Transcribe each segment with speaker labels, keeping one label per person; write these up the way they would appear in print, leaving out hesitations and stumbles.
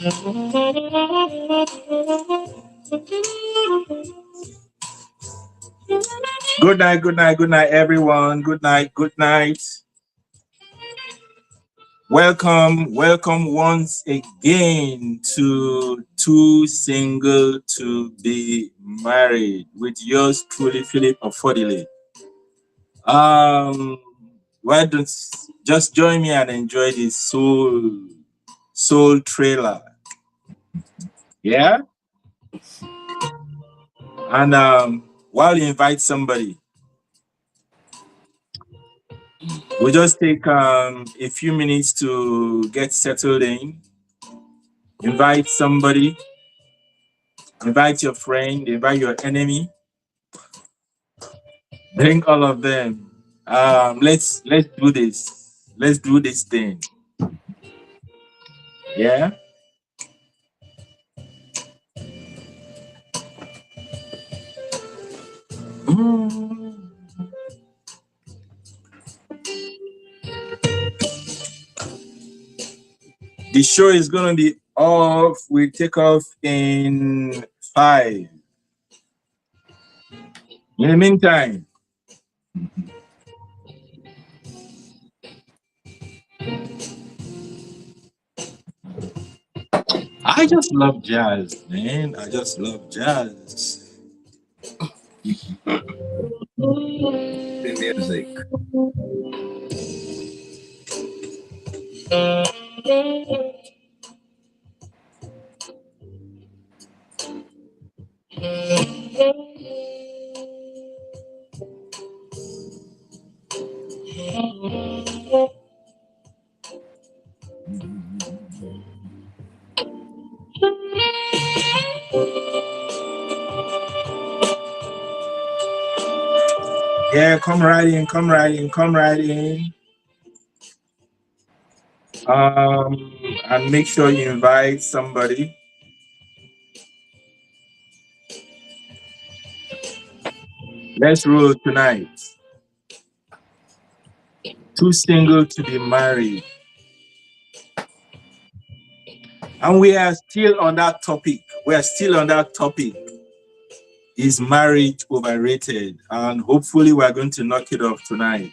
Speaker 1: Good night, good night, everyone. Good night, good night. Welcome once again to Too Single to Be Married with yours truly, Philip Affordile. Why don't just join me and enjoy this soul trailer? Yeah, and while you invite somebody, we'll just take a few minutes to get settled in. Invite somebody, invite your friend, invite your enemy, bring all of them. Let's do this. Let's do this thing. Yeah. Mm. The show is gonna be off. We take off in 5. In the meantime, I just love jazz, man. I just love jazz.
Speaker 2: The music.
Speaker 1: Yeah, come right in, come right in, come right in. And make sure you invite somebody. Let's roll tonight. Too single to be married. And we are still on that topic. We are still on that topic. Is marriage overrated? And hopefully we're going to knock it off tonight.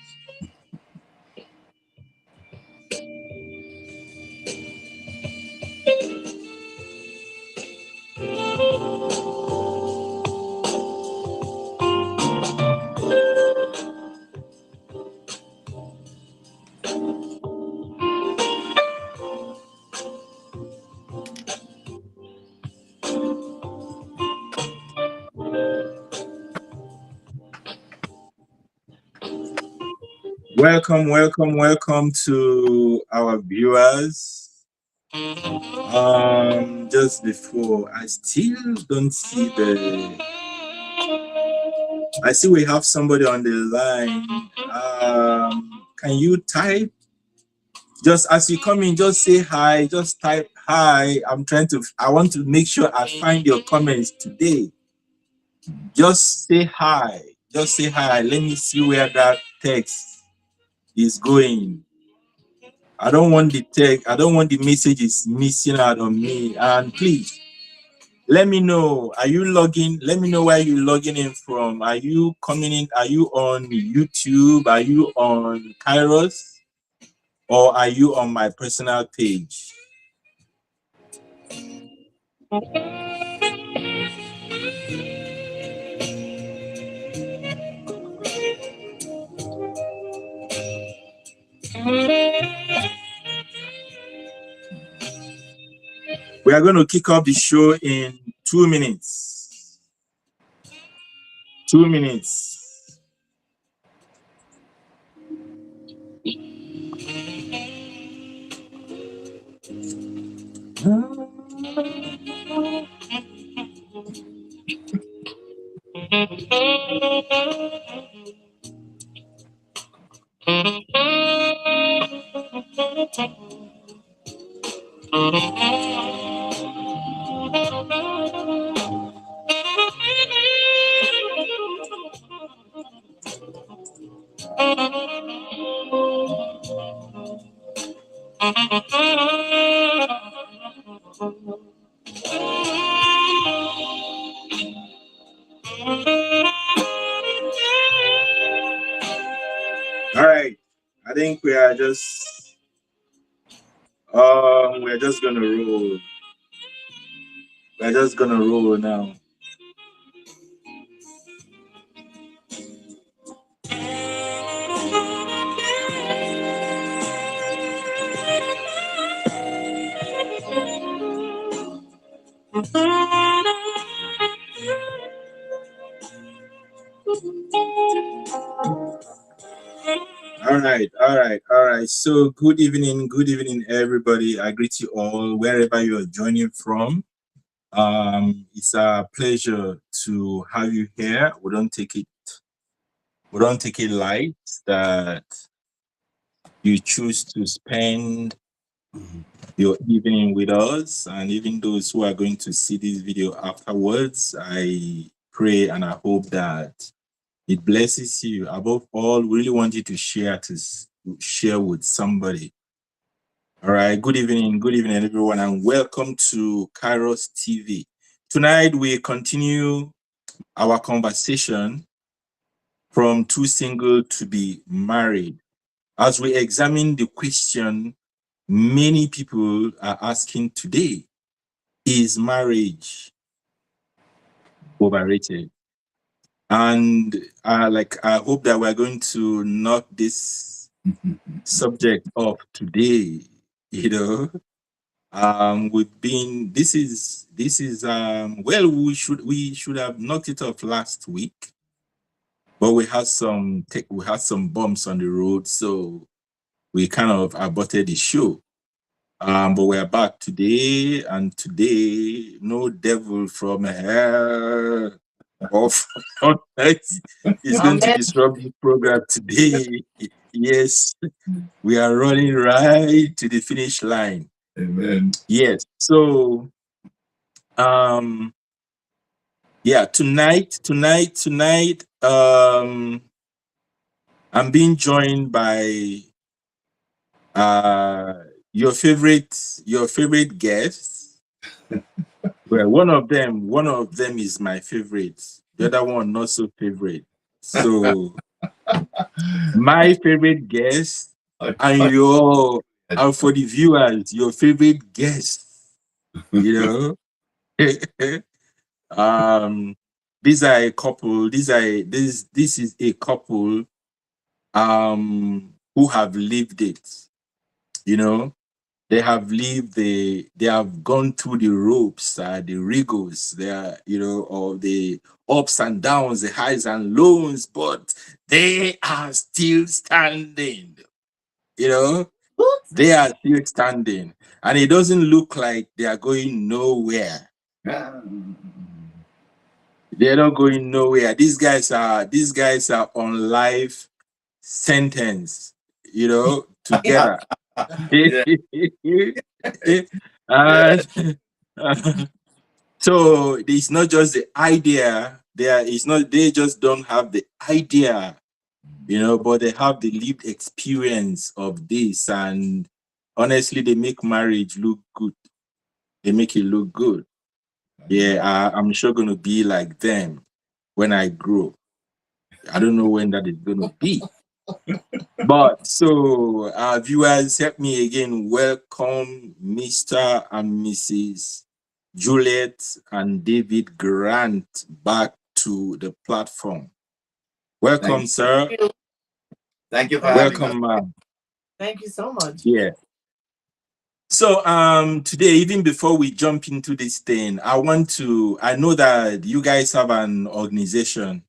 Speaker 1: Welcome to our viewers. Just before, I still don't see I see we have somebody on the line. Can you type? Just as you come in, just say hi, just type hi. I want to make sure I find your comments today. Just say hi. Just say hi. Let me see where that text is going. I don't want the text, I don't want the messages missing out on me. And please let me know. Are you logging? Let me know where you're logging in from. Are you coming in? Are you on YouTube? Are you on Kairos? Or are you on my personal page? We are going to kick off the show in 2 minutes. 2 minutes. think we're just gonna roll. We're just gonna roll now. All right. So good evening, everybody. I greet you all wherever you are joining from. It's a pleasure to have you here. We don't take it light that you choose to spend your evening with us, and even those who are going to see this video afterwards. I pray and I hope that it blesses you. Above all, we really want you to share with somebody. All right. Good evening, everyone, and welcome to Kairos TV. Tonight we continue our conversation from too single to be married, as we examine the question many people are asking today: is marriage overrated? And I hope that we're going to knock this subject off today. You know, we've been. This is well, we should have knocked it off last week, but we had some bumps on the road, so we kind of aborted the show. But we're back today, and today, no devil from hell or from earth is going to disrupt the program today. Yes, we are running right to the finish line.
Speaker 2: Amen.
Speaker 1: Yes. So, yeah, tonight, I'm being joined by your favorite guests. Well, one of them is my favorite. The other one not so favorite. So my favorite guest and for the viewers, your favorite guest. You know, these are a couple. This is a couple who have lived it. You know, they have gone through the ropes, the rigors, of the ups and downs, the highs and lows, but they are still standing. You know, they are still standing, and it doesn't look like they are going nowhere. They're not going nowhere. These guys are on life sentence, together. And so it's not just the idea. They just don't have the idea, but they have the lived experience of this. And honestly, they make marriage look good. They make it look good. Yeah, I'm sure gonna be like them when I grow. I don't know when that is gonna be. But so, viewers, help me again welcome Mr. and Mrs. Juliet and David Grant back to the platform. Welcome, sir.
Speaker 2: Thank you for having
Speaker 1: Welcome,
Speaker 2: us.
Speaker 1: ma'am.
Speaker 3: Thank you so much.
Speaker 1: Yeah. So, today, even before we jump into this thing, I know that you guys have an organization.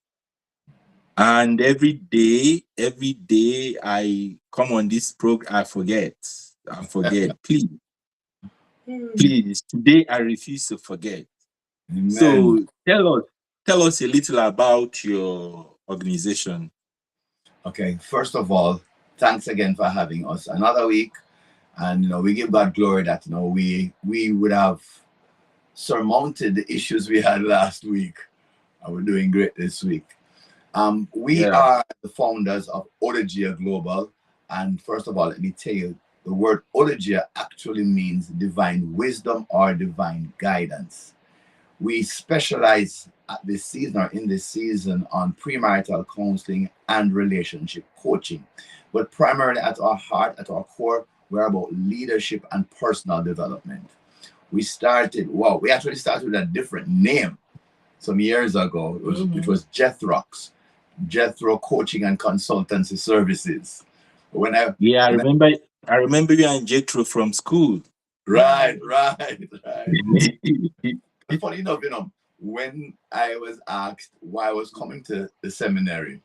Speaker 1: And every day I come on this program, I forget. Please, today I refuse to forget.
Speaker 2: Amen.
Speaker 1: So tell us a little about your organization.
Speaker 2: Okay, first of all, thanks again for having us another week. And we give God glory that we would have surmounted the issues we had last week. And we're doing great this week. We are the founders of Ologia Global. And first of all, let me tell you, the word Ologia actually means divine wisdom or divine guidance. We specialize at this season or in this season on premarital counseling and relationship coaching. But primarily at our heart, at our core, we're about leadership and personal development. We actually started with a different name some years ago, which was Jethro Coaching and Consultancy Services. When I,
Speaker 1: Yeah,
Speaker 2: when I
Speaker 1: I remember you and Jethro from school.
Speaker 2: right, right, right. Funny enough, when I was asked why I was coming to the seminary,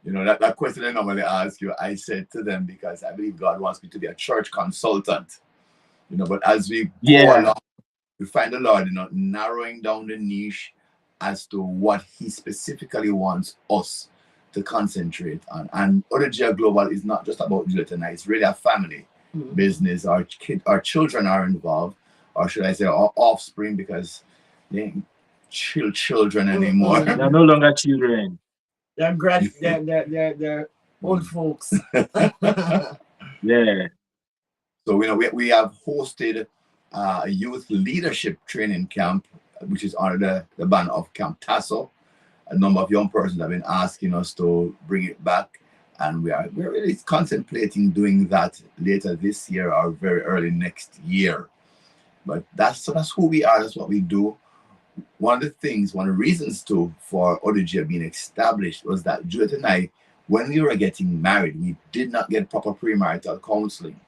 Speaker 2: that question I normally ask you, I said to them, because I believe God wants me to be a church consultant. But as we go
Speaker 1: Yeah.
Speaker 2: along, we find the Lord, narrowing down the niche as to what He specifically wants us to concentrate on. And ODGA Global is not just about Juliet and I, it's really a family business. Our children are involved, or should I say our offspring, because they ain't children anymore.
Speaker 1: They're no longer children.
Speaker 3: They're old folks.
Speaker 1: Yeah.
Speaker 2: So we have hosted a youth leadership training camp, which is under the banner of Camp Tasso. A number of young persons have been asking us to bring it back, and we're really contemplating doing that later this year or very early next year. But that's who we are. That's what we do. One of the reasons for ODG being established was that Juliet and I, when we were getting married, we did not get proper premarital counseling.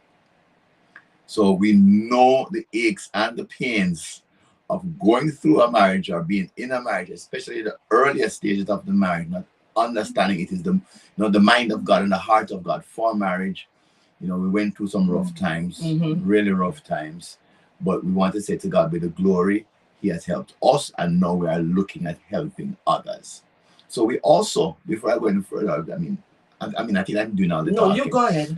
Speaker 2: So we know the aches and the pains of going through a marriage or being in a marriage, especially the earlier stages of the marriage, not understanding it is the mind of God and the heart of God for marriage. We went through some rough times, really rough times, but we want to say to God be the glory. He has helped us, and now we are looking at helping others. So we also, before I go any further, I think I'm doing all the talking.
Speaker 3: No, you go ahead.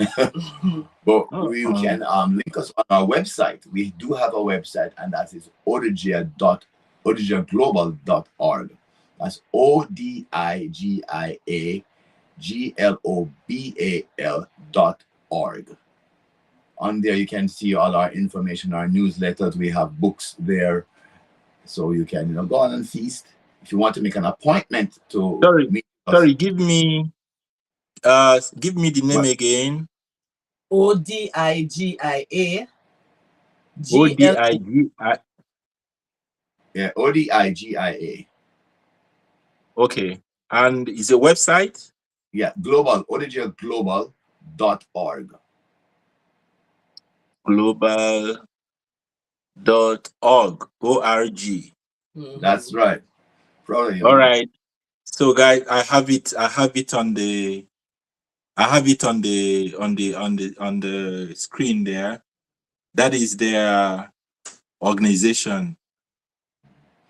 Speaker 2: But you can link us on our website. We do have a website, and that is odigiaglobal.org. That's ODIGIAGLOBAL.org. On there, you can see all our information, our newsletters. We have books there, so you can go on and feast. If you want to make an appointment to meet us.
Speaker 1: Sorry, give me the name again.
Speaker 3: ODIGIA.
Speaker 1: ODIGI.
Speaker 2: Yeah, ODIGIA.
Speaker 1: Okay. And is a website?
Speaker 2: Yeah, global, odigiaglobal.org.
Speaker 1: Global.org. O-R-G.
Speaker 2: That's right. Proud of you.
Speaker 1: All right. So guys, I have it on the screen there. That is their organization.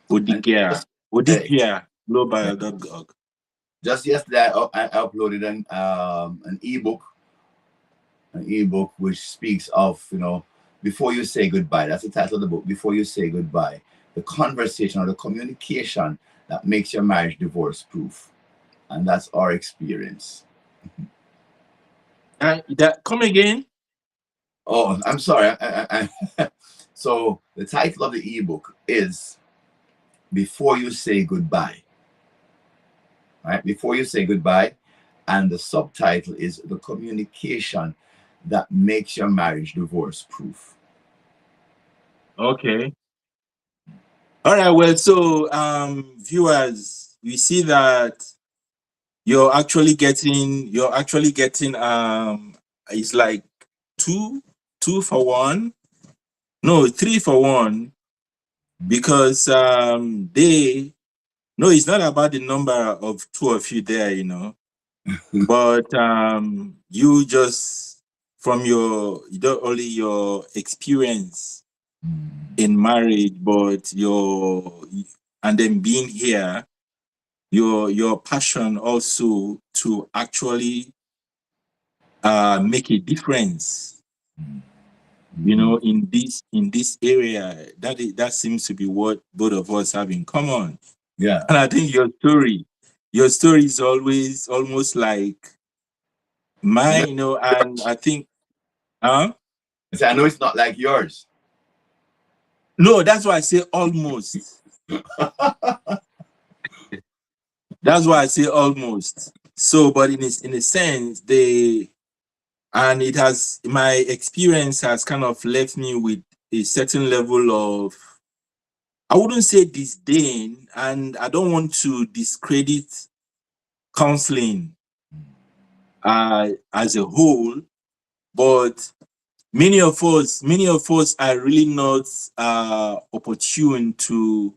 Speaker 1: Odigya Global.org.
Speaker 2: Just yesterday, I uploaded an ebook which speaks of, before you say goodbye. That's the title of the book. Before you say goodbye, the conversation or the communication that makes your marriage divorce proof, and that's our experience.
Speaker 1: Come again?
Speaker 2: Oh, I'm sorry. So the title of the ebook is Before You Say Goodbye. Right? Before You Say Goodbye. And the subtitle is The Communication That Makes Your Marriage Divorce Proof.
Speaker 1: Okay. All right. Well, so viewers, we see that you're actually getting it's like two for one. No, 3 for 1, because it's not about the number of 2 of you there, but you just from not only your experience in marriage, but and then being here, your passion also to actually make a difference, in this area. That seems to be what both of us have in common.
Speaker 2: Yeah.
Speaker 1: And I think your story is always almost like mine, and I think
Speaker 2: I know it's not like yours.
Speaker 1: no, that's why I say almost. That's why I say almost. So, but in a sense, they and it has my experience has kind of left me with a certain level of, I wouldn't say disdain, and I don't want to discredit counseling as a whole, but many of us are really not opportune to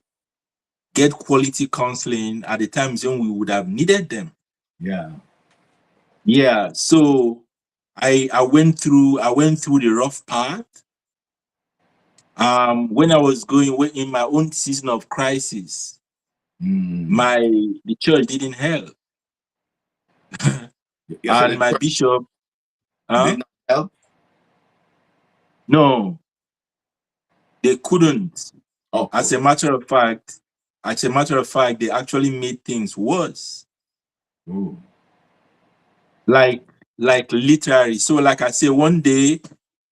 Speaker 1: get quality counseling at the times when we would have needed them.
Speaker 2: Yeah.
Speaker 1: Yeah, so I went through the rough part. When I was in my own season of crisis,
Speaker 2: Mm.
Speaker 1: the church didn't help,
Speaker 2: You said
Speaker 1: and
Speaker 2: the
Speaker 1: my
Speaker 2: church
Speaker 1: bishop,
Speaker 2: did
Speaker 1: huh?
Speaker 2: not help?
Speaker 1: No, they couldn't.
Speaker 2: Okay.
Speaker 1: As a matter of fact, they actually made things worse.
Speaker 2: Ooh.
Speaker 1: Like literally. So, like I say, one day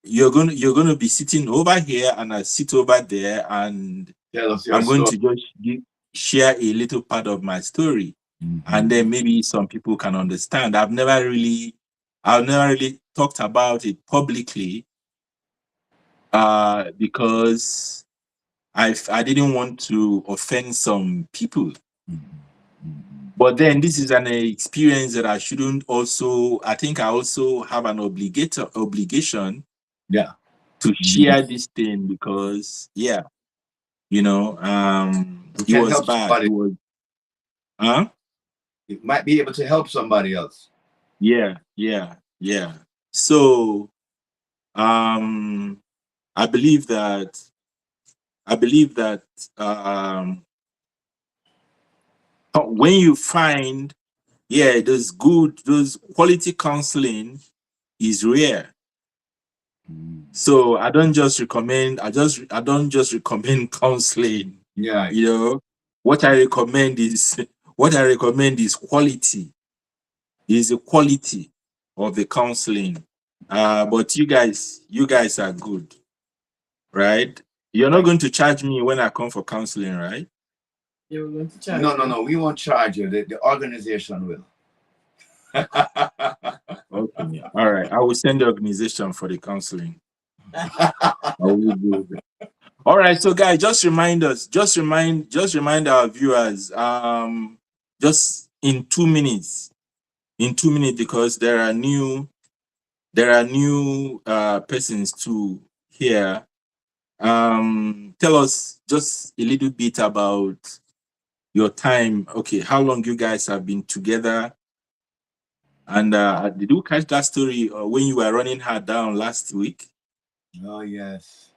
Speaker 1: you're gonna be sitting over here, and I sit over there, and
Speaker 2: Tell us your
Speaker 1: I'm going
Speaker 2: story.
Speaker 1: to just share a little part of my story, and
Speaker 2: Mhm.
Speaker 1: then maybe some people can understand. I've never really talked about it publicly, because I didn't want to offend some people.
Speaker 2: Mhm. Mhm.
Speaker 1: But then this is an experience that I shouldn't also. I think I also have an obligation
Speaker 2: Yeah.
Speaker 1: to
Speaker 2: Mhm.
Speaker 1: share this thing, because
Speaker 2: You
Speaker 1: it
Speaker 2: can
Speaker 1: was
Speaker 2: help
Speaker 1: bad. It
Speaker 2: somebody.
Speaker 1: was, huh?
Speaker 2: You might be able to help somebody else.
Speaker 1: Yeah, yeah, yeah. So, um, I believe that I believe that um, when you find, yeah, those quality counseling is rare.
Speaker 2: Mm.
Speaker 1: So I don't just recommend counseling.
Speaker 2: Yeah.
Speaker 1: You know, what I recommend is what I recommend is the quality of the counseling. But you guys are good, right? You're not
Speaker 2: Thank
Speaker 1: going to charge me when I come for counseling, right?
Speaker 3: You're going to
Speaker 2: you.
Speaker 3: charge
Speaker 2: No, no,
Speaker 3: you.
Speaker 2: no. We won't charge you. The organization will.
Speaker 1: Okay. All right. I will send the organization for the counseling. I will do it. All right. So guys, just remind our viewers, just in 2 minutes, because there are new persons to hear. Tell us just a little bit about your time. Okay, how long you guys have been together, and did you catch that story when you were running her down last week?
Speaker 2: Oh yes.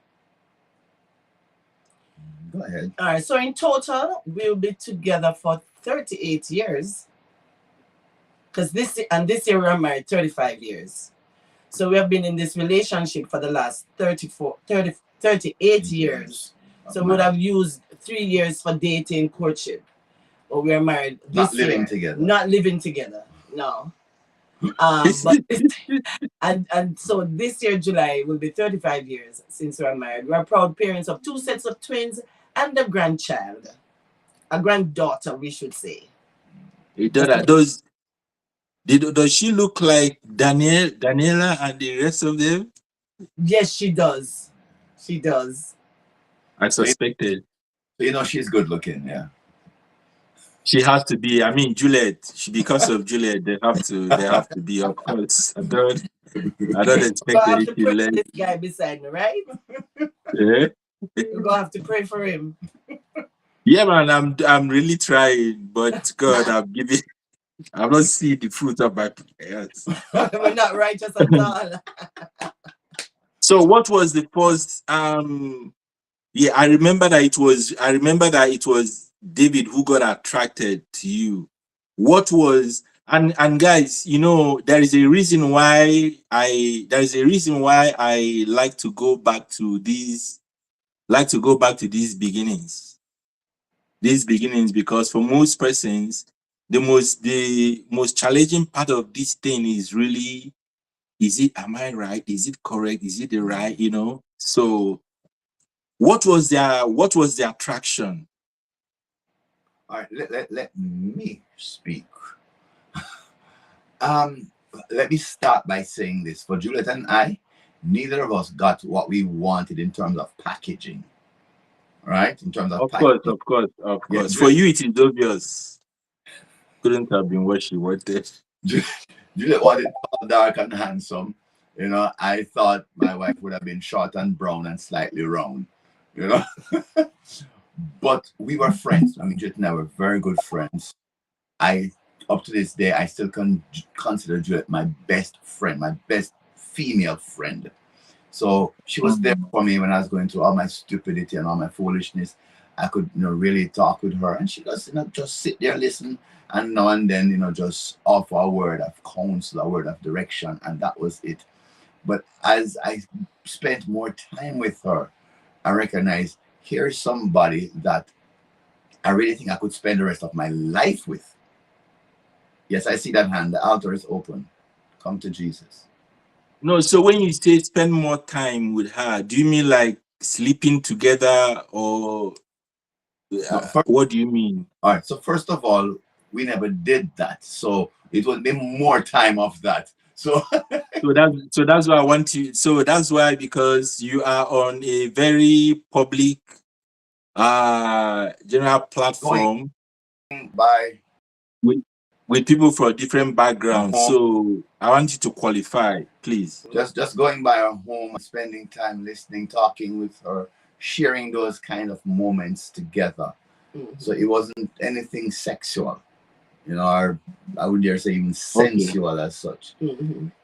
Speaker 2: Go ahead.
Speaker 3: All right. So in total, we'll be together for 38 years. Because this year we're married 35 years. So we have been in this relationship for the last 38 years. So we would have used 3 years for dating, courtship. But we are married
Speaker 2: Not
Speaker 3: this
Speaker 2: living
Speaker 3: year.
Speaker 2: together.
Speaker 3: Not living together. No. But and so this year, July, will be 35 years since we are married. We are proud parents of 2 sets of twins and a grandchild. A granddaughter, we should say.
Speaker 1: Those does she look like Daniela and the rest of them?
Speaker 3: Yes, she does. She does.
Speaker 1: I
Speaker 2: So
Speaker 1: suspected.
Speaker 2: you know she's good looking. Yeah.
Speaker 1: She has to be. I mean, Juliet. Because of Juliet, they have to. They have to be. Of course, I don't
Speaker 3: So
Speaker 1: expect
Speaker 3: I have to pray
Speaker 1: anything
Speaker 3: for
Speaker 1: less.
Speaker 3: this guy beside me, right?
Speaker 1: Eh?
Speaker 3: We're gonna have to pray for him.
Speaker 1: Yeah, man. I'm really trying, but God, I'm not seeing the fruit of my prayers.
Speaker 3: We're not righteous at all.
Speaker 1: So, what was the first? Yeah, I remember that it was David who got attracted to you. What was and guys, there is a reason why I like to go back to these beginnings. These beginnings, because for most persons, the most challenging part of this thing is really, is it, am I right? Is it correct? Is it the right, So what was the attraction?
Speaker 2: All right, let me speak. Um, Let me start by saying this. For Juliet and I, neither of us got what we wanted in terms of packaging, right? In terms of
Speaker 1: Of course,
Speaker 2: packaging.
Speaker 1: of course, of
Speaker 2: Yeah,
Speaker 1: course. For you, it is obvious. Couldn't have been what she wanted.
Speaker 2: Juliet wanted tall, dark, and handsome. You know, I thought my wife would have been short and brown and slightly round. You know, but we were friends. I mean, Juliet and I were very good friends. I Up to this day, I still consider Juliet my best friend, my best female friend. So she was there for me when I was going through all my stupidity and all my foolishness. I could, really talk with her, and she just, just sit there, listen, and now and then, just offer a word of counsel, a word of direction, and that was it. But as I spent more time with her, I recognized here's somebody that I really think I could spend the rest of my life with. Yes, I see that hand. The altar is open. Come to Jesus.
Speaker 1: No, so when you say spend more time with her, do you mean like sleeping together, or
Speaker 2: No,
Speaker 1: what do you mean?
Speaker 2: all right. So first of all, we never did that. So it would be more time of that. So
Speaker 1: So that's why I want to. So that's why, because you are on a very public, general
Speaker 2: going
Speaker 1: platform
Speaker 2: by
Speaker 1: with people from different backgrounds.
Speaker 2: home,
Speaker 1: So I want you to qualify, please.
Speaker 2: just going by her home, spending time listening, talking with her, sharing those kind of moments together. So it wasn't anything sexual, or I would dare say even
Speaker 1: Okay.
Speaker 2: sensual as such.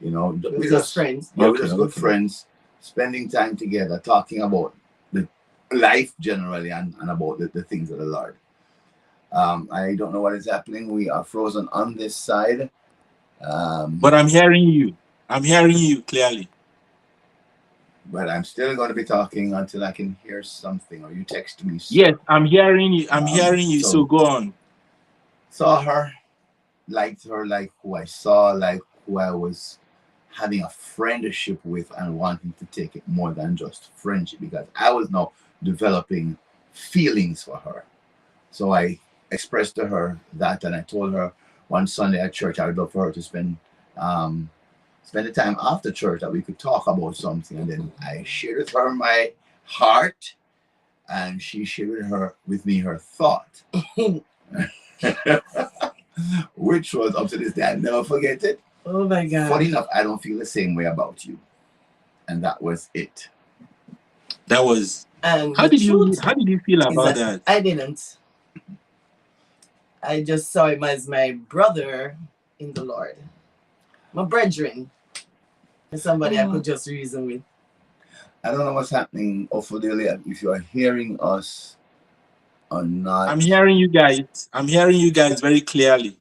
Speaker 3: We're just friends.
Speaker 2: Yeah, we're
Speaker 1: Okay.
Speaker 2: just good
Speaker 1: Okay.
Speaker 2: friends, spending time together, talking about the life generally and about the things of the Lord. I don't know what is happening. We are frozen on this side.
Speaker 1: But I'm hearing you. I'm hearing you clearly.
Speaker 2: But I'm still going to be talking until I can hear something, or you text me,
Speaker 1: Yes,
Speaker 2: sir.
Speaker 1: I'm hearing you. I'm hearing you. So
Speaker 2: So
Speaker 1: go on.
Speaker 2: saw her, liked her, like who I saw, like who I was having a friendship with, and wanting to take it more than just friendship, because I was now developing feelings for her. So I expressed to her that, and I told her one Sunday at church I would love for her to spend the time after church that we could talk about something. And then I shared with her my heart, and she shared with me her thought, which was up to this day I never forget it.
Speaker 3: Oh my God.
Speaker 2: Funny enough, I don't feel the same way about you, and that was it.
Speaker 1: That was.
Speaker 3: And
Speaker 1: How
Speaker 3: the
Speaker 1: did you
Speaker 3: truth
Speaker 1: feel
Speaker 3: is
Speaker 1: about
Speaker 3: that
Speaker 1: that?
Speaker 3: I didn't. I just saw him as my brother in the Lord, my brethren, and somebody I could just reason with.
Speaker 2: I don't know what's happening, Ophelia, if you are hearing us or not.
Speaker 1: I'm hearing you guys. I'm hearing you guys very clearly.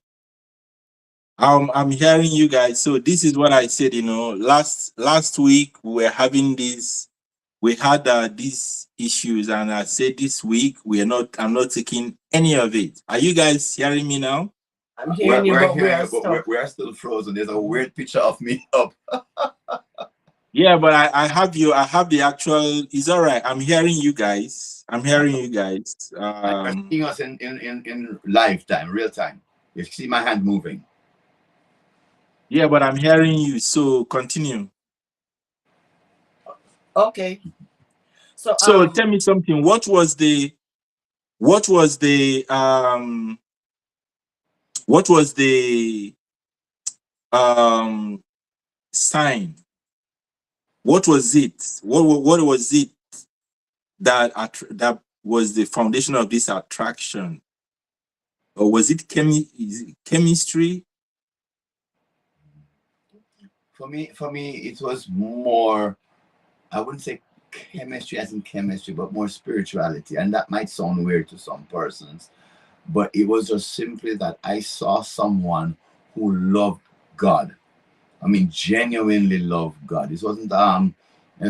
Speaker 1: I'm hearing you guys. So this is what I said. Last week we were having this. We had these issues, and I said this week we are not. I'm not taking any of it. Are you guys hearing me now?
Speaker 3: I'm hearing you, but we are stuck.
Speaker 2: We are still frozen. There's a weird picture of me up.
Speaker 1: Yeah, but I have you. I have the actual. It's all right. I'm hearing you guys. I'm hearing you guys.
Speaker 2: You're seeing us in live time, real time. You see my hand moving.
Speaker 1: Yeah, but I'm hearing you. So continue.
Speaker 3: Okay. So
Speaker 1: Tell me something. What was the what was the sign? What was it? What was it that was the foundation of this attraction? Or was it chemistry?
Speaker 2: For me, it was more, I wouldn't say chemistry as in chemistry, but more spirituality. And that might sound weird to some persons, but it was just simply that I saw someone who loved God. I mean, genuinely loved God. This wasn't a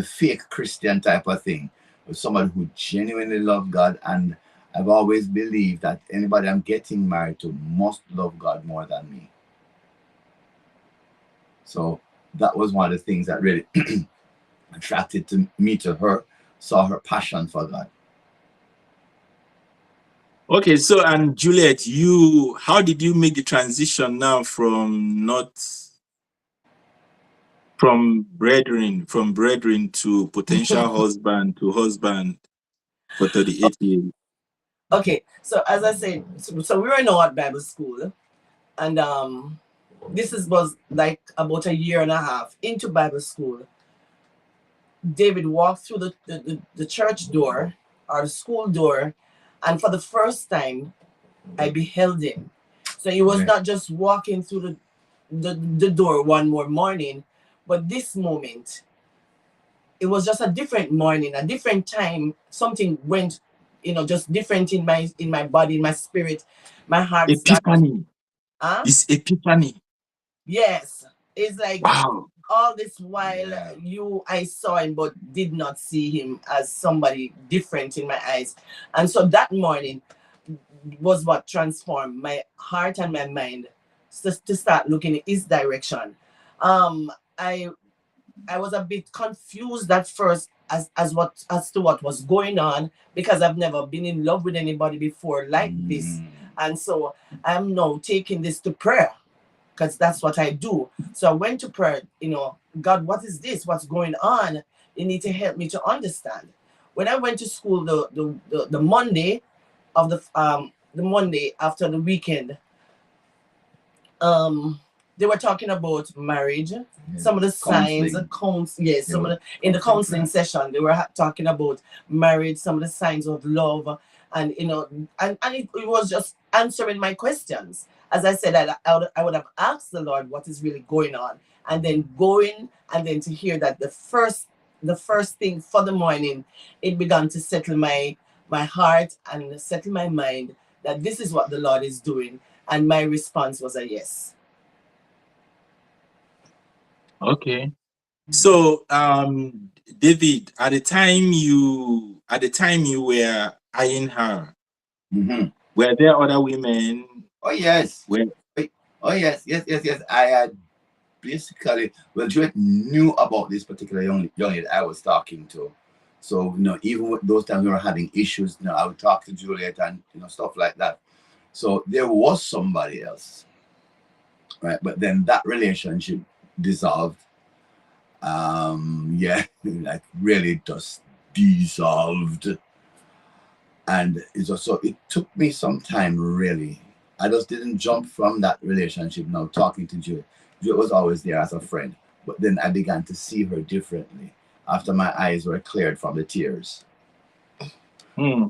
Speaker 2: fake Christian type of thing. It was someone who genuinely loved God, and I've always believed that anybody I'm getting married to must love God more than me. So that was one of the things that really attracted me to her. Saw her passion for God.
Speaker 1: Okay, so and Juliet, you how did you make the transition now from not from brethren to potential husband to husband for 38 years?
Speaker 3: Okay, so as I said, so we were now at Bible school, and this was like about a year and a half into Bible school. David walked through the church door or the school door, and for the first time, I beheld him. So he was not just walking through the door one more morning, but this moment, it was just a different morning, a different time. Something went, just different in my body, in my spirit. My heart started.
Speaker 1: Epiphany.
Speaker 3: Huh?
Speaker 1: It's epiphany.
Speaker 3: Yes. It's like
Speaker 1: Wow.
Speaker 3: all this while I saw him but did not see him as somebody different in my eyes. And so that morning was what transformed my heart and my mind to start looking in his direction. Um, I I was a bit confused at first as to what was going on, because I've never been in love with anybody before like this. And so I'm now taking this to prayer, because that's what I do. So I went to prayer, God, what is this? What's going on? You need to help me to understand. When I went to school the Monday of the Monday after the weekend, they were talking about marriage, some of the signs, some of the in the counseling session they were talking about marriage, some of the signs of love, and it was just answering my questions. As I said, I would have asked the Lord what is really going on, and then going and then to hear that the first thing for the morning, it began to settle my heart and settle my mind that this is what the Lord is doing, and my response was a yes.
Speaker 1: Okay. So David, at the time you were eyeing her, were there other women?
Speaker 2: Oh yes.
Speaker 1: Were
Speaker 2: Oh yes. I had basically, well, Juliet knew about this particular young lady I was talking to. So, even with those times we were having issues, I would talk to Juliet and, stuff like that. So there was somebody else, right? But then that relationship dissolved. Yeah, like really just dissolved. And it took me some time, really. I just didn't jump from that relationship now talking to Juliet. Juliet was always there as a friend. But then I began to see her differently after my eyes were cleared from the tears.
Speaker 1: Hmm.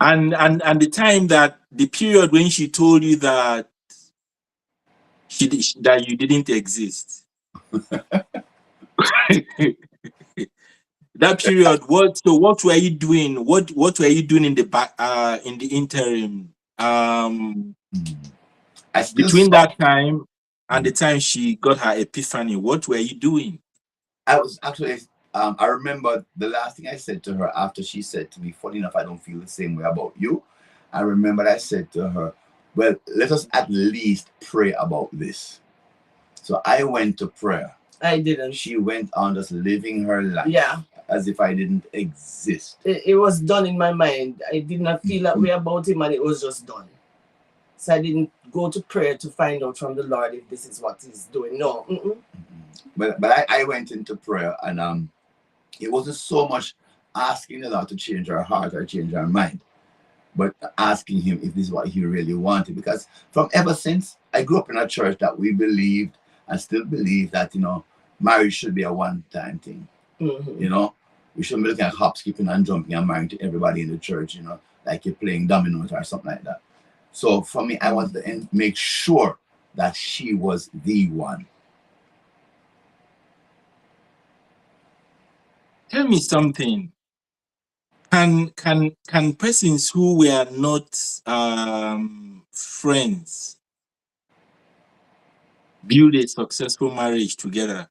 Speaker 1: And the period when she told you that that you didn't exist. That period, what were you doing? What were you doing in the back in the interim?
Speaker 2: I still
Speaker 1: Between
Speaker 2: saw.
Speaker 1: that time and the time she got her epiphany, what were you doing?
Speaker 2: I was actually. I remember the last thing I said to her after she said to me, "Funny enough, I don't feel the same way about you." I remember I said to her, "Well, let us at least pray about this." So I went to prayer.
Speaker 3: I didn't.
Speaker 2: She went on just living her life.
Speaker 3: Yeah.
Speaker 2: As if I didn't exist.
Speaker 3: It was done in my mind. I did not feel that way about him, and it was just done. So I didn't go to prayer to find out from the Lord if this is what he's doing. No.
Speaker 2: But I went into prayer, and it wasn't so much asking the Lord to change our heart or change our mind, but asking him if this is what he really wanted. Because from ever since, I grew up in a church that we believed and still believe that, marriage should be a one-time thing. We shouldn't be looking at hop, skipping and jumping and marrying to everybody in the church, like you're playing dominoes or something like that. So for me, I wanted to make sure that she was the one.
Speaker 1: Tell me something. Can persons who were not friends build a successful marriage together?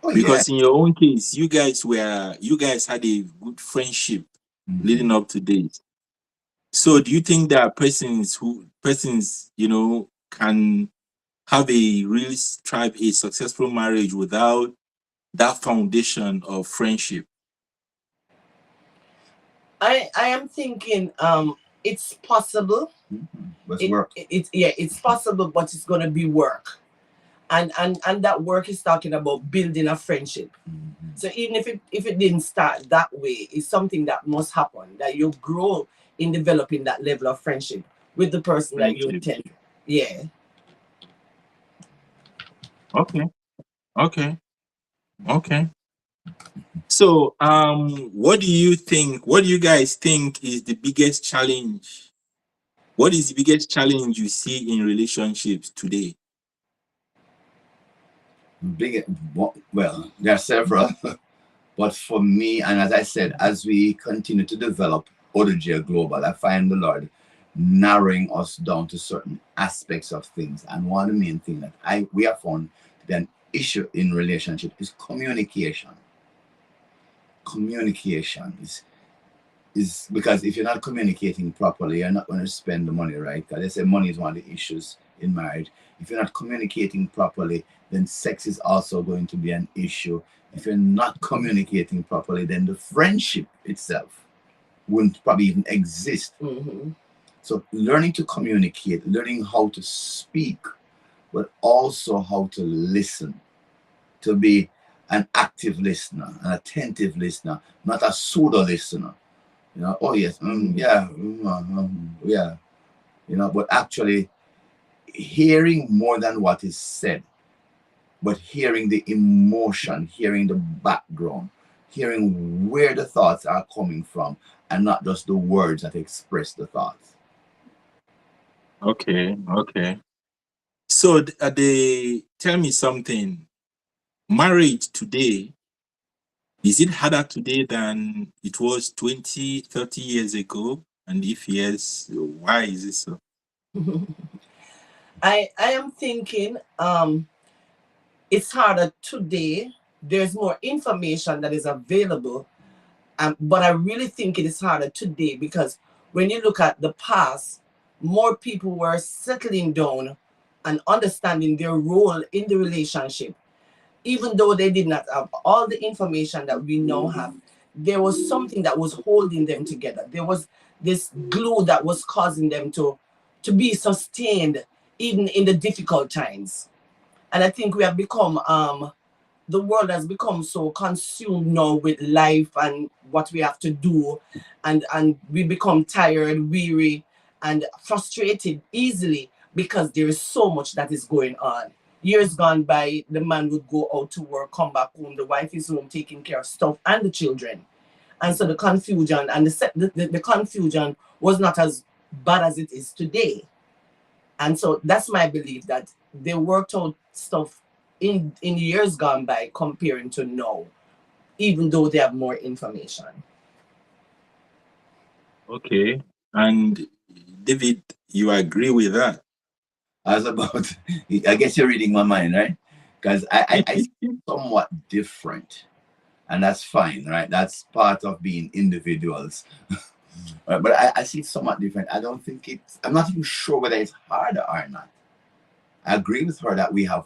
Speaker 2: Oh,
Speaker 1: Because in your own case, you guys had a good friendship leading up to this. So do you think there are persons can have a really strive a successful marriage without that foundation of friendship?
Speaker 3: I am thinking it's possible.
Speaker 2: Let's work.
Speaker 3: Yeah, it's possible, but it's gonna be work. And that work is talking about building a friendship. So even if it didn't start that way, it's something that must happen, that you grow in developing that level of friendship with the person that you
Speaker 1: Friendship.
Speaker 3: intend. Yeah.
Speaker 1: Okay. Okay. Okay. So, what do you think? What do you guys think is the biggest challenge? What is the biggest challenge you see in relationships today?
Speaker 2: Big, well, there are several, but for me, and as I said, as we continue to develop ODG Global, I find the Lord narrowing us down to certain aspects of things. And one of the main things that we have found to be an issue in relationship is communication. Communication is because if you're not communicating properly, you're not going to spend the money, right? Because they say money is one of the issues in marriage. If you're not communicating properly, then sex is also going to be an issue. If you're not communicating properly, then the friendship itself wouldn't probably even exist.
Speaker 3: Mm-hmm.
Speaker 2: So learning to communicate, learning how to speak, but also how to listen, to be an active listener, an attentive listener, not a pseudo listener. Oh yes, yeah, yeah. But actually hearing more than what is said, but hearing the emotion, hearing the background, hearing where the thoughts are coming from, and not just the words that express the thoughts.
Speaker 1: Okay. Okay. So, they tell me something. Marriage today, is it harder today than it was 20, 30 years ago? And if yes, why is it so?
Speaker 3: I am thinking it's harder today. There's more information that is available. But I really think it is harder today because when you look at the past, more people were settling down and understanding their role in the relationship. Even though they did not have all the information that we now have, there was something that was holding them together. There was this glue that was causing them to be sustained even in the difficult times. And I think we have become the world has become so consumed now with life and what we have to do, and we become tired, weary, and frustrated easily because there is so much that is going on. Years gone by, the man would go out to work, come back home, the wife is home taking care of stuff and the children. And so the confusion and the confusion was not as bad as it is today. And so that's my belief, that they worked out stuff in years gone by comparing to now, even though they have more information.
Speaker 1: Okay. And David, you agree with that?
Speaker 2: As about, I guess you're reading my mind, right? Because I see somewhat different, and that's fine, right? That's part of being individuals. But I see it somewhat different. I don't think I'm not even sure whether it's harder or not. I agree with her that we have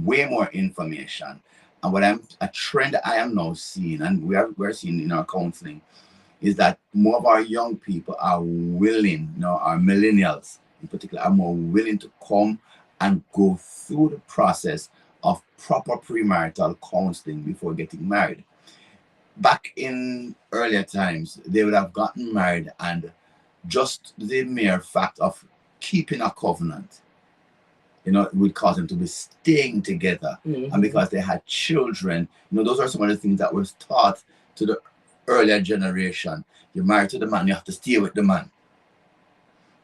Speaker 2: way more information. And a trend I am now seeing, and we're seeing in our counseling, is that more of our young people are willing, our millennials in particular, are more willing to come and go through the process of proper premarital counseling before getting married. Back in earlier times, they would have gotten married, and just the mere fact of keeping a covenant, it would cause them to be staying together.
Speaker 3: Mm-hmm.
Speaker 2: And because they had children, those are some of the things that was taught to the earlier generation. You're married to the man, you have to stay with the man.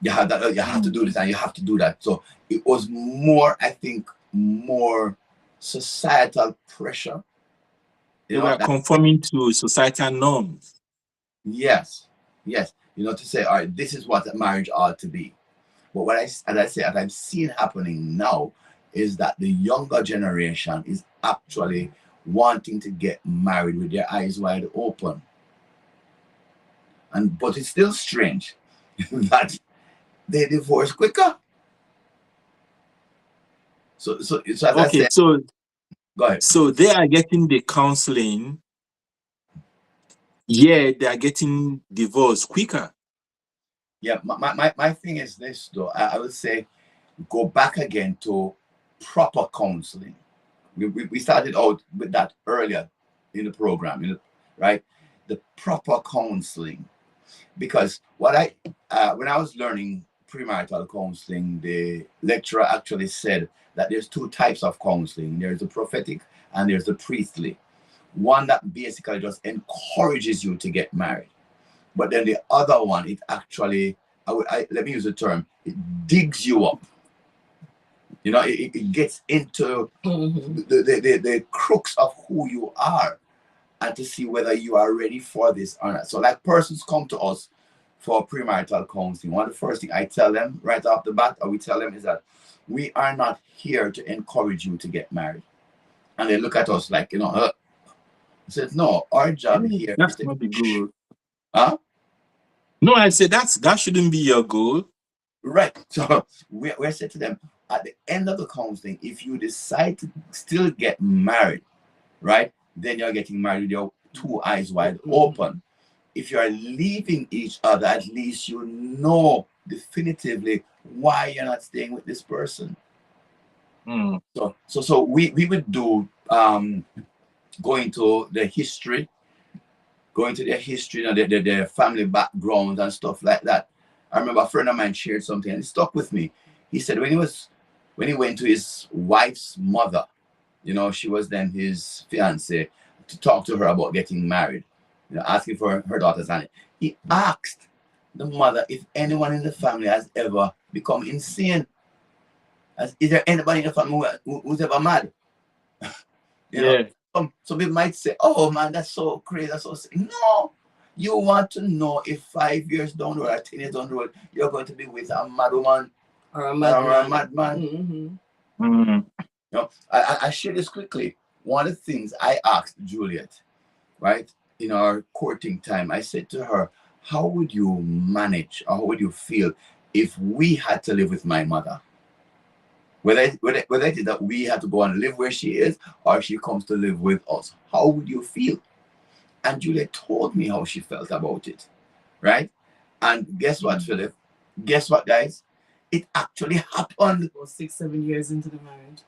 Speaker 2: You have that, you have to do this and you have to do that. So it was more, I think, more societal pressure.
Speaker 1: They were conforming to societal norms.
Speaker 2: Yes. To say, all right, this is what a marriage ought to be. But as I'm seeing happening now is that the younger generation is actually wanting to get married with their eyes wide open. But it's still strange that they divorce quicker. So as I said,
Speaker 1: So
Speaker 2: go ahead.
Speaker 1: so they are getting the counseling Yeah, they are getting divorced quicker.
Speaker 2: Yeah, my thing is this though. I would say go back again to proper counseling. We started out with that earlier in the program, right? The proper counseling. Because when I was learning premarital counseling, the lecturer actually said that there's two types of counseling. There's the prophetic and there's the priestly. One that basically just encourages you to get married. But then the other one, it actually, let me use the term, it digs you up. It gets into the crux of who you are and to see whether you are ready for this or not. So, like persons come to us for premarital counseling, one of the first thing I tell them right off the bat, or we tell them, is that we are not here to encourage you to get married. And they look at us like, I said, no, our job here is
Speaker 1: That's
Speaker 2: to,
Speaker 1: not the goal.
Speaker 2: huh?
Speaker 1: No, I said that shouldn't be your goal.
Speaker 2: Right. So we're saying to them, at the end of the counseling, if you decide to still get married, right, then you're getting married with your two eyes wide open. If you are leaving each other, at least you know definitively why you're not staying with this person.
Speaker 1: Mm.
Speaker 2: So we would do going to their history, their family background and stuff like that. I remember a friend of mine shared something and it stuck with me. He said when he went to his wife's mother, she was then his fiance, to talk to her about getting married, asking for her daughter's hand. He asked the mother if anyone in the family has ever become insane. Is there anybody in the family who's ever mad?
Speaker 1: Yeah.
Speaker 2: Some people might say, "Oh man, that's so crazy, that's so sick." No, you want to know if 5 years down the road or 10 years down the road, you're going to be with a mad woman
Speaker 3: or a madman.
Speaker 2: madman.
Speaker 1: Mm.
Speaker 2: I share this quickly. One of the things I asked Juliet, right, in our courting time, I said to her, how would you manage or how would you feel if we had to live with my mother? Whether it is that we had to go and live where she is or she comes to live with us, how would you feel? And Juliet told me how she felt about it, right? And guess what, Philip? Guess what, guys? It actually happened.
Speaker 3: 6-7 years into the marriage.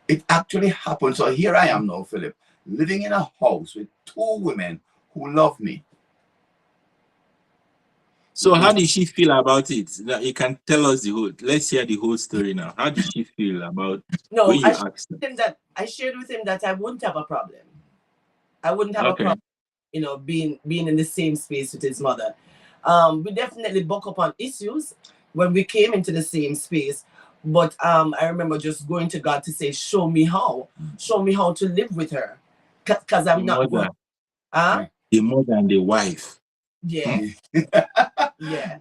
Speaker 2: It actually happened. So here I am now, Philip, living in a house with two women who love me.
Speaker 1: So how did she feel about it? Now, you can tell us the whole. Let's hear the whole story now. How did she feel about when you asked her?
Speaker 3: I shared with him that I wouldn't have a problem. I wouldn't have a
Speaker 1: Okay.
Speaker 3: problem, being in the same space with his mother. We definitely buck up on issues when we came into the same space. But I remember just going to God to say, show me how to live with her. Because I'm not good.
Speaker 1: The mother and the wife.
Speaker 3: Yeah. Yeah.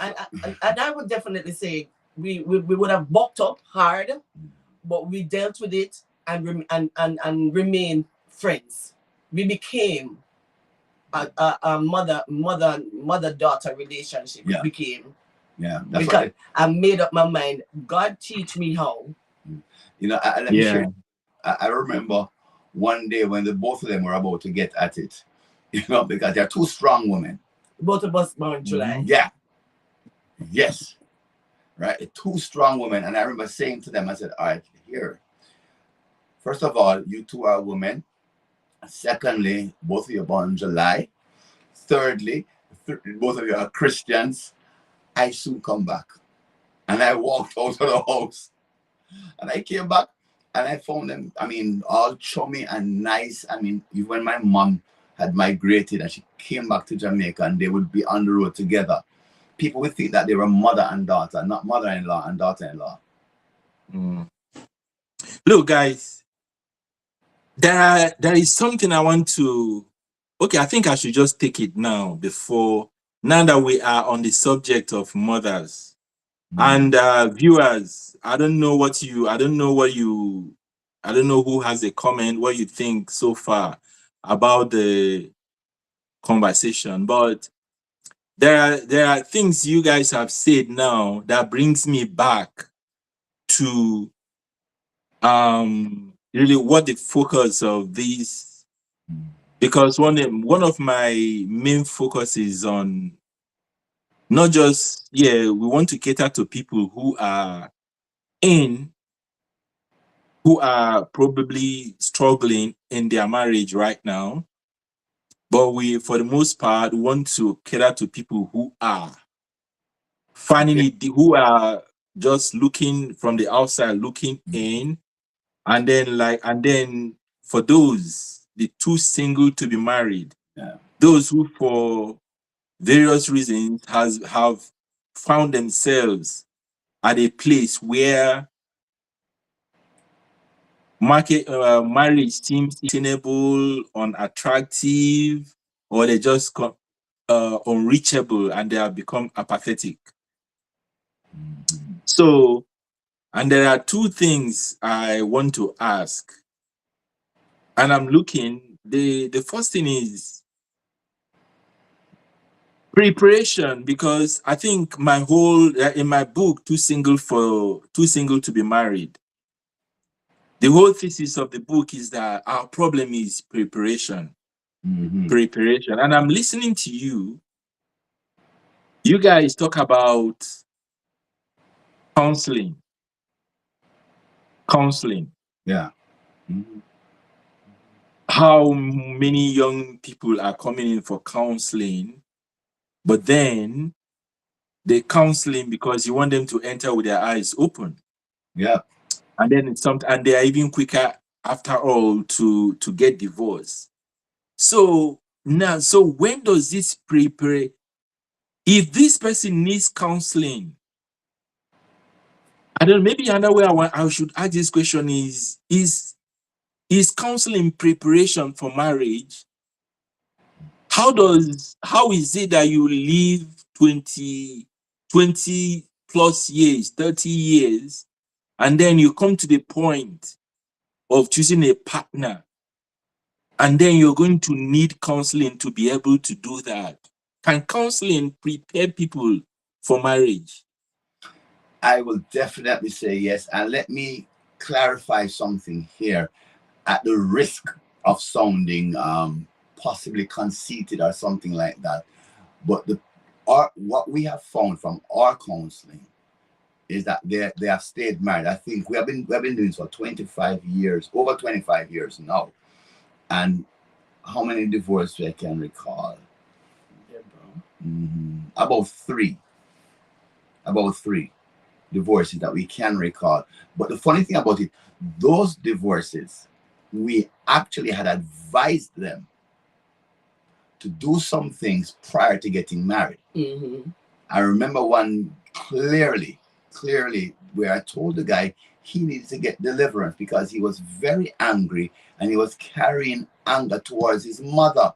Speaker 3: And I would definitely say we would have bucked up hard, but we dealt with it and remained friends. We became a mother-daughter relationship.
Speaker 2: Yeah.
Speaker 3: We became.
Speaker 2: Yeah.
Speaker 3: Because I made up my mind. God teach me how.
Speaker 2: Let me share. I remember one day when the both of them were about to get at it, because they're two strong women.
Speaker 3: Both of us born in July.
Speaker 2: Yeah. Yes. Right. Two strong women. And I remember saying to them, I said, all right, here. First of all, you two are women. Secondly, both of you are born in July. Thirdly, both of you are Christians. I soon come back. And I walked out of the house. And I came back and I found them, all chummy and nice. Even when my mom had migrated and she came back to Jamaica and they would be on the road together, people would think that they were mother and daughter, not mother-in-law and daughter-in-law.
Speaker 1: Look, guys, there is something I want to. Okay, I think I should just take it now now that we are on the subject of mothers and viewers. I don't know who has a comment, what you think so far about the conversation, but there are things you guys have said now that brings me back to really what the focus of this because one of my main focus is on not just, we want to cater to people in who are probably struggling in their marriage right now, but we, for the most part, want to cater to people who are
Speaker 2: Okay.
Speaker 1: finally who are just looking from the outside, looking in, and then for those the too single to be married,
Speaker 2: Yeah.
Speaker 1: those who for various reasons have found themselves at a place where marriage seems attainable, unattractive, or they just unreachable, and they have become apathetic. So, and there are two things I want to ask, and I'm looking. The first thing is preparation, because I think my whole in my book, Too Single to Be Married, the whole thesis of the book is that our problem is preparation. Preparation. And I'm listening to you. You guys talk about counseling. Counseling.
Speaker 2: Yeah.
Speaker 1: How many young people are coming in for counseling, but then they counseling because you want them to enter with their eyes open.
Speaker 2: Yeah.
Speaker 1: And then and they are even quicker after all to get divorced. So now, so when does this prepare? If this person needs counseling, I don't know, maybe another way I should ask this question is counseling preparation for marriage? How is it that you live 20 plus years, 30 years, and then you come to the point of choosing a partner, and then you're going to need counseling to be able to do that? Can counseling prepare people for marriage?
Speaker 2: I will definitely say yes. And let me clarify something here at the risk of sounding possibly conceited or something like that. But what we have found from our counseling is that they have stayed married. I think we have been doing this for 25 years, over 25 years now. And how many divorces I can recall?
Speaker 3: Yeah, bro.
Speaker 2: About three divorces that we can recall. But the funny thing about it, those divorces, we actually had advised them to do some things prior to getting married. I remember one clearly, where I told the guy he needed to get deliverance because he was very angry and he was carrying anger towards his mother.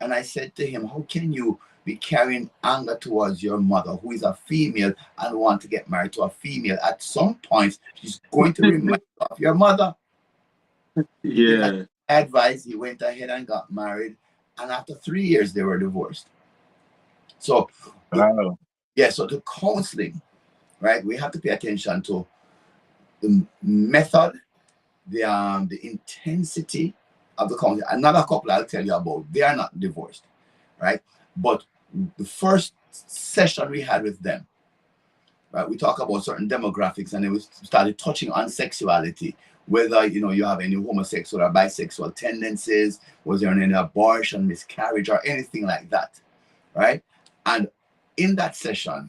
Speaker 2: And I said to him, how can you be carrying anger towards your mother, who is a female, and want to get married to a female? At some point, she's going to remind you of your mother. He got
Speaker 1: Yeah.
Speaker 2: advice, he went ahead and got married. And after 3 years, they were divorced. So,
Speaker 1: Wow.
Speaker 2: so the counseling, right? We have to pay attention to the method, the intensity of the counseling. Another couple I'll tell you about, they are not divorced, right? But the first session we had with them, right, we talk about certain demographics, and then we started touching on sexuality, whether you have any homosexual or bisexual tendencies, was there any abortion, miscarriage, or anything like that, right? And in that session,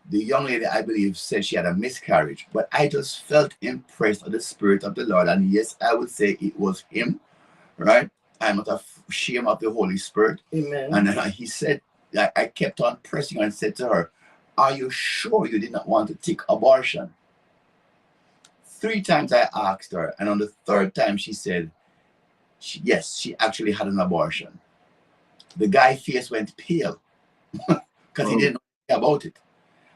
Speaker 2: the young lady, I believe, said she had a miscarriage, but I just felt impressed with the Spirit of the Lord. And yes, I would say it was Him, right? I'm not ashamed of the Holy Spirit.
Speaker 3: Amen.
Speaker 2: And he said, I kept on pressing and said to her, are you sure you did not want to take abortion? 3 times I asked her, and on the third time she said, yes, she actually had an abortion. The guy's face went pale because he didn't know anything about it.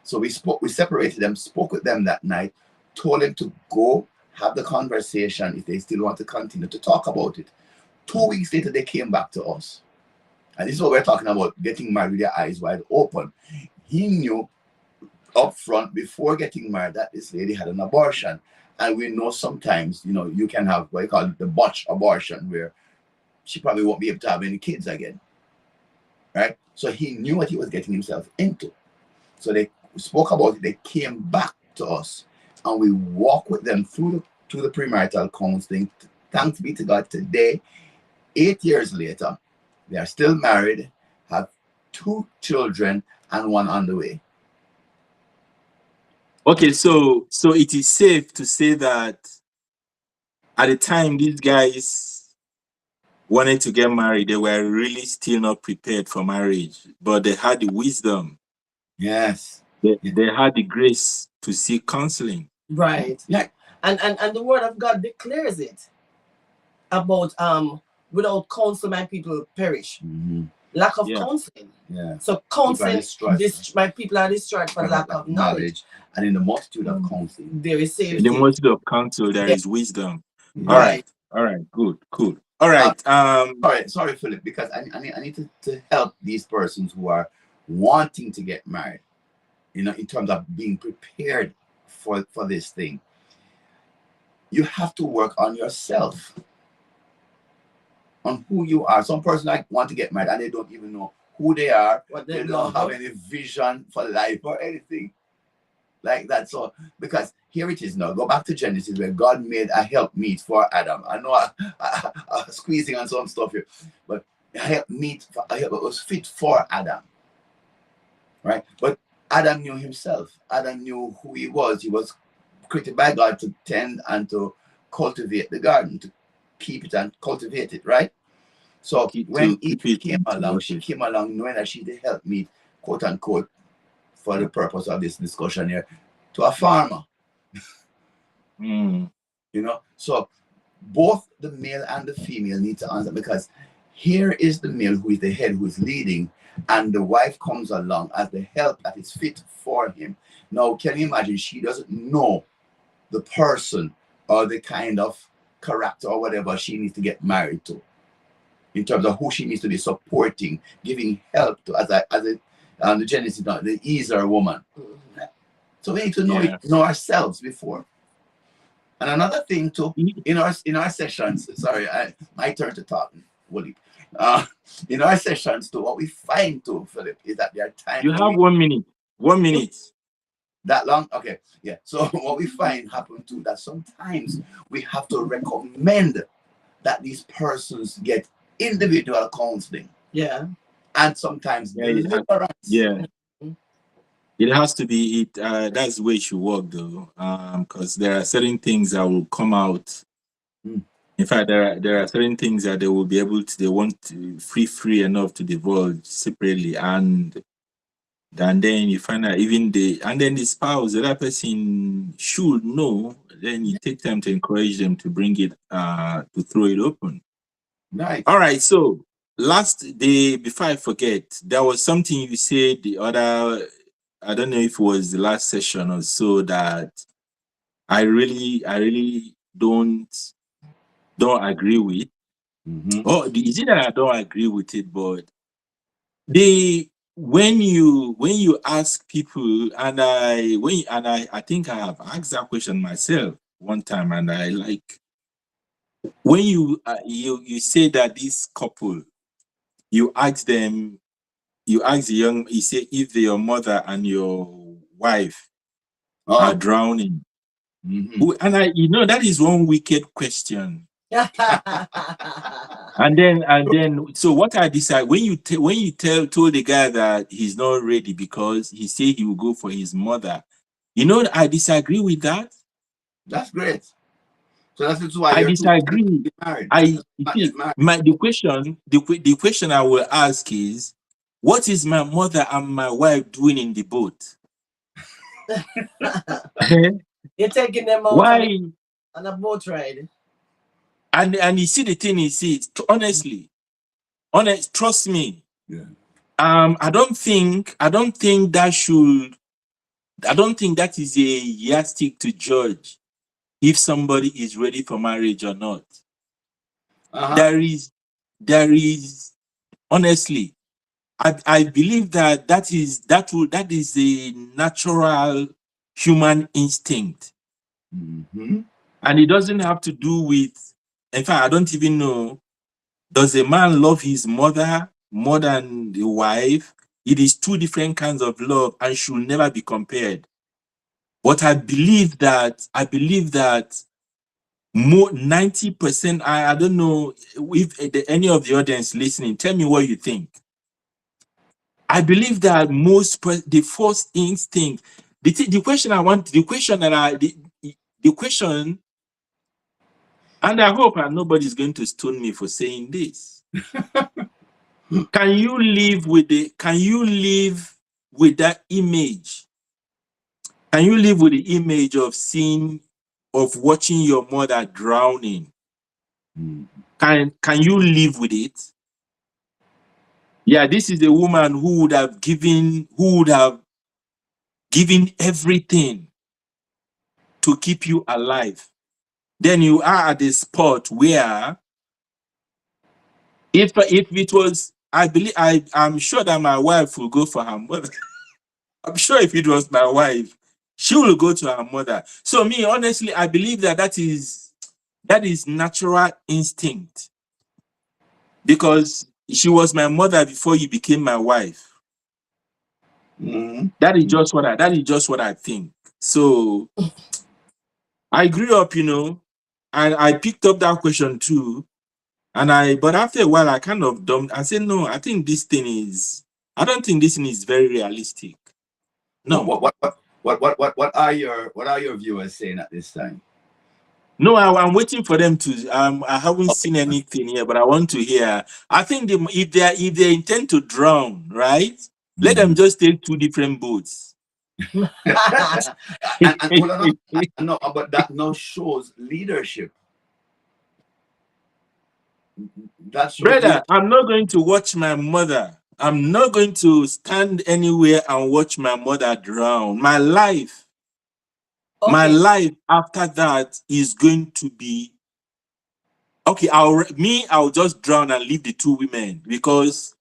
Speaker 2: So we separated them, spoke with them that night, told them to go have the conversation if they still want to continue to talk about it. 2 weeks later, they came back to us. And this is what we're talking about, getting married with your eyes wide open. He knew up front before getting married that this lady had an abortion. And we know sometimes, you can have what you call the botch abortion, where she probably won't be able to have any kids again, right? So he knew what he was getting himself into. So they spoke about it. They came back to us, and we walked with them through the premarital counseling. Thanks be to God, today, 8 years later, they are still married, have 2 children, and one on the way.
Speaker 1: Okay, so it is safe to say that at the time these guys wanted to get married, they were really still not prepared for marriage, but they had the wisdom.
Speaker 2: Yes.
Speaker 1: They had the grace to seek counseling.
Speaker 3: Right.
Speaker 2: Yeah.
Speaker 3: And the word of God declares it about without counsel my people perish.
Speaker 2: Mm-hmm.
Speaker 3: Lack of
Speaker 1: Yeah.
Speaker 3: counseling.
Speaker 2: Yeah.
Speaker 3: So counseling,
Speaker 2: Destroyed.
Speaker 3: my people are destroyed for lack of knowledge.
Speaker 2: And in the multitude of counseling,
Speaker 3: There is
Speaker 1: In the
Speaker 3: safety.
Speaker 1: multitude of counsel, there
Speaker 3: Yeah.
Speaker 1: is wisdom.
Speaker 3: Right.
Speaker 1: All right, good, cool. All right.
Speaker 2: Sorry, Philip, because I need to help these persons who are wanting to get married, in terms of being prepared for this thing. You have to work on yourself, on who you are. Some person like want to get married and they don't even know who they are. They don't have any vision for life or anything like that. So, because here it is now. Go back to Genesis where God made a helpmeet for Adam. I know I'm squeezing on some stuff here, but a helpmeet was fit for Adam, right? But Adam knew himself. Adam knew who he was. He was created by God to tend and to cultivate the garden, to keep it and cultivate it, right? So when Eve came along, she came along knowing that she did help me, quote unquote, for the purpose of this discussion here, to a farmer. So both the male and the female need to answer, because here is the male who is the head, who is leading, and the wife comes along as the help that is fit for him. Now, can you imagine? She doesn't know the person or the kind of character or whatever she needs to get married to, in terms of who she needs to be supporting, giving help to, as the Genesis, the easier woman. So we need to know ourselves before. And another thing too, in our sessions, sorry, my turn to talk, Willie. In our sessions too, what we find too, Philip, is that there are times
Speaker 1: you have 1 minute. 1 minute.
Speaker 2: That long? Okay. Yeah. So what we find happen too, that sometimes we have to recommend that these persons get individual counseling.
Speaker 3: Yeah.
Speaker 2: And sometimes deliverance.
Speaker 1: It has to be it. That's the way it should work, though, because there are certain things that will come out. In fact, there are certain things that they will be able to. They want to free enough to divulge separately, and then you find out even the spouse, the other person should know. Then you take time to encourage them to bring it, to throw it open.
Speaker 2: Right.
Speaker 1: All right. So last day, before I forget, there was something you said the other. I don't know if it was the last session or so, that I really don't agree with. Oh, is it that I don't agree with it? But when you ask people, and I think I have asked that question myself one time, and I like when you say that this couple, you ask them, you say if your mother and your wife are drowning. And that is one wicked question. and then so what I decide, when you told the guy that he's not ready because he said he will go for his mother, I disagree with that.
Speaker 2: That's great. So that's why
Speaker 1: I disagree. The question I will ask is, what is my mother and my wife doing in the boat?
Speaker 3: You're taking them out on a boat ride.
Speaker 1: And you see, the thing is, honestly, trust me.
Speaker 2: Yeah.
Speaker 1: I don't think that is a yardstick to judge if somebody is ready for marriage or not. There is honestly, I believe that is a natural human instinct. And it doesn't have to do with, in fact, I don't even know Does a man love his mother more than the wife? It is two different kinds of love and should never be compared. But I believe that more 90%, I don't know if any of the audience listening, tell me what you think. I believe that the first instinct, the question I want, the question that the question, and I hope nobody's going to stone me for saying this. Can you live with that image? Can you live with the image of watching your mother drowning? Can you live with it? Yeah, this is a woman who would have given everything to keep you alive. Then you are at a spot where if it was, I'm sure that my wife will go for her mother. I'm sure if it was my wife, she will go to her mother. So me, honestly, I believe that is natural instinct, because she was my mother before you became my wife. That is just what I think. So I grew up, and I picked up that question too. But after a while, I kind of dumped. I said, no, I don't think this thing is very realistic. No.
Speaker 2: What are your viewers saying at this time?
Speaker 1: No, I'm waiting for them to. I haven't seen anything here, but I want to hear. I think if they intend to drown, right? Let them just take two different boats.
Speaker 2: No, but that now shows leadership. That's
Speaker 1: Brother, I'm not going to watch my mother. I'm not going to stand anywhere and watch my mother drown. My life after that is going to be okay. I'll just drown and leave the two women, because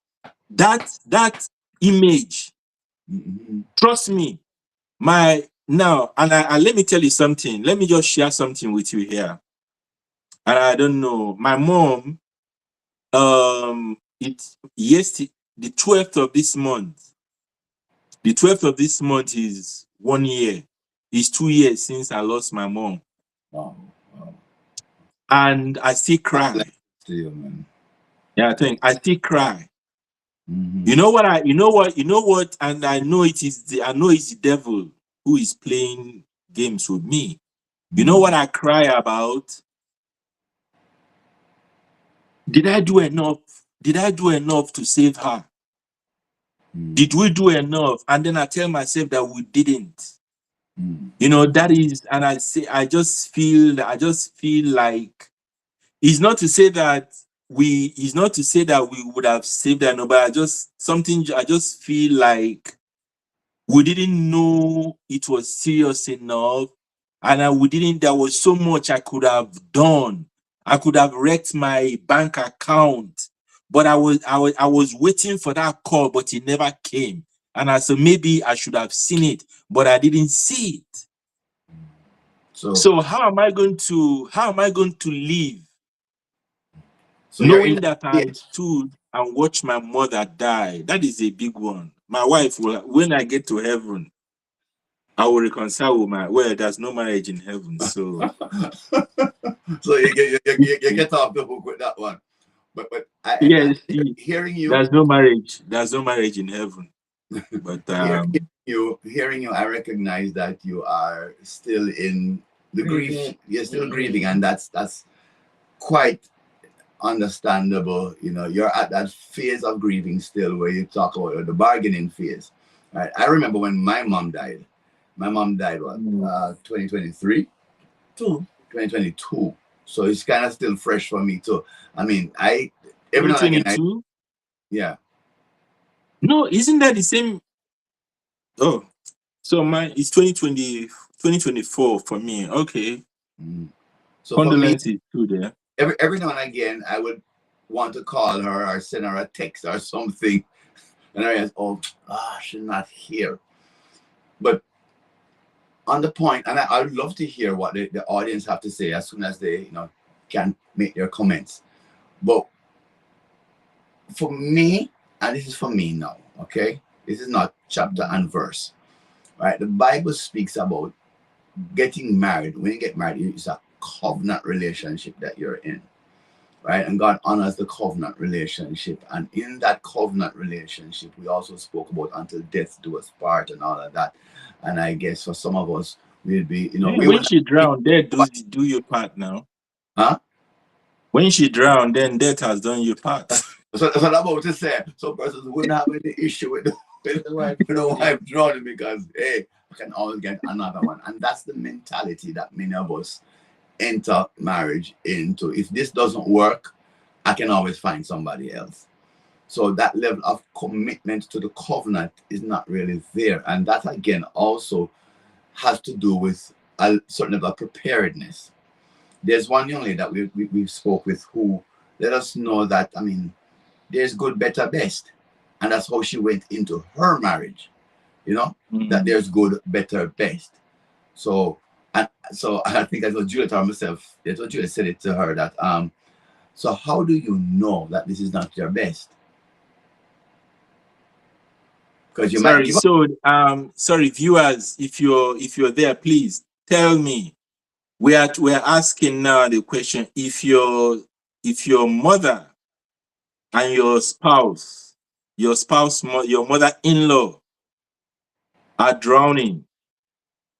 Speaker 1: that image. Trust me, and let me tell you something. Let me just share something with you here. And I don't know, my mom. The 12th of this month. The 12th of this month is 1 year. It's 2 years since I lost my mom.
Speaker 2: Wow.
Speaker 1: And I still cry.
Speaker 2: To you, man.
Speaker 1: Yeah, I still cry. You know what? And I know it's the devil who is playing games with me. You know what I cry about? Did I do enough? Did I do enough to save her? Did we do enough? And then I tell myself that we didn't. That is, and I just feel like it's not to say that we would have saved her, no, but I just feel like we didn't know it was serious enough, and there was so much I could have done. I could have wrecked my bank account, but I was waiting for that call, but it never came. And I said, maybe I should have seen it, but I didn't see it. So how am I going to live knowing that I stood and watched my mother die? That is a big one. My wife when I get to heaven, I will reconcile with there's no marriage in heaven. So
Speaker 2: so you get off the hook with that one. But hearing you,
Speaker 1: there's no marriage in heaven. But
Speaker 2: hearing you, I recognize that you are still in the grief. You're still grieving, and that's quite understandable. You're at that phase of grieving still, where you talk about the bargaining phase. Right? I remember when my mom died. My mom died 2023, 2022. So it's kind of still fresh for me too. I mean, every now and again, yeah.
Speaker 1: No, isn't that the same? Oh, so it's 2024 for me. Okay. So condolences too there.
Speaker 2: Every now and again, I would want to call her or send her a text or something, and I realized, she's not here. But on the point, and I would love to hear what the audience have to say as soon as they can make their comments. But for me, and this is for me now, okay? This is not chapter and verse, right? The Bible speaks about getting married. When you get married, it's a covenant relationship that you're in, right? And God honors the covenant relationship. And in that covenant relationship, we also spoke about until death do us part and all of that. And I guess for some of us, we'll be, we
Speaker 1: When
Speaker 2: would,
Speaker 1: she drowned, death do your part now.
Speaker 2: huh?
Speaker 1: When she drowned, then death has done your part.
Speaker 2: So that's what I'm about to say. Some persons wouldn't have any issue with
Speaker 3: The wife
Speaker 2: the wife drowning because, hey, I can always get another one. And that's the mentality that many of us enter marriage into. If this doesn't work, I can always find somebody else. So that level of commitment to the covenant is not really there. And that, again, also has to do with a certain level of preparedness. There's one young lady that we spoke with who let us know that, I mean, there's good, better, best. And that's how she went into her marriage, that there's good, better, best. So, and so I think that's what Julia told myself, that's what Julia said it to her that, so how do you know that this is not your best? Because you might give up.
Speaker 1: Sorry, viewers, if you're there, please tell me. We're asking now the question: if your mother and your your mother-in-law are drowning,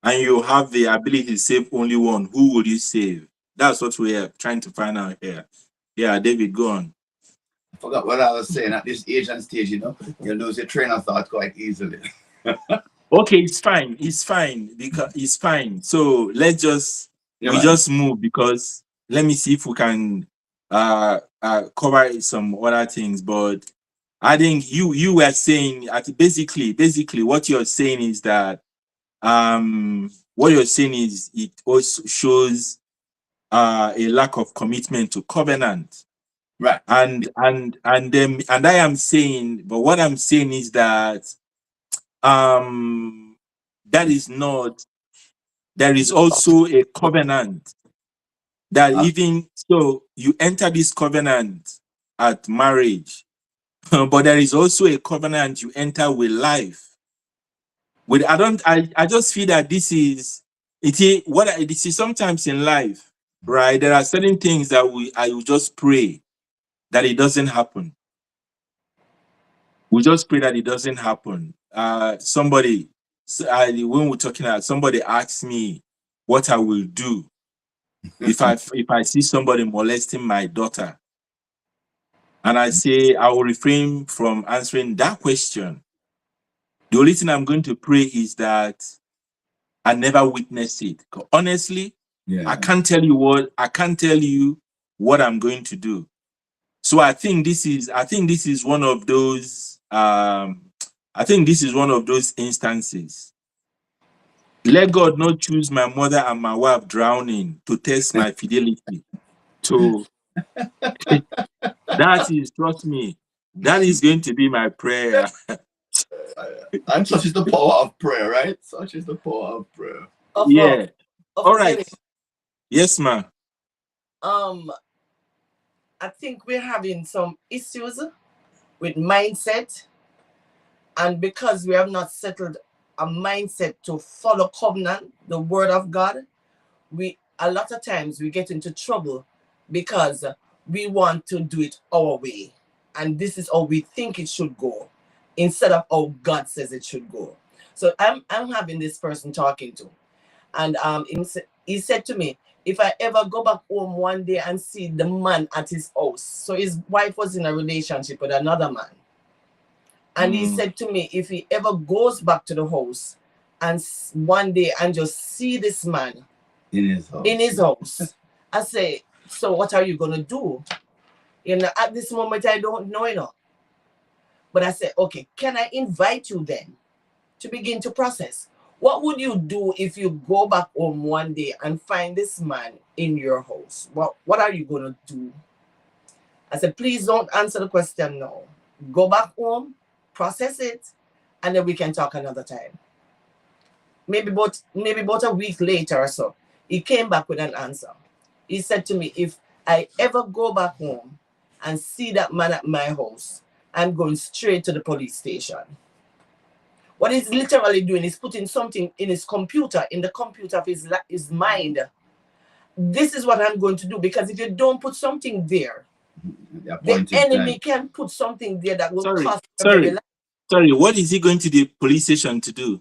Speaker 1: and you have the ability to save only one, who would you save? That's what we're trying to find out here. Yeah, David, go on.
Speaker 2: I forgot what I was saying. At this age and stage, you lose your train of thought quite easily.
Speaker 1: Okay, it's fine. It's fine because it's fine. So let's just
Speaker 2: Yeah,
Speaker 1: move because let me see if we can cover some other things. But I think you were saying basically what you're saying is that what you're saying is it also shows a lack of commitment to covenant.
Speaker 2: right.
Speaker 1: And I am saying, but what I'm saying is that that is not, there is also a covenant that
Speaker 2: Uh,
Speaker 1: even so you enter this covenant at marriage, but there is also a covenant you enter with life. With I just feel that this is this is sometimes in life, right? There are certain things that I will just pray that it doesn't happen. We just pray that it doesn't happen. When we're talking about, somebody asked me what I will do if I see somebody molesting my daughter, and I say I will refrain from answering that question. The only thing I'm going to pray is that I never witness it. 'Cause honestly,
Speaker 2: yeah.
Speaker 1: I can't tell you what I'm going to do. So I think this is one of those instances. Let God not choose my mother and my wife drowning to test my fidelity. So that is, trust me, that is going to be my prayer.
Speaker 2: And such is the power of prayer, right? Such is the power of prayer.
Speaker 3: of
Speaker 1: Yeah. All right.
Speaker 3: getting
Speaker 1: Yes, ma'am.
Speaker 3: um I think we're having some issues with mindset, and because we have not settled a mindset to follow covenant, the word of God, we a lot of times we get into trouble because we want to do it our way, and this is how we think it should go instead of how God says it should go. So I'm having this person talking to, and he said to me, if I ever go back home one day and see the man at his house, so his wife was in a relationship with another man, and he said to me, if he ever goes back to the house and one day and just see this man in his house, I say, so what are you gonna do? At this moment I don't know. But I said, okay, can I invite you then to begin to process? What would you do if you go back home one day and find this man in your house? What are you gonna do? I said, please don't answer the question now. Go back home, process it, and then we can talk another time. Maybe about a week later or so, he came back with an answer. He said to me, if I ever go back home and see that man at my house, I'm going straight to the police station. What he's literally doing is putting something in his computer, in the computer of his mind. This is what I'm going to do, because if you don't put something there, the enemy can put something there that will cost your very life.
Speaker 1: Sorry, what is he going to the police station to do?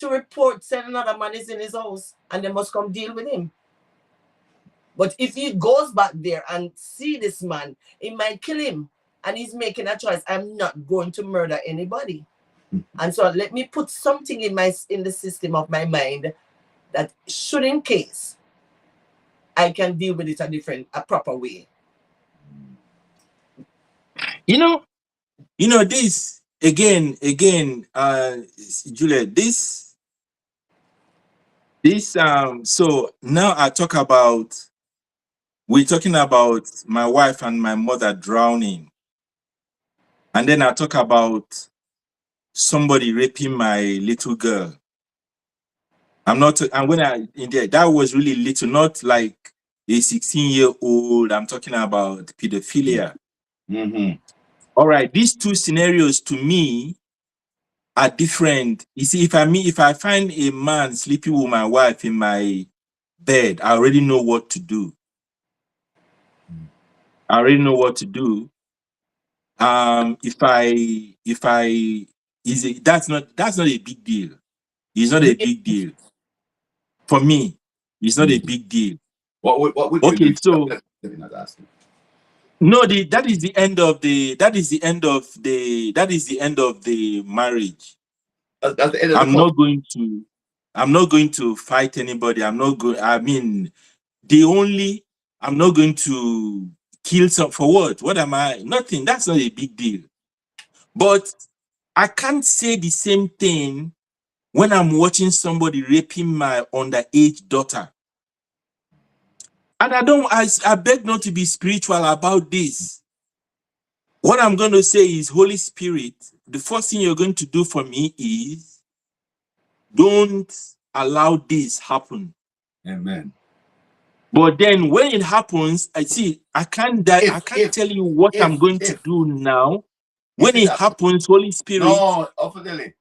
Speaker 3: To report saying another man is in his house and they must come deal with him. But if he goes back there and see this man, he might kill him, and he's making a choice. I'm not going to murder anybody. And so let me put something in the system of my mind that should, in case, I can deal with it a proper way.
Speaker 1: You know, this again, Juliet, this, so now we're talking about my wife and my mother drowning. And then I talk about somebody raping my little girl. And when that was really little, not like a 16-year-old. I'm talking about pedophilia.
Speaker 2: Mm-hmm.
Speaker 1: All right, these two scenarios to me are different. You see, if I find a man sleeping with my wife in my bed, I already know what to do. That's not a big deal. It's not a big deal. For me, it's not a big deal.
Speaker 2: What would
Speaker 1: okay,
Speaker 2: you do?
Speaker 1: So no, that is the end of the marriage.
Speaker 2: That's the end of
Speaker 1: I'm not going to fight anybody. I'm not going to kill some for what? What am I? Nothing. That's not a big deal. But I can't say the same thing when I'm watching somebody raping my underage daughter. And I beg not to be spiritual about this. What I'm going to say is, Holy Spirit, the first thing you're going to do for me is don't allow this happen.
Speaker 2: Amen.
Speaker 1: But then when it happens, I can't tell you what I'm going to do now. When it happens, Holy Spirit.
Speaker 2: No, Ofudele.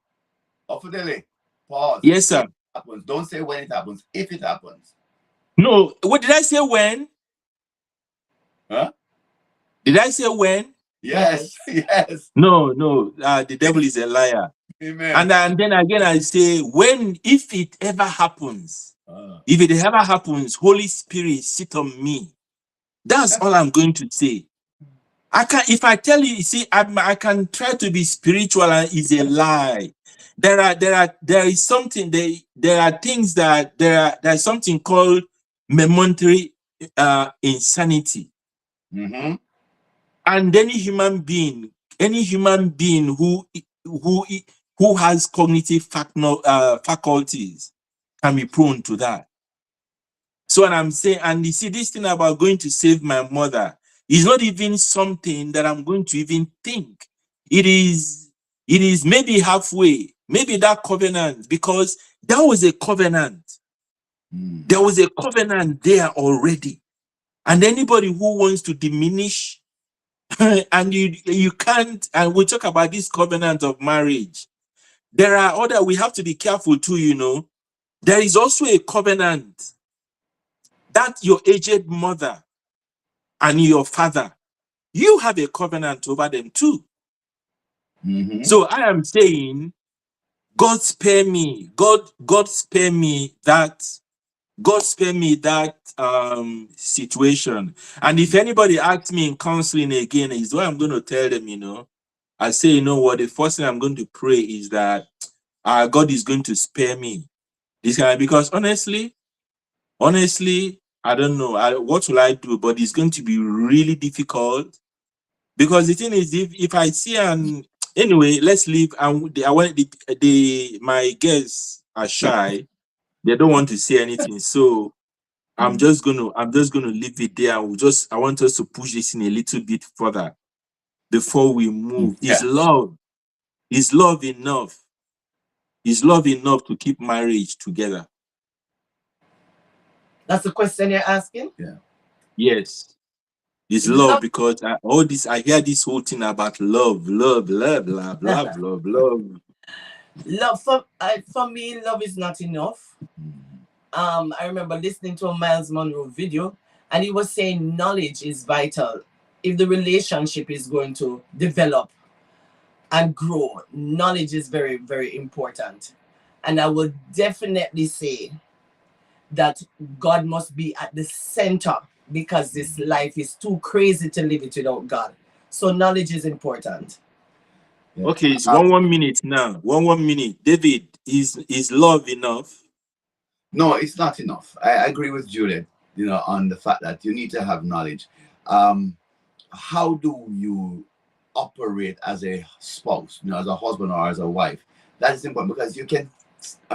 Speaker 2: Pause.
Speaker 1: Yes, sir.
Speaker 2: Happens. Don't say when it happens. If it happens.
Speaker 1: No, what did I say? When?
Speaker 2: Huh?
Speaker 1: Did I say when?
Speaker 2: Yes.
Speaker 1: No. The devil is a liar.
Speaker 2: Amen.
Speaker 1: And then again, I say if it ever happens, Holy Spirit, sit on me. That's all I'm going to say. If I tell you, I can try to be spiritual and it's a lie. There's something called momentary insanity.
Speaker 2: Mm-hmm.
Speaker 1: And any human being who has cognitive faculties can be prone to that. So what I'm saying, and you see, this thing about going to save my mother is not even something that I'm going to even think. It is maybe halfway, maybe that covenant, because that was a covenant. There was a covenant there already. And anybody who wants to diminish and you can't, and we talk about this covenant of marriage. There are we have to be careful too, There is also a covenant that your aged mother and your father, you have a covenant over them too.
Speaker 2: Mm-hmm.
Speaker 1: So I am saying, God spare me that situation. And if anybody asks me in counseling again, is what I'm going to tell them, I say, you know what, the first thing I'm going to pray is that God is going to spare me this guy, because honestly, I don't know what will I do, but it's going to be really difficult. Because the thing is, if I see anyway, let's leave. And my guests are shy; they don't want to say anything. So I'm just gonna leave it there. I want us to push this in a little bit further before we move.
Speaker 2: Yeah.
Speaker 1: Is love enough? Is love enough to keep marriage together?
Speaker 3: That's the question you're asking?
Speaker 2: Yeah.
Speaker 1: Yes. Is love,
Speaker 3: Love,
Speaker 1: because all this I hear this whole thing about love, love, love, love, love, love, love.
Speaker 3: love for me, love is not enough. I remember listening to a Miles Monroe video, and he was saying knowledge is vital. If the relationship is going to develop and grow, knowledge is very, very important. And I would definitely say that God must be at the center, because this life is too crazy to live it without God. So knowledge is important.
Speaker 2: Yeah.
Speaker 1: Okay, it's one minute now. One minute. David, is love enough?
Speaker 2: No, it's not enough. I agree with Juliet, on the fact that you need to have knowledge. How do you operate as a spouse, as a husband or as a wife? That is important, because you can,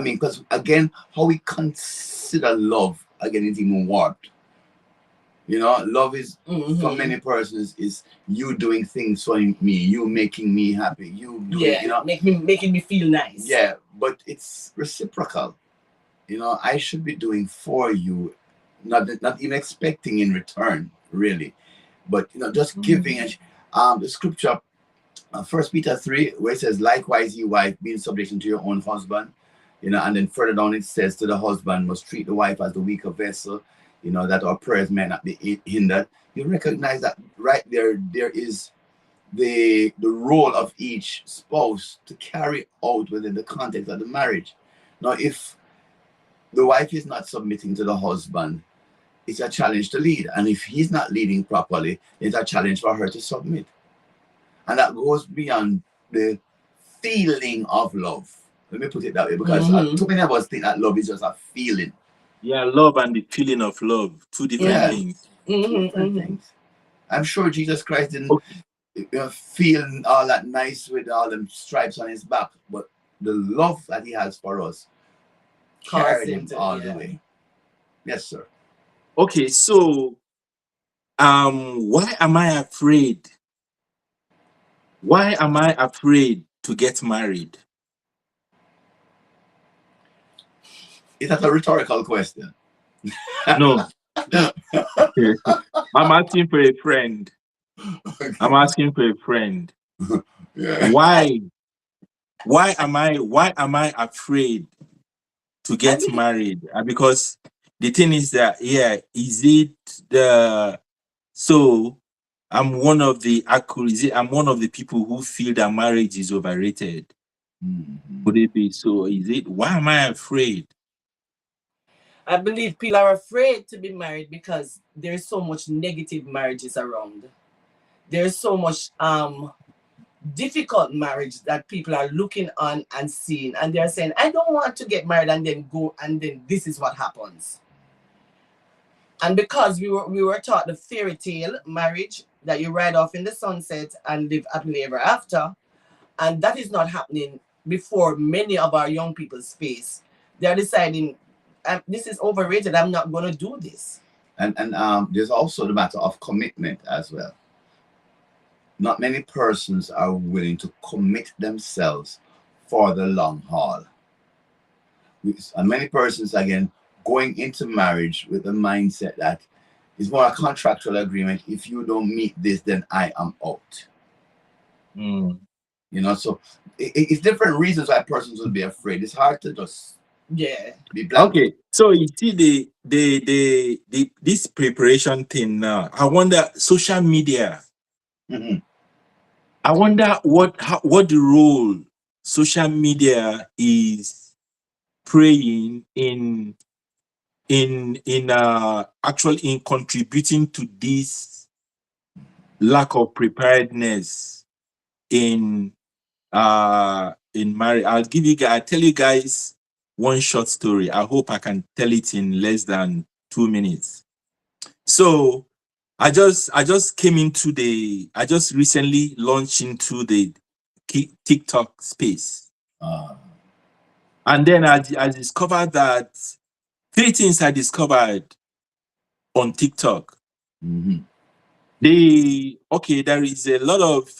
Speaker 2: because again, how we consider love, again, is even warped. Love is, for many persons, is you doing things for me, you making me happy, you doing,
Speaker 3: making me feel nice.
Speaker 2: Yeah, but it's reciprocal. I should be doing for you, not even expecting in return, really, but just giving. And the scripture, 1 Peter 3, where it says, "Likewise, ye wife, be in subjection to your own husband," and then further down it says, "To the husband must treat the wife as the weaker vessel, that our prayers may not be hindered." You recognize that right there. There is the role of each spouse to carry out within the context of the marriage. Now, if the wife is not submitting to the husband, it's a challenge to lead. And if he's not leading properly, it's a challenge for her to submit. And that goes beyond the feeling of love. Let me put it that way, because too many of us think that love is just a feeling.
Speaker 1: Yeah, love and the feeling of love, two different things.
Speaker 2: Different things. I'm sure Jesus Christ didn't feel all that nice with all them stripes on his back, but the love that he has for us carried him all the way. Yes, sir.
Speaker 1: Okay, so why am I afraid? Why am I afraid to get married?
Speaker 2: Is that a rhetorical question?
Speaker 1: No. I'm asking for a friend.
Speaker 2: Okay.
Speaker 1: I'm asking for a friend.
Speaker 2: Yeah.
Speaker 1: Why am I afraid to get married? Because the thing is that, is it the so I'm one of the I'm one of the people who feel that marriage is overrated. Would it be so? Is it, why am I afraid?
Speaker 3: I believe people are afraid to be married because there's so much negative marriages around. There's so much difficult marriage that people are looking on and seeing, and they're saying, I don't want to get married, and then go, and then this is what happens. And because we were taught the fairy tale marriage that you ride off in the sunset and live happily ever after, and that is not happening before many of our young people's face. They're deciding, this is overrated, I'm not going to do this.
Speaker 2: And there's also the matter of commitment as well. Not many persons are willing to commit themselves for the long haul. And many persons, again, going into marriage with the mindset that it's more a contractual agreement. If you don't meet this, then I am out. So it's different reasons why persons will be afraid. It's hard to just be blank.
Speaker 1: Okay, so you see the this preparation thing now. I wonder, social media. I wonder what the role social media is playing in actually in contributing to this lack of preparedness in marriage. I'll tell you guys one short story. I hope I can tell it in less than 2 minutes. So I just recently launched into the TikTok space. And then I discovered that 3 things I discovered on TikTok. There is a lot of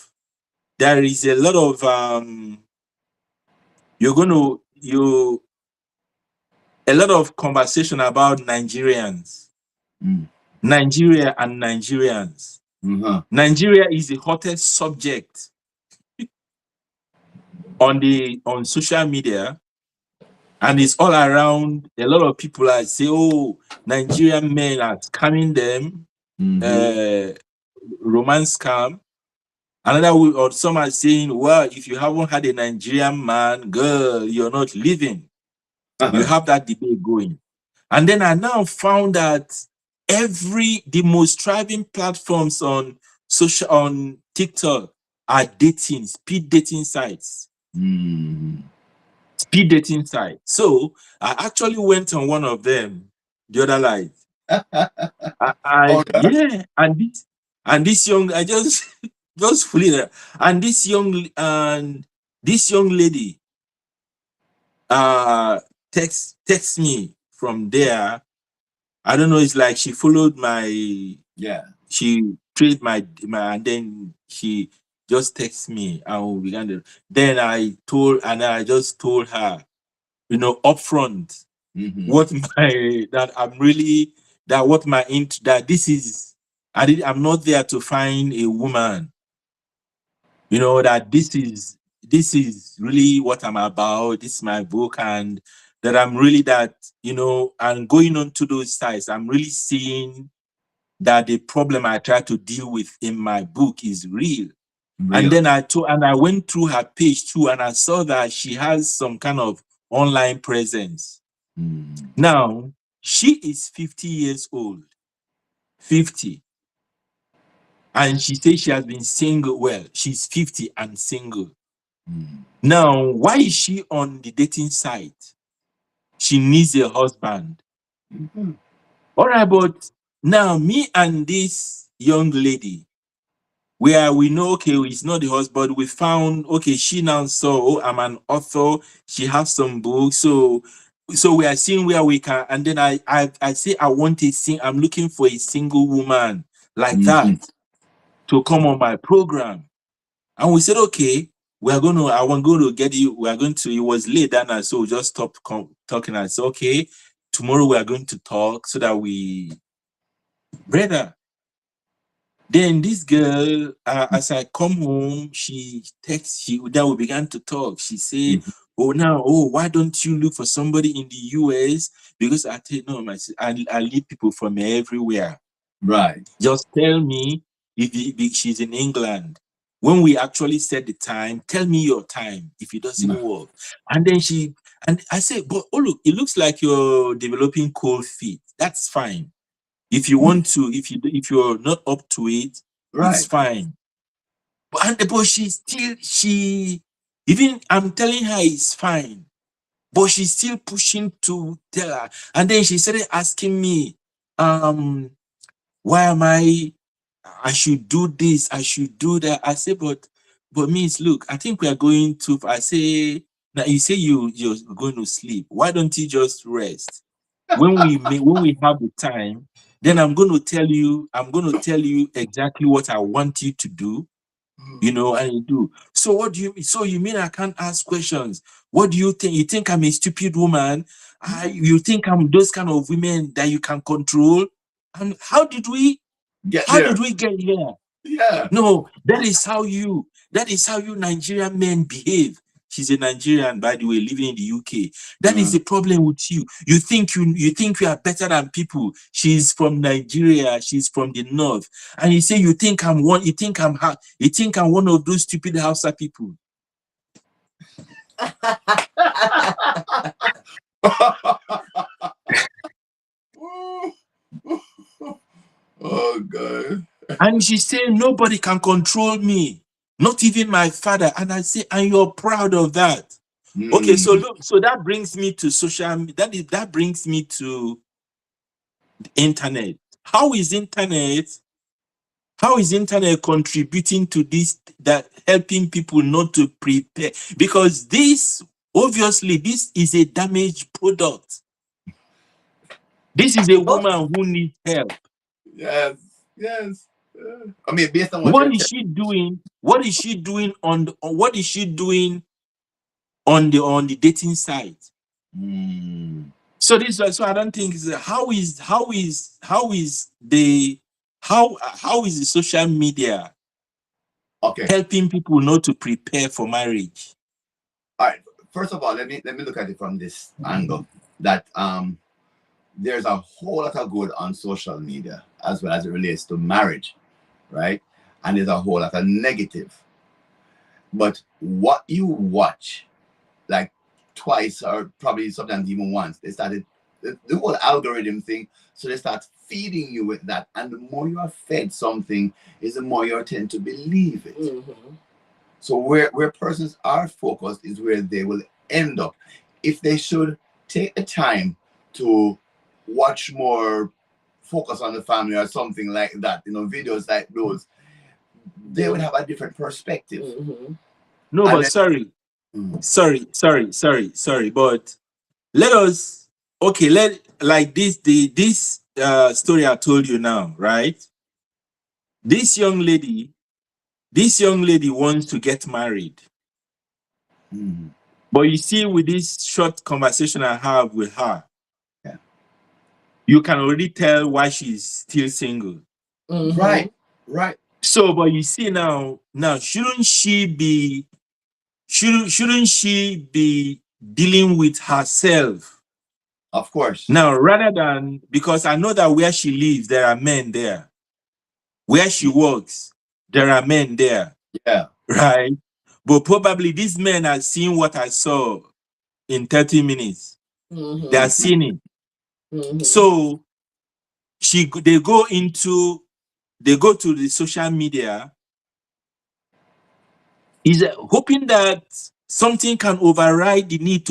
Speaker 1: a lot of conversation about Nigerians. Nigeria and Nigerians. Nigeria is the hottest subject on social media, and it's all around. A lot of people are say, "Oh, Nigerian men are scamming them, romance scam." Or some are saying, "Well, if you haven't had a Nigerian man, girl, you're not living." You have that debate going, and then I now found that the most thriving platforms on TikTok are speed dating sites. Speed dating site. So I actually went on one of them the other night. Yeah, and this young, I just just fully there. And this young lady text me from there. I don't know, it's like she followed she trade my and then she just text me and we began to, then I just told her, upfront, what my that I'm really that what my int that this is I'm not there to find a woman, that this is really what I'm about. This is my book, and that I'm really that, and going on to those sites, I'm really seeing that the problem I try to deal with in my book is real. And then I went through her page too, and I saw that she has some kind of online presence. Now, she is 50 years old, 50. And she says she has been single. Well, she's 50 and single. Now, why is she on the dating site? She needs a husband. All right, but now me and this young lady, where we know, okay, it's not the husband, we found, okay, she now saw, oh, I'm an author, she has some books, so we are seeing where we can, and then I say I'm looking for a single woman like that to come on my program. And we said, okay, I want going to get you, it was late that night, so we just stopped talking. I said, okay, tomorrow we are going to talk so that brother. Then this girl, as I come home, then we began to talk. She said, why don't you look for somebody in the US? Because I tell you, no, I lead people from everywhere.
Speaker 2: Right.
Speaker 1: Just tell me if she's in England. When we actually set the time, tell me your time if it doesn't work. And then I said, but oh look, it looks like you're developing cold feet. That's fine. If you want to, if you're not up to it, it's fine. But even I'm telling her it's fine, but she's still pushing to tell her. And then she started asking me, why am I should do this, I should do that. I say, but Miss, look, I think we are going to. I say, now you say you're going to sleep. Why don't you just rest? When we have the time, then I'm going to tell you exactly what I want you to do, and you do. So what do you mean I can't ask questions? What do you think? You think I'm a stupid woman? You think I'm those kind of women that you can control? And how did we get here?
Speaker 2: Yeah.
Speaker 1: No, that is how you Nigerian men behave. She's a Nigerian, by the way, living in the UK. That is the problem with you. You think you are better than people. She's from Nigeria. She's from the north, and you say you think I'm one. You think I'm one of those stupid Hausa people.
Speaker 2: Oh God.
Speaker 1: And she said nobody can control me, not even my father. And I say, and you're proud of that. Okay, so look, so that brings me to that brings me to the internet. How is internet contributing to this, that helping people not to prepare? Because obviously this is a damaged product. This is a woman who needs help.
Speaker 2: Yes. I mean, based on
Speaker 1: What is she doing? What is she doing on the dating site? So I don't think how is how is the social media
Speaker 2: Okay.
Speaker 1: helping people not to prepare for marriage?
Speaker 2: All right. First of all, let me look at it from this angle that there's a whole lot of good on social media as well as it relates to marriage, right? And there's a whole lot of negative. But what you watch, like twice or probably sometimes even once, they started the whole algorithm thing. So they start feeding you with that, and the more you are fed something, is the more you tend to believe it. So where persons are focused is where they will end up. If they should take the time to watch more Focus on the Family or something like that, videos like those, they would have a different perspective.
Speaker 1: No,
Speaker 2: And
Speaker 1: but
Speaker 2: then,
Speaker 1: sorry, but let us, okay, like this story I told you now, right? This young lady wants to get married. But you see, with this short conversation I have with her,
Speaker 2: Yeah.
Speaker 1: you can already tell why she's still single.
Speaker 2: Right.
Speaker 1: So, but you see now, shouldn't she be dealing with herself?
Speaker 2: Of course.
Speaker 1: Now, rather than, because I know that where she lives, there are men there. Where she works, there are men there.
Speaker 2: Yeah.
Speaker 1: Right? But probably these men are seeing what I saw in 30 minutes. They are seeing it. So they go to the social media, is hoping that something can override the need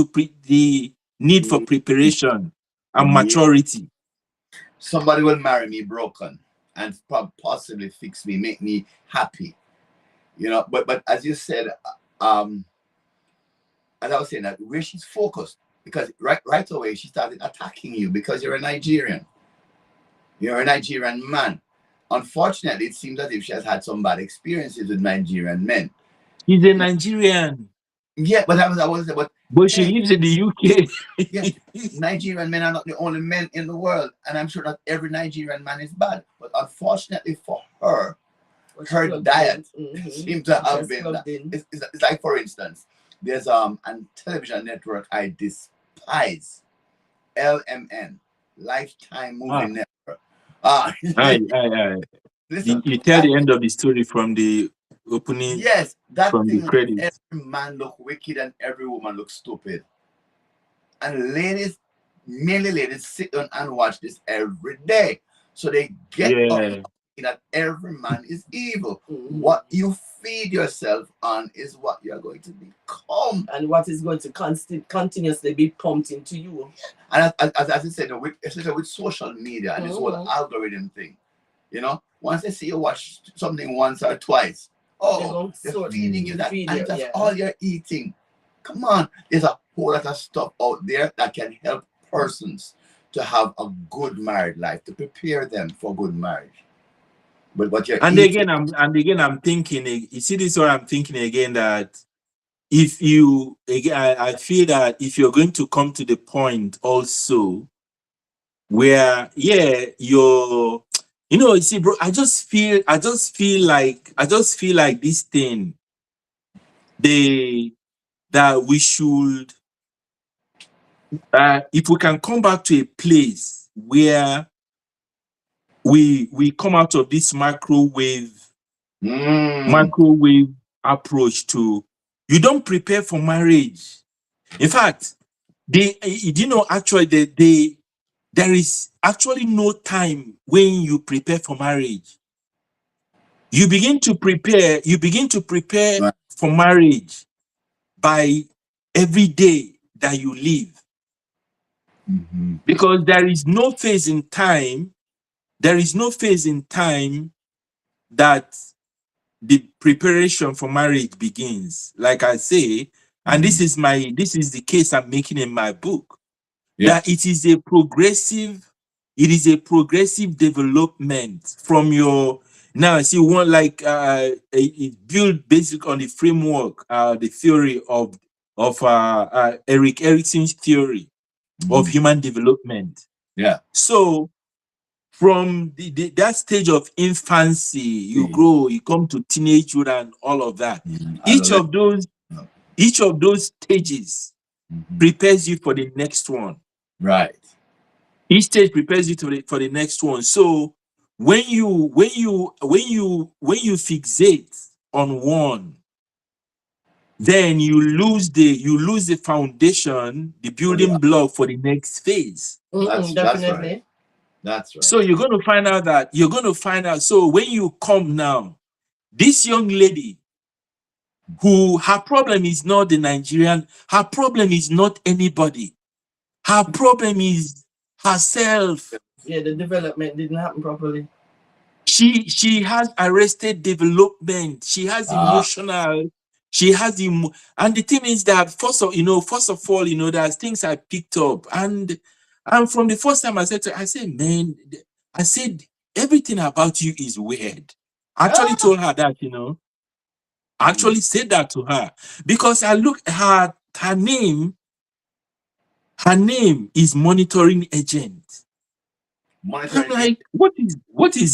Speaker 1: for preparation and
Speaker 2: Yeah.
Speaker 1: maturity.
Speaker 2: Somebody will marry me broken and possibly fix me, make me happy. But as you said, um, as I was saying, that where she's focused, because right away she started attacking you because you're a Nigerian. You're a Nigerian man. Unfortunately, it seems as if she has had some bad experiences with Nigerian men.
Speaker 1: He's a Nigerian.
Speaker 2: Yeah, but
Speaker 1: but she
Speaker 2: hey,
Speaker 1: lives in the UK.
Speaker 2: yeah, Nigerian men are not the only men in the world, and I'm sure not every Nigerian man is bad. But unfortunately for her, her diet seems to have been that. It's like, for instance, there's a television network I despise, LMN, Lifetime Movie Network. Listen,
Speaker 1: You tell the end of the story from the opening.
Speaker 2: Yes, that
Speaker 1: from
Speaker 2: thing
Speaker 1: the credits.
Speaker 2: every man look wicked and every woman look stupid. And ladies, mainly ladies, sit down and watch this every day. So they get up that every man is evil. What you feed yourself on is what you're going to become.
Speaker 3: And what is going to continuously be pumped into you.
Speaker 2: And as I said, especially with social media and this whole algorithm thing, once they see you watch something once or twice, they're feeding you that, and that's all you're eating. Come on, there's a whole lot of stuff out there that can help persons to have a good married life, to prepare them for good marriage. But what you're
Speaker 1: eating, again, I'm thinking. You see, this is what I'm thinking again. That if you again, I feel that if you're going to come to the point also where you're, you see, bro, I just feel like this thing, that we should, if we can come back to a place where we come out of this microwave approach to, you don't prepare for marriage. In fact, actually there is actually no time when you prepare for marriage. You begin to prepare for marriage by every day that you live. Because there is no phase in time that the preparation for marriage begins. Like I say, and this is the case I'm making in my book, that it is a progressive development from your, now see, one, like it built basic on the framework, the theory of Erik Erikson's theory of human development.
Speaker 2: Yeah.
Speaker 1: So from that stage of infancy, you grow, you come to teenagehood and all of that. Each
Speaker 2: Adolescent.
Speaker 1: of those, each of those stages prepares you for the next one.
Speaker 2: Right.
Speaker 1: Each stage prepares you for the next one. So when you fixate on one, then you lose the foundation, the
Speaker 2: For the
Speaker 1: building block for the next phase.
Speaker 2: that's
Speaker 3: Definitely.
Speaker 2: right. That's right.
Speaker 1: So you're going to find out. So when you come now, this young lady who her problem is not the Nigerian, her problem is not anybody. Her problem is herself.
Speaker 3: Yeah, the development didn't happen properly.
Speaker 1: She has arrested development. She has emotional. She has and the thing is that first of all, there's things I picked up, and from the first time I said to her, I said, man, I said everything about you is weird. I actually told her that, I actually said that to her because I look her name. Her name is monitoring agent. I'm like, what is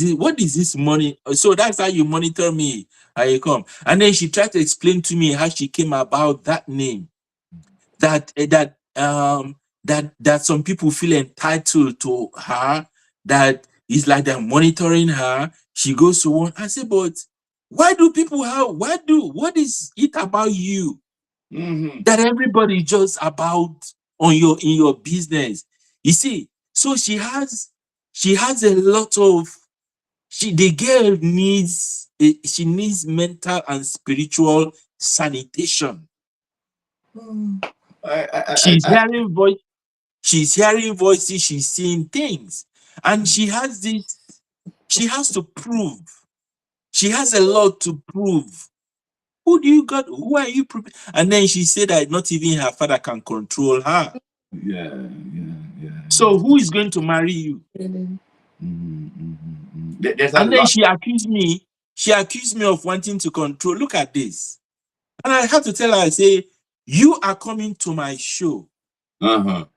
Speaker 1: it? What is this money? So that's how you monitor me. How you come? And then she tried to explain to me how she came about that name. That some people feel entitled to her. That is like they're monitoring her. She goes to one. I say, but why do people have? What is it about you that everybody just about in your business? You see, so she has a lot of the girl needs she needs mental and spiritual sanitation. She's
Speaker 2: I,
Speaker 1: hearing voice, she's hearing voices, she's seeing things, and she has to prove. She has a lot to prove. Who are you proving? And then she said that not even her father can control her.
Speaker 2: yeah.
Speaker 1: So who is going to marry you?
Speaker 2: There's a
Speaker 1: And then
Speaker 2: lot.
Speaker 1: she accused me of wanting to control. Look at this. And I had to tell her, I say, you are coming to my show. I'm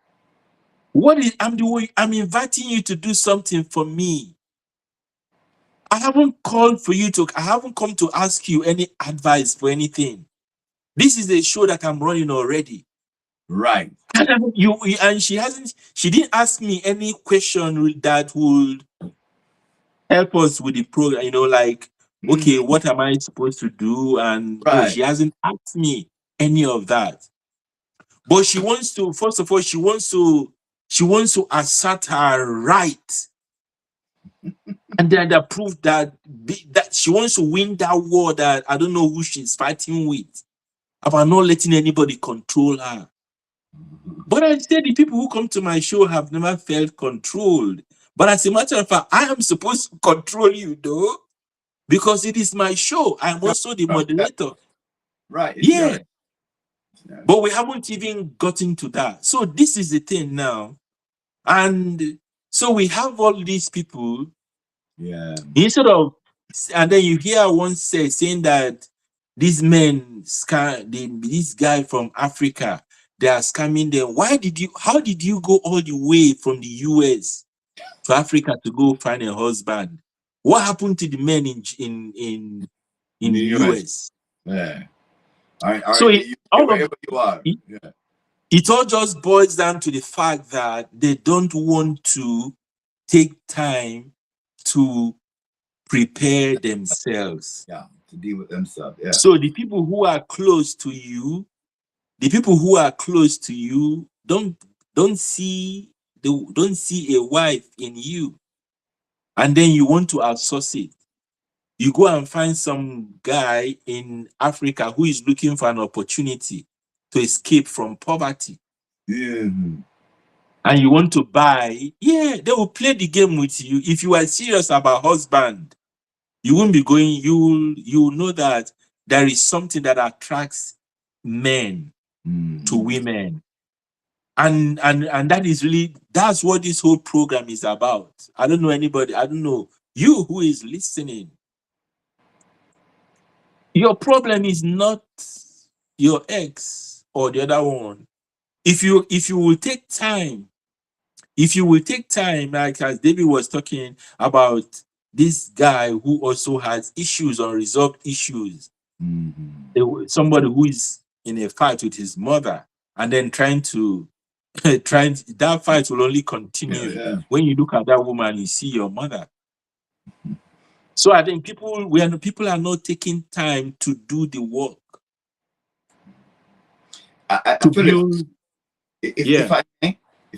Speaker 1: inviting you to do something for me. I haven't come to ask you any advice for anything. This is a show that I'm running already.
Speaker 2: Right.
Speaker 1: And she didn't ask me any question that would help us with the program, like, okay, what am I supposed to do? And no,
Speaker 2: Right.
Speaker 1: she hasn't asked me any of that. But she wants to, first of all, she wants to assert her right. And then that prove that she wants to win that war that I don't know who she's fighting with about not letting anybody control her. But I said the people who come to my show have never felt controlled. But as a matter of fact, I am supposed to control you, though, because it is my show. I'm also the moderator.
Speaker 2: Right. It's
Speaker 1: Yeah.
Speaker 2: yours.
Speaker 1: But we haven't even gotten to that. So this is the thing now. And so we have all these people.
Speaker 2: Yeah.
Speaker 1: And then you hear one saying that these men this guy from Africa, they are scamming them. How did you go all the way from the US to Africa to go find a husband? What happened to the men in the US?
Speaker 2: Yeah. All
Speaker 1: So
Speaker 2: right. Wherever you are. Yeah.
Speaker 1: it all just boils down to the fact that they don't want to take time to prepare themselves.
Speaker 2: Yeah. To deal with themselves. Yeah.
Speaker 1: So the people who are close to you, don't see a wife in you, and then you want to outsource it. You go and find some guy in Africa who is looking for an opportunity to escape from poverty.
Speaker 2: Yeah.
Speaker 1: And you want to buy, they will play the game with you. If you are serious about husband, you won't be going, you will know that there is something that attracts men to women. And that's what this whole program is about. I don't know you who is listening. Your problem is not your ex or the other one. If you will take time If you will take time, like as David was talking about this guy who also has issues, unresolved issues, somebody who is in a fight with his mother and then trying to that fight will only continue
Speaker 2: Yeah.
Speaker 1: when you look at that woman, you see your mother. So I think people are not taking time to do the work
Speaker 2: I
Speaker 1: to
Speaker 2: feel
Speaker 1: build.
Speaker 2: if
Speaker 1: Yeah.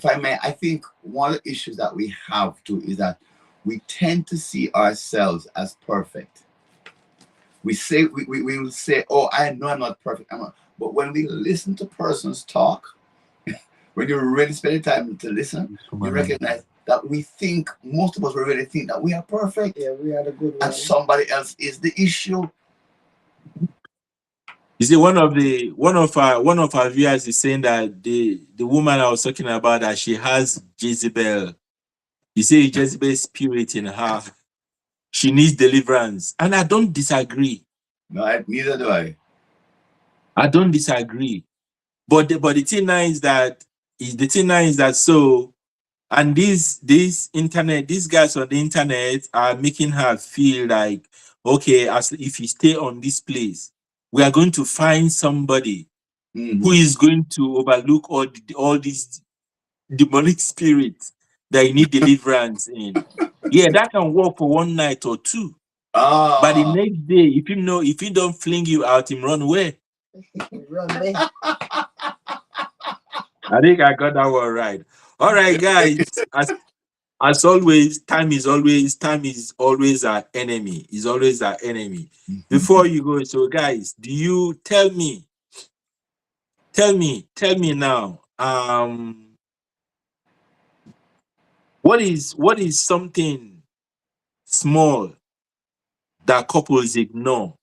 Speaker 2: I may, I think one of the issues that we have too is that we tend to see ourselves as perfect. We will say, "Oh, I know I'm not perfect." But when we listen to persons talk, when you really spend the time to listen, you recognize that we think most of us will really think that we are perfect.
Speaker 3: Yeah, we are the good
Speaker 2: And
Speaker 3: one.
Speaker 2: somebody else is the issue.
Speaker 1: You see, one of our viewers is saying that the woman I was talking about, that she has Jezebel. You see Jezebel spirit in her. She needs deliverance, and I don't disagree.
Speaker 2: No, neither do I.
Speaker 1: I don't disagree. But the thing now is that so, and these internet, these guys on the internet are making her feel like, okay, as if you stay on this place, we are going to find somebody who is going to overlook all these demonic spirits that you need deliverance in. Yeah, that can work for one night or two. But the
Speaker 2: Ah,
Speaker 1: next day, if he don't fling you out, him run away.
Speaker 3: Run away.
Speaker 1: I think I got that one right. All right, guys. As always, time is always our enemy. Is always our enemy. Before you go, so guys, do you tell me now? What is something small that couples ignore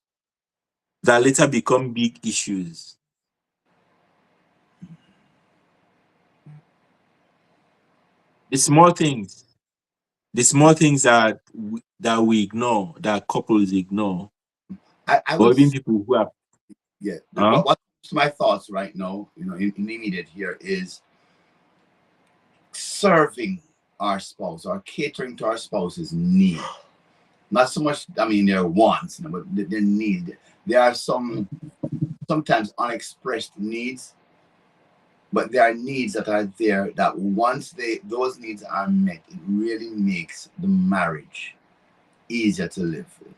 Speaker 1: that later become big issues? The small things, that we ignore, that couples ignore,
Speaker 2: I
Speaker 1: or
Speaker 2: would
Speaker 1: even people who are.
Speaker 2: yeah.
Speaker 1: Huh?
Speaker 2: What's my thoughts right now? In immediate here is serving our spouse or catering to our spouse's need. Not so much. I mean, their wants, but their need. There are sometimes unexpressed needs, but there are needs that are there that once those needs are met, it really makes the marriage easier to live with.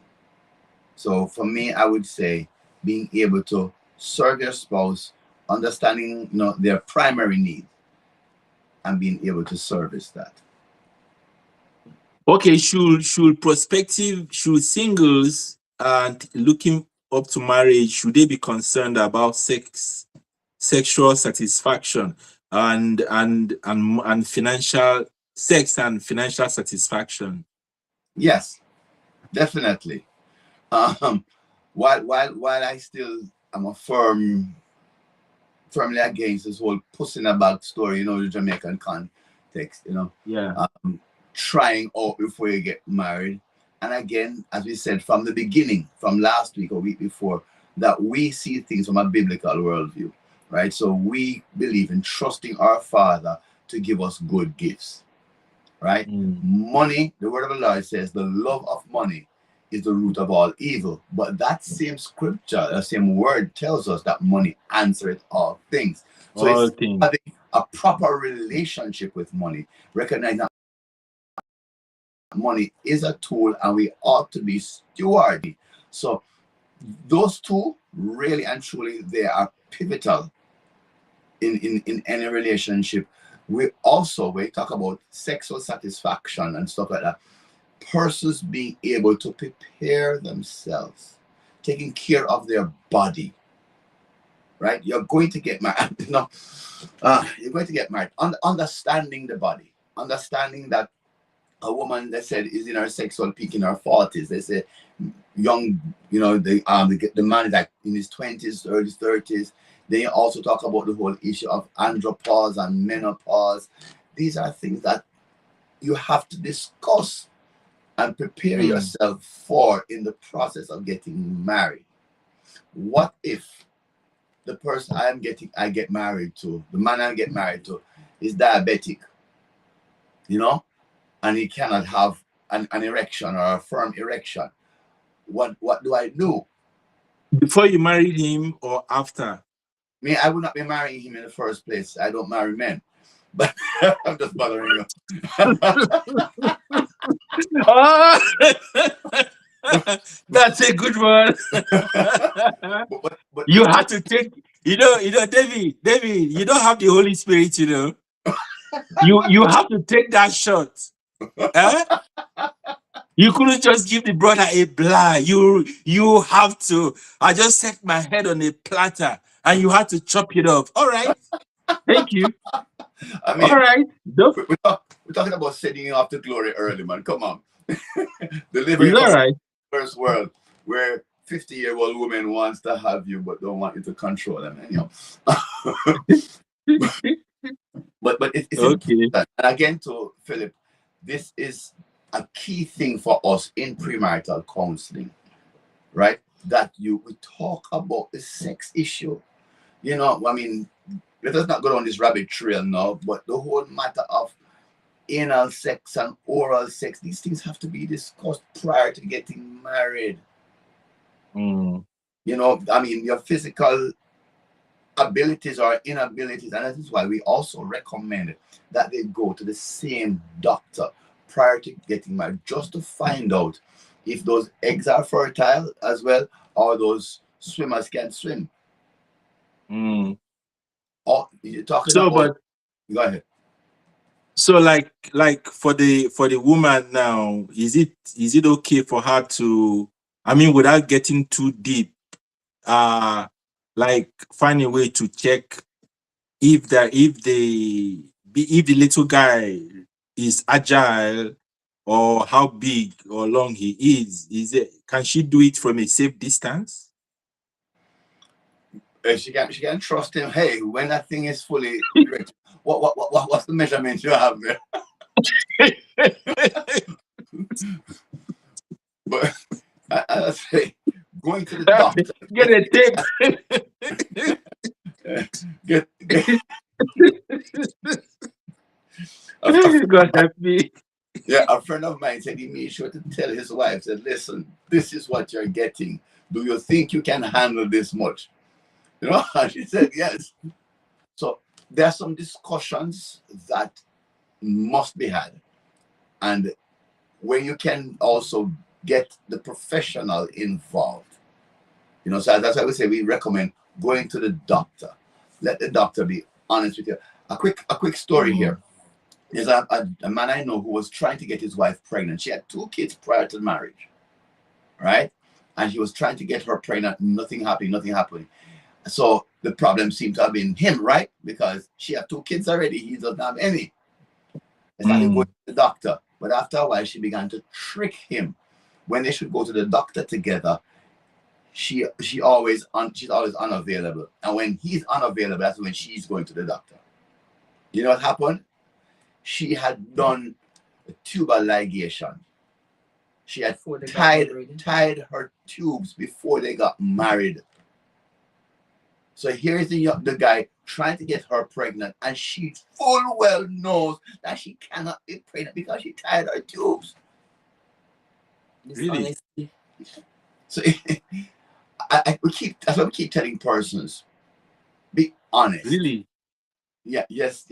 Speaker 2: So for me, I would say being able to serve your spouse, understanding their primary need, and being able to service that.
Speaker 1: Okay, should singles and looking up to marriage, should they be concerned about sexual satisfaction and financial sex and financial satisfaction?
Speaker 2: Yes, definitely. Um, while I still am firmly against this whole puss in a bag story, the Jamaican context,
Speaker 1: Yeah.
Speaker 2: trying out before you get married. And again, as we said from the beginning, from last week or week before, that we see things from a biblical worldview, right? So we believe in trusting our Father to give us good gifts, right? Money, the word of the Lord says, the love of money is the root of all evil. But that same scripture, the same word tells us that money answereth all things. So
Speaker 1: All
Speaker 2: it's
Speaker 1: things.
Speaker 2: having a proper relationship with money, recognizing that money is a tool and we ought to be steward. So those two really and truly they are pivotal in any relationship. We also, when we talk about sexual satisfaction and stuff like that, persons being able to prepare themselves, taking care of their body, right? You're going to get married. You're going to get married. Understanding the body, understanding that a woman that said is in her sexual peak in her 40s. They say young, the man is like in his 20s, early 30s. They also talk about the whole issue of andropause and menopause. These are things that you have to discuss and prepare yourself for in the process of getting married. What if the person I get married to, the man I get married to, is diabetic? you know, and he cannot have an erection or a firm erection. What do I do?
Speaker 1: Before you married him or after?
Speaker 2: Me, I would not be marrying him in the first place. I don't marry men. But I'm just bothering you.
Speaker 1: Oh, that's a good one.
Speaker 2: But
Speaker 1: You have to take, David, you don't have the Holy Spirit, you know. You have to take that shot. Eh? You couldn't just give the brother a blah. You have to. I just set my head on a platter and you had to chop it off. All right. Thank you.
Speaker 2: I
Speaker 1: All
Speaker 2: mean,
Speaker 1: right.
Speaker 2: we're talking about sending you off to glory early, man. Come on.
Speaker 1: Is
Speaker 2: Delivering
Speaker 1: that
Speaker 2: from
Speaker 1: right?
Speaker 2: the first world where 50-year-old woman wants to have you but don't want you to control them. Anyhow. but it's
Speaker 1: Okay.
Speaker 2: important. And again, to Philip, this is a key thing for us in premarital counseling, right? That we talk about the sex issue. You know, I mean, let us not go down this rabbit trail now, but the whole matter of anal sex and oral sex, these things have to be discussed prior to getting married.
Speaker 1: Mm.
Speaker 2: You know, I mean, your physical abilities or inabilities, and that is why we also recommend that they go to the same doctor prior to getting married, just to find out if those eggs are fertile as well, or those swimmers can swim.
Speaker 1: Mm.
Speaker 2: Or you're talking
Speaker 1: So,
Speaker 2: about,
Speaker 1: but
Speaker 2: go ahead.
Speaker 1: so like for the woman now, is it okay for her to, I mean, without getting too deep, like find a way to check if the little guy is agile or how big or long he is it, can she do it from a safe distance?
Speaker 2: She can trust him. Hey, when that thing is fully erect, what's the measurement you have there? But I say, going to the doctor,
Speaker 1: Get a tape.
Speaker 2: get a,
Speaker 1: God help me.
Speaker 2: yeah, a friend of mine said he made sure to tell his wife, said, listen, this is what you're getting. Do you think you can handle this much? You know, and she said yes. So there are some discussions that must be had. And where you can also get the professional involved. You know, so that's why we say we recommend going to the doctor. Let the doctor be honest with you. A quick story here. There's a man I know who was trying to get his wife pregnant. She had 2 kids prior to marriage, right? And he was trying to get her pregnant. Nothing happening. So the problem seemed to have been him, right? Because she had 2 kids already. He doesn't have any. They started going to the doctor. But after a while, she began to trick him. When they should go to the doctor together, she's always unavailable. And when he's unavailable, that's when she's going to the doctor. You know what happened? She had done a tubal ligation. She had tied her tubes before they got married. So here's the guy trying to get her pregnant, and she full well knows that she cannot be pregnant because she tied her tubes.
Speaker 1: Really?
Speaker 2: So that's what we keep telling persons. Be honest.
Speaker 1: Really?
Speaker 2: Yeah, yes,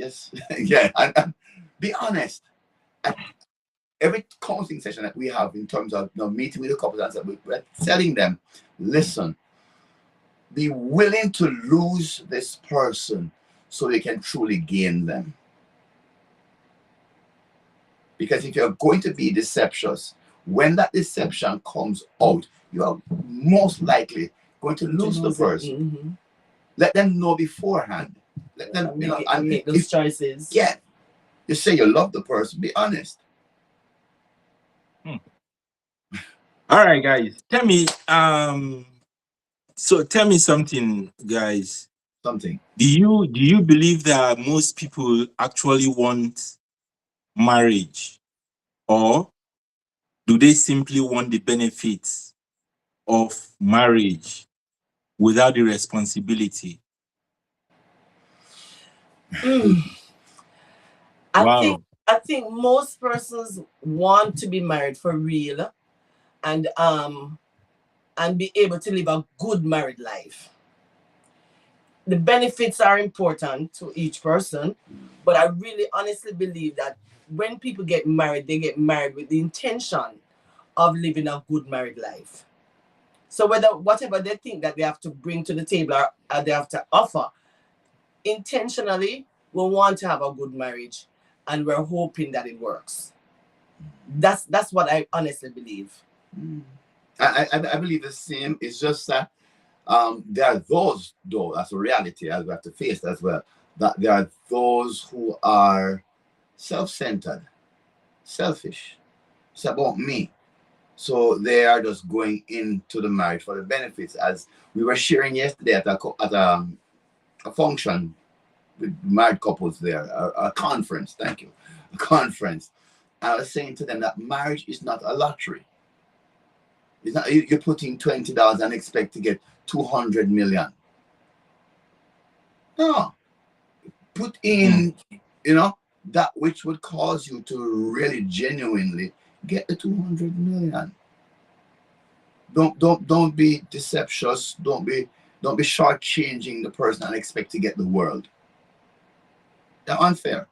Speaker 2: yeah. And be honest. At every counseling session that we have in terms of meeting with the couples, and stuff, we're telling them, listen, be willing to lose this person so they can truly gain them. Because if you're going to be deceptious, when that deception comes out, you are most likely going to lose the person. Mm-hmm. Let them know beforehand. Let them,
Speaker 3: make those choices.
Speaker 2: Yeah. You say you love the person, be honest.
Speaker 1: All right, guys. Tell me, tell me something, guys.
Speaker 2: Something.
Speaker 1: Do you believe that most people actually want marriage, or do they simply want the benefits of marriage without the responsibility?
Speaker 3: I I think most persons want to be married for real and be able to live a good married life. The benefits are important to each person, but I really honestly believe that when people get married, they get married with the intention of living a good married life. So whether whatever they think that they have to bring to the table or they have to offer, intentionally, we want to have a good marriage, and we're hoping that it works. That's what I honestly believe.
Speaker 2: I believe the same. It's just that there are those, though, that's a reality as we have to face as well, that there are those who are self-centered, selfish. It's about me. So they are just going into the marriage for the benefits. As we were sharing yesterday at a function with married couples there, a conference, thank you, a conference. I was saying to them that marriage is not a lottery. It's not you're putting $20 and expect to get 200 million. No, put in, that which would cause you to really genuinely get the 200 million. Don't be deceptious. Don't be shortchanging the person and expect to get the world. They're unfair.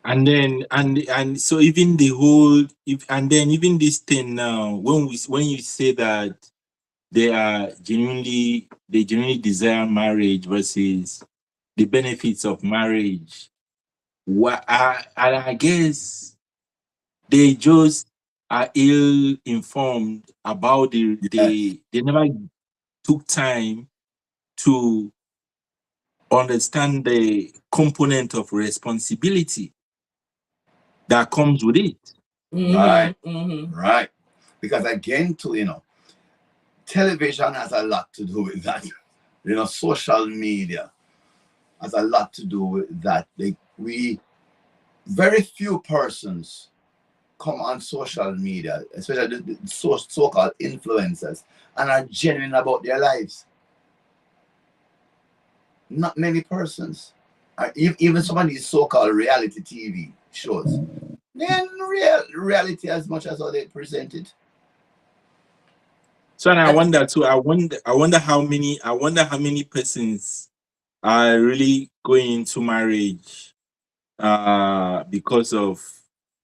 Speaker 1: And then and so even the whole and then even this thing now, when you say that they genuinely desire marriage versus the benefits of marriage, I guess they just are ill informed about
Speaker 2: Yes.
Speaker 1: they never took time to understand the component of responsibility that comes with it.
Speaker 2: Right.
Speaker 3: Mm-hmm.
Speaker 2: Right. Because again, too, television has a lot to do with that. Social media has a lot to do with that. Very few persons come on social media, especially the so-called influencers, and are genuine about their lives. Not many persons. Even some of these so-called reality TV shows, they're reality as much as how they present it.
Speaker 1: So and I wonder too. I wonder how many persons are really going into marriage because of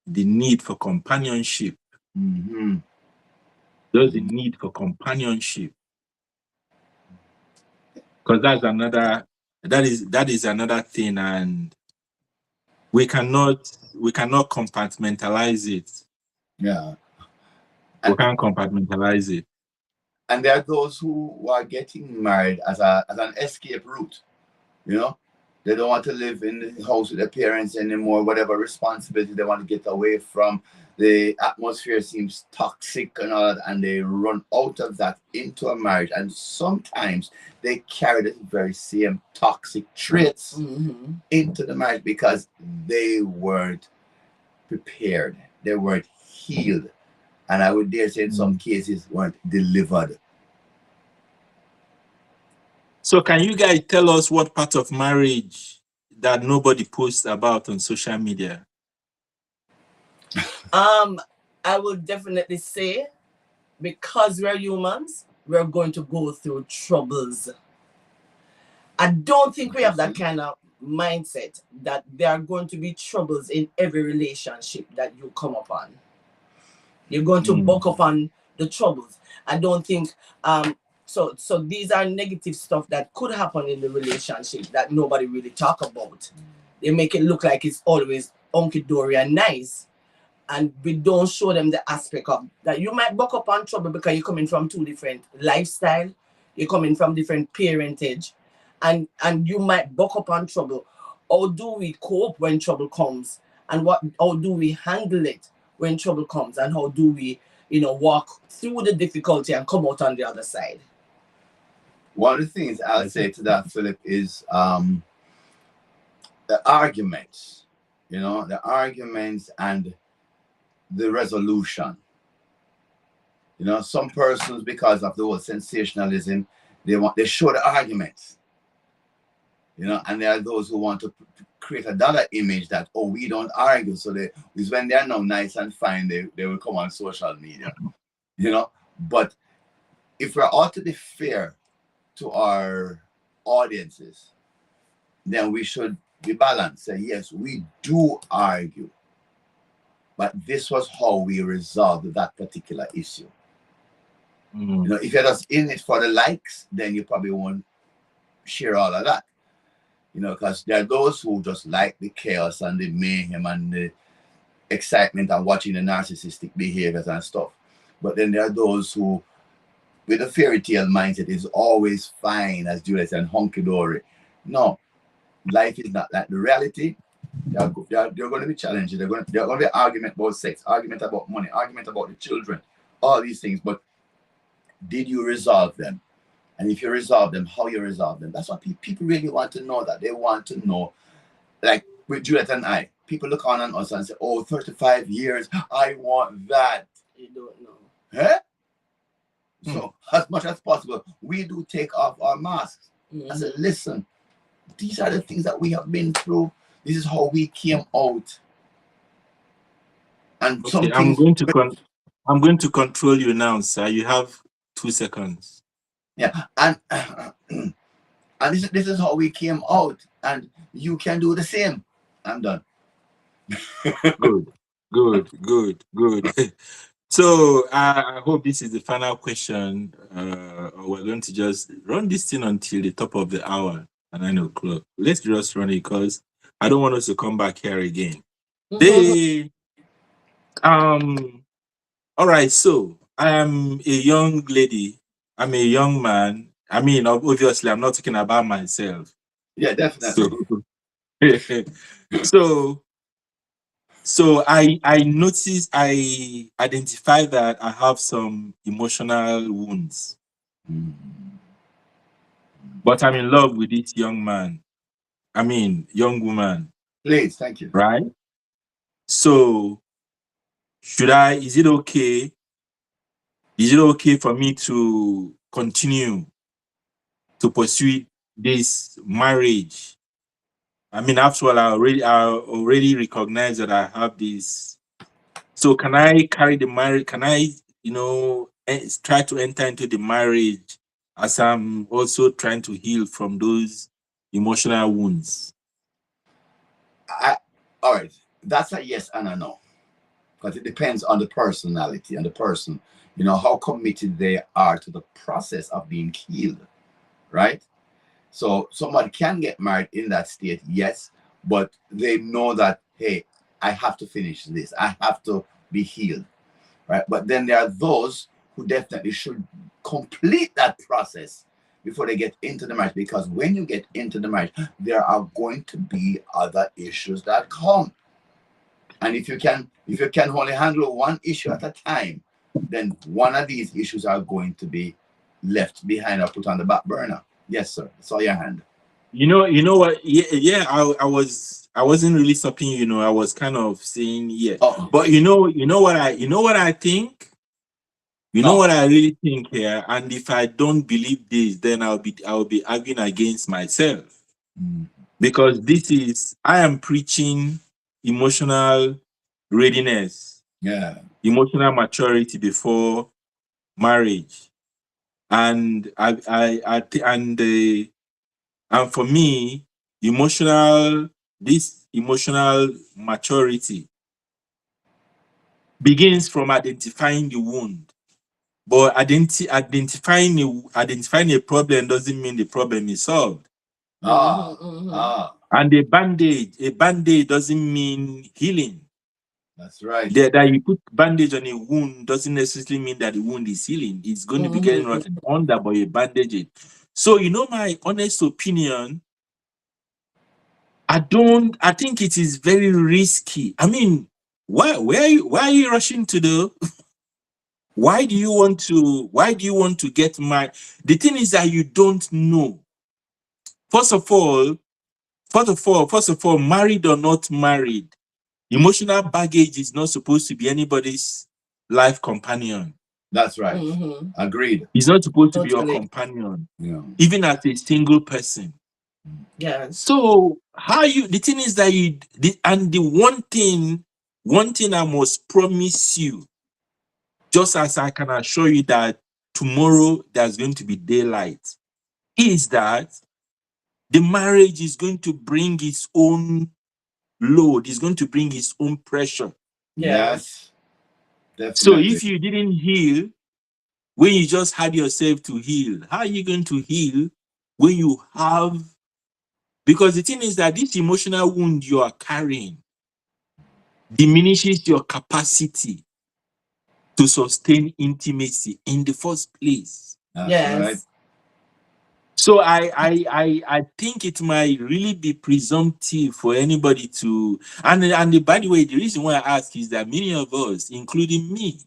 Speaker 1: the need for companionship.
Speaker 2: Mm-hmm.
Speaker 1: There's a need for companionship because that is another thing, and we cannot compartmentalize it.
Speaker 2: Yeah.
Speaker 1: We can't compartmentalize it.
Speaker 2: And there are those who are getting married as an escape route. They don't want to live in the house with their parents anymore. Whatever responsibility they want to get away from, the atmosphere seems toxic and all that, and they run out of that into a marriage. And sometimes they carry the very same toxic traits into the marriage because they weren't prepared, they weren't healed, and I would dare say in some cases weren't delivered.
Speaker 1: So can you guys tell us what part of marriage that nobody posts about on social media?
Speaker 3: I will definitely say, because we're humans, we're going to go through troubles. I don't think we have that kind of mindset that there are going to be troubles in every relationship that you come upon. You're going to buck up on the troubles. I don't think so these are negative stuff that could happen in the relationship that nobody really talk about. They make it look like it's always hunky-dory and nice, and we don't show them the aspect of that you might buck up on trouble because you're coming from two different lifestyle, you're coming from different parentage, and you might buck up on trouble. How do we cope when trouble comes, and how do we handle it when trouble comes, and how do we walk through the difficulty and come out on the other side?
Speaker 2: One of the things I'll say to that, Philip, is the arguments, the arguments and the resolution. Some persons, because of the whole sensationalism, they show the arguments, and there are those who want to create another image that, oh, we don't argue. So they is when they're now nice and fine, they will come on social media, you know. But if we're all to be fair to our audiences, then we should be balanced. Say, yes, we do argue, but this was how we resolved that particular issue. You know, if you're just in it for the likes, then you probably won't share all of that. You know, because there are those who just like the chaos and the mayhem and the excitement and watching the narcissistic behaviors and stuff. But then there are those who, with a fairy tale mindset, is always fine, as Juliet said, hunky dory. No, life is not like the reality. There are going to be challenges. There are going to be argument about sex, argument about money, argument about the children, all these things. But did you resolve them? And if you resolve them, how you resolve them? That's what people really want to know. That they want to know. Like with Juliet and I, people look on us and say, oh, 35 years, I want that.
Speaker 3: You don't know.
Speaker 2: Huh? So as much as possible, we do take off our masks. I said, listen, these are the things that we have been through. This is how we came out. And
Speaker 1: okay, I'm going to control you now, sir. You have 2 seconds.
Speaker 2: Yeah, and this is how we came out, and you can do the same. I'm done.
Speaker 1: Good. So I hope this is the final question. We're going to just run this thing until the top of the hour at 9 o'clock. Let's just run it because I don't want us to come back here again. All right, so I am a young lady. I'm a young man. I mean, obviously, I'm not talking about myself.
Speaker 2: Yeah, definitely.
Speaker 1: So I noticed, I identify that I have some emotional wounds. But I'm in love with this young woman.
Speaker 2: Please, thank you.
Speaker 1: Right? So is it okay for me to continue to pursue this marriage? I mean, after all, I already recognize that I have this. So can I carry the marriage? Can I, try to enter into the marriage as I'm also trying to heal from those emotional wounds?
Speaker 2: All right, that's a yes and a no, because it depends on the personality and the person, how committed they are to the process of being healed, right? So somebody can get married in that state, yes, but they know that, hey, I have to finish this. I have to be healed, right? But then there are those who definitely should complete that process before they get into the marriage, because when you get into the marriage, there are going to be other issues that come. And if you can only handle one issue at a time, then one of these issues are going to be left behind or put on the back burner. Yes, sir. It's all your hand.
Speaker 1: You know what? Yeah. I wasn't really stopping you. I was kind of saying yeah.
Speaker 2: Oh.
Speaker 1: But you know what I think. Know what I really think here. And if I don't believe this, then I'll be arguing against myself, because I am preaching emotional readiness, emotional maturity before marriage, and and for me, this emotional maturity begins from identifying the wound. But identifying a problem doesn't mean the problem is solved. And a band-aid doesn't mean healing.
Speaker 2: That's right.
Speaker 1: That you put bandage on a wound doesn't necessarily mean that the wound is healing. It's going to be getting rotten under by a bandage it. So, my honest opinion, I think it is very risky. I mean, why are you rushing to the why do you want to get married? The thing is that you don't know. First of all, married or not married, emotional baggage is not supposed to be anybody's life companion.
Speaker 2: That's right. Agreed.
Speaker 1: It's not supposed to be your companion, even as a single person.
Speaker 3: Yeah.
Speaker 1: So how you, the thing is that and the one thing I must promise you, just as I can assure you that tomorrow there's going to be daylight, is that the marriage is going to bring its own load, is going to bring its own pressure.
Speaker 2: Yes,
Speaker 1: So
Speaker 2: definitely.
Speaker 1: if you didn't heal when you just had yourself to heal, how are you going to heal when you have? Because the thing is that this emotional wound you are carrying diminishes your capacity to sustain intimacy in the first place.
Speaker 2: That's right.
Speaker 3: Yes.
Speaker 1: So I think it might really be presumptive for anybody to, and by the way, the reason why I ask is that many of us, including me,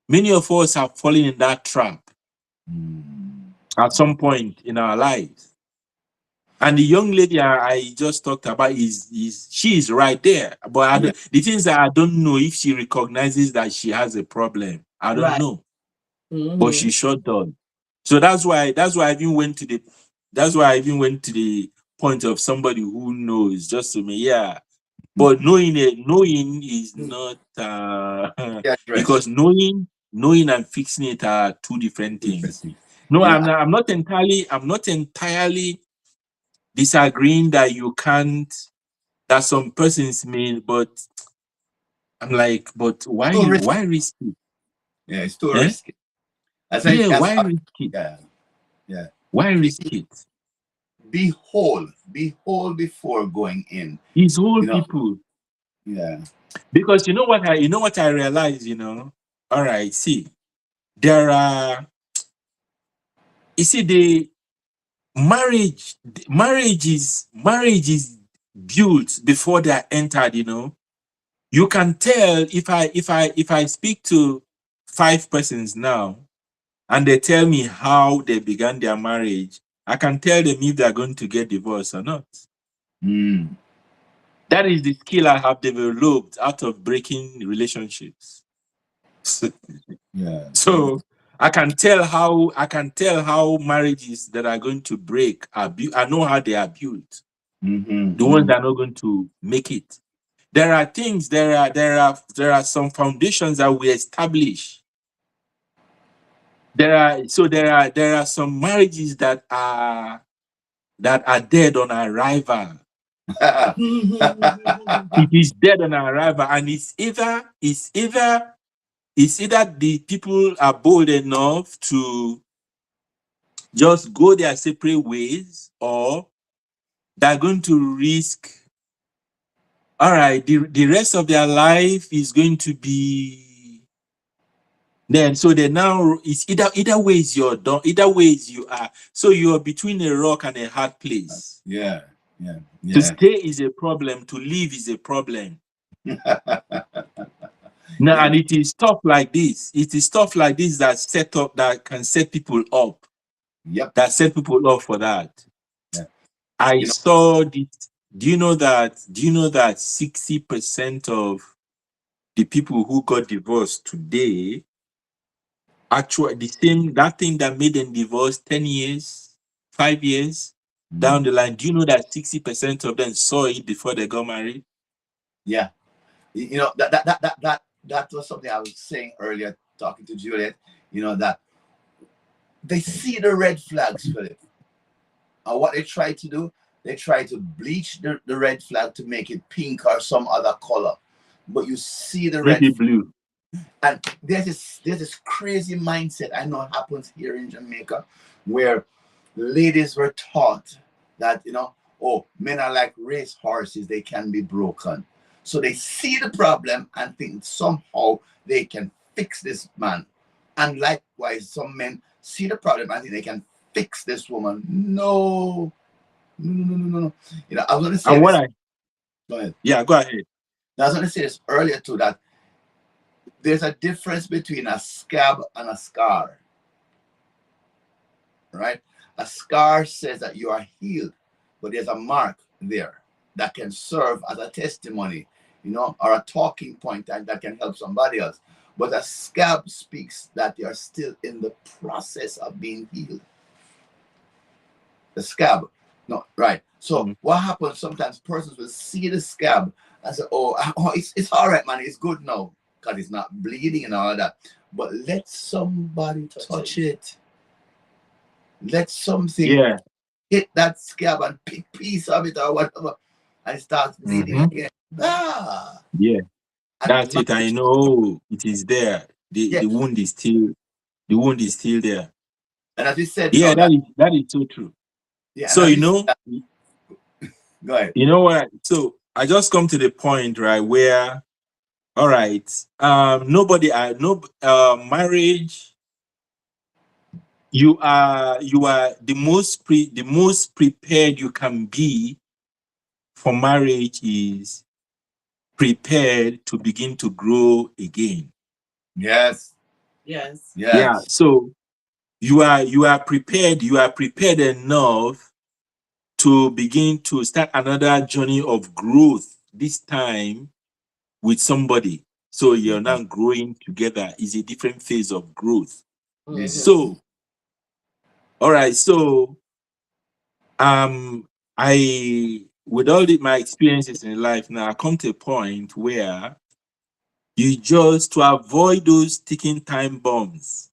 Speaker 1: many of us have fallen in that trap
Speaker 2: Mm.
Speaker 1: at some point in our lives. And the young lady I just talked about is she is right there. But
Speaker 2: Yeah.
Speaker 1: the things that I don't know if she recognizes that she has a problem. I don't
Speaker 3: Right.
Speaker 1: know. But
Speaker 3: Mm-hmm.
Speaker 1: she sure does. So that's why I even went to the point of somebody who knows, just to me, yeah. But knowing is not
Speaker 2: Yeah, dress.
Speaker 1: because knowing and fixing it are two different
Speaker 2: Two different
Speaker 1: things.
Speaker 2: things.
Speaker 1: No,
Speaker 2: You know,
Speaker 1: I'm not entirely disagreeing that you can't, that some persons may, but I'm like, but
Speaker 2: too risky.
Speaker 1: why risk it?
Speaker 2: Yeah, it's too
Speaker 1: Eh?
Speaker 2: risky. I think
Speaker 1: Yeah, why risk it?
Speaker 2: yeah, yeah.
Speaker 1: Why risk it?
Speaker 2: Be whole before going in.
Speaker 1: These whole
Speaker 2: You know,
Speaker 1: people.
Speaker 2: yeah.
Speaker 1: Because you know what I realize, all right, see, there are, you see, the marriage is built before they are entered. You can tell if I speak to five persons now and they tell me how they began their marriage, I can tell them if they're going to get divorced or not.
Speaker 2: Mm.
Speaker 1: That is the skill I have developed out of breaking relationships.
Speaker 2: Yeah.
Speaker 1: So I can tell how marriages that are going to break are built. I know how they are built. The ones
Speaker 2: Mm-hmm.
Speaker 1: that are not going to make it. There are things. There are some foundations that we establish. There are some marriages that are dead on arrival. It is dead on arrival, and it's either the people are bold enough to just go their separate ways, or they're going to risk, all right, the rest of their life is going to be then. So they now, it's either ways you're done, either ways you are, so you're between a rock and a hard place.
Speaker 2: Yeah. Yeah.
Speaker 1: To
Speaker 2: Yeah.
Speaker 1: stay is a problem, to live is a problem. Now,
Speaker 2: Yeah.
Speaker 1: and it is stuff like this. It is stuff like this that can set people up,
Speaker 2: Yep.
Speaker 1: for that.
Speaker 2: Yeah.
Speaker 1: I
Speaker 2: You know.
Speaker 1: saw this. Do you know that 60% of the people who got divorced today, actually the same, that thing that made them divorce 10 years, 5 years down
Speaker 2: Mm.
Speaker 1: the line, do you know that 60% of them saw it before they got married?
Speaker 2: Yeah. You know that was something I was saying earlier, talking to Juliet. You know that they see the red flags, Philip, and what they try to do, they try to bleach the red flag to make it pink or some other color. But you see the
Speaker 1: Make
Speaker 2: red,
Speaker 1: it blue.
Speaker 2: and there's this crazy mindset I know happens here in Jamaica, where ladies were taught that, oh, men are like race horses, they can be broken. So they see the problem and think somehow they can fix this man. And likewise, some men see the problem and think they can fix this woman. No, no, no, no, no, no. I was going to say
Speaker 1: And what
Speaker 2: this.
Speaker 1: I
Speaker 2: Go ahead.
Speaker 1: Yeah, go ahead.
Speaker 2: I was going to say this earlier too, that there's a difference between a scab and a scar, right? A scar says that you are healed, but there's a mark there that can serve as a testimony, or a talking point that can help somebody else. But a scab speaks that you're still in the process of being healed. The scab, no, right? So what happens sometimes persons will see the scab and say, oh, it's all right, man, it's good now because it's not bleeding and all that. But let somebody touch it. Let something
Speaker 1: Yeah.
Speaker 2: hit that scab and pick piece of it or whatever, and it starts bleeding
Speaker 1: Mm-hmm.
Speaker 2: again. Ah,
Speaker 1: Yeah.
Speaker 2: and
Speaker 1: That's it. I know it is there.
Speaker 2: yeah,
Speaker 1: The wound is still there.
Speaker 2: and as you said,
Speaker 1: Yeah,
Speaker 2: that
Speaker 1: that is so true.
Speaker 2: yeah, and
Speaker 1: So
Speaker 2: as you said, that, go ahead.
Speaker 1: you know what? So I just come to the point, right, where all right, nobody I no marriage, you are the most prepared you can be for marriage is prepared to begin to grow again.
Speaker 2: Yes,
Speaker 3: Yes.
Speaker 1: Yeah.
Speaker 2: yes,
Speaker 1: So you are prepared enough to begin to start another journey of growth, this time with somebody. So you're
Speaker 2: yeah,
Speaker 1: now growing together is a different phase of growth.
Speaker 2: yes,
Speaker 1: So, all right. So, I, with my experiences in life now, I come to a point where you just, to avoid those ticking time bombs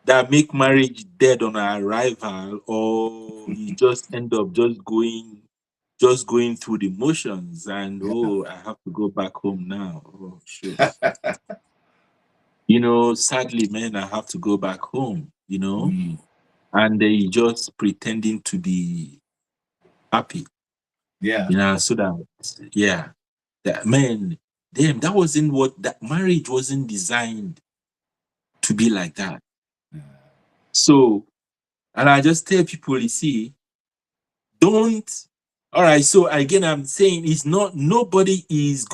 Speaker 1: that make marriage dead on arrival, or you just end up just going through the motions, and
Speaker 2: yeah.
Speaker 1: oh, I have to go back home now. Oh shoot. Sadly, man, I have to go back home,
Speaker 2: Mm,
Speaker 1: and they just pretending to be happy,
Speaker 2: yeah,
Speaker 1: so that, yeah, that man, damn, that marriage wasn't designed to be like that. So, and I just tell people, you see, don't, all right, so again, I'm saying it's not, nobody is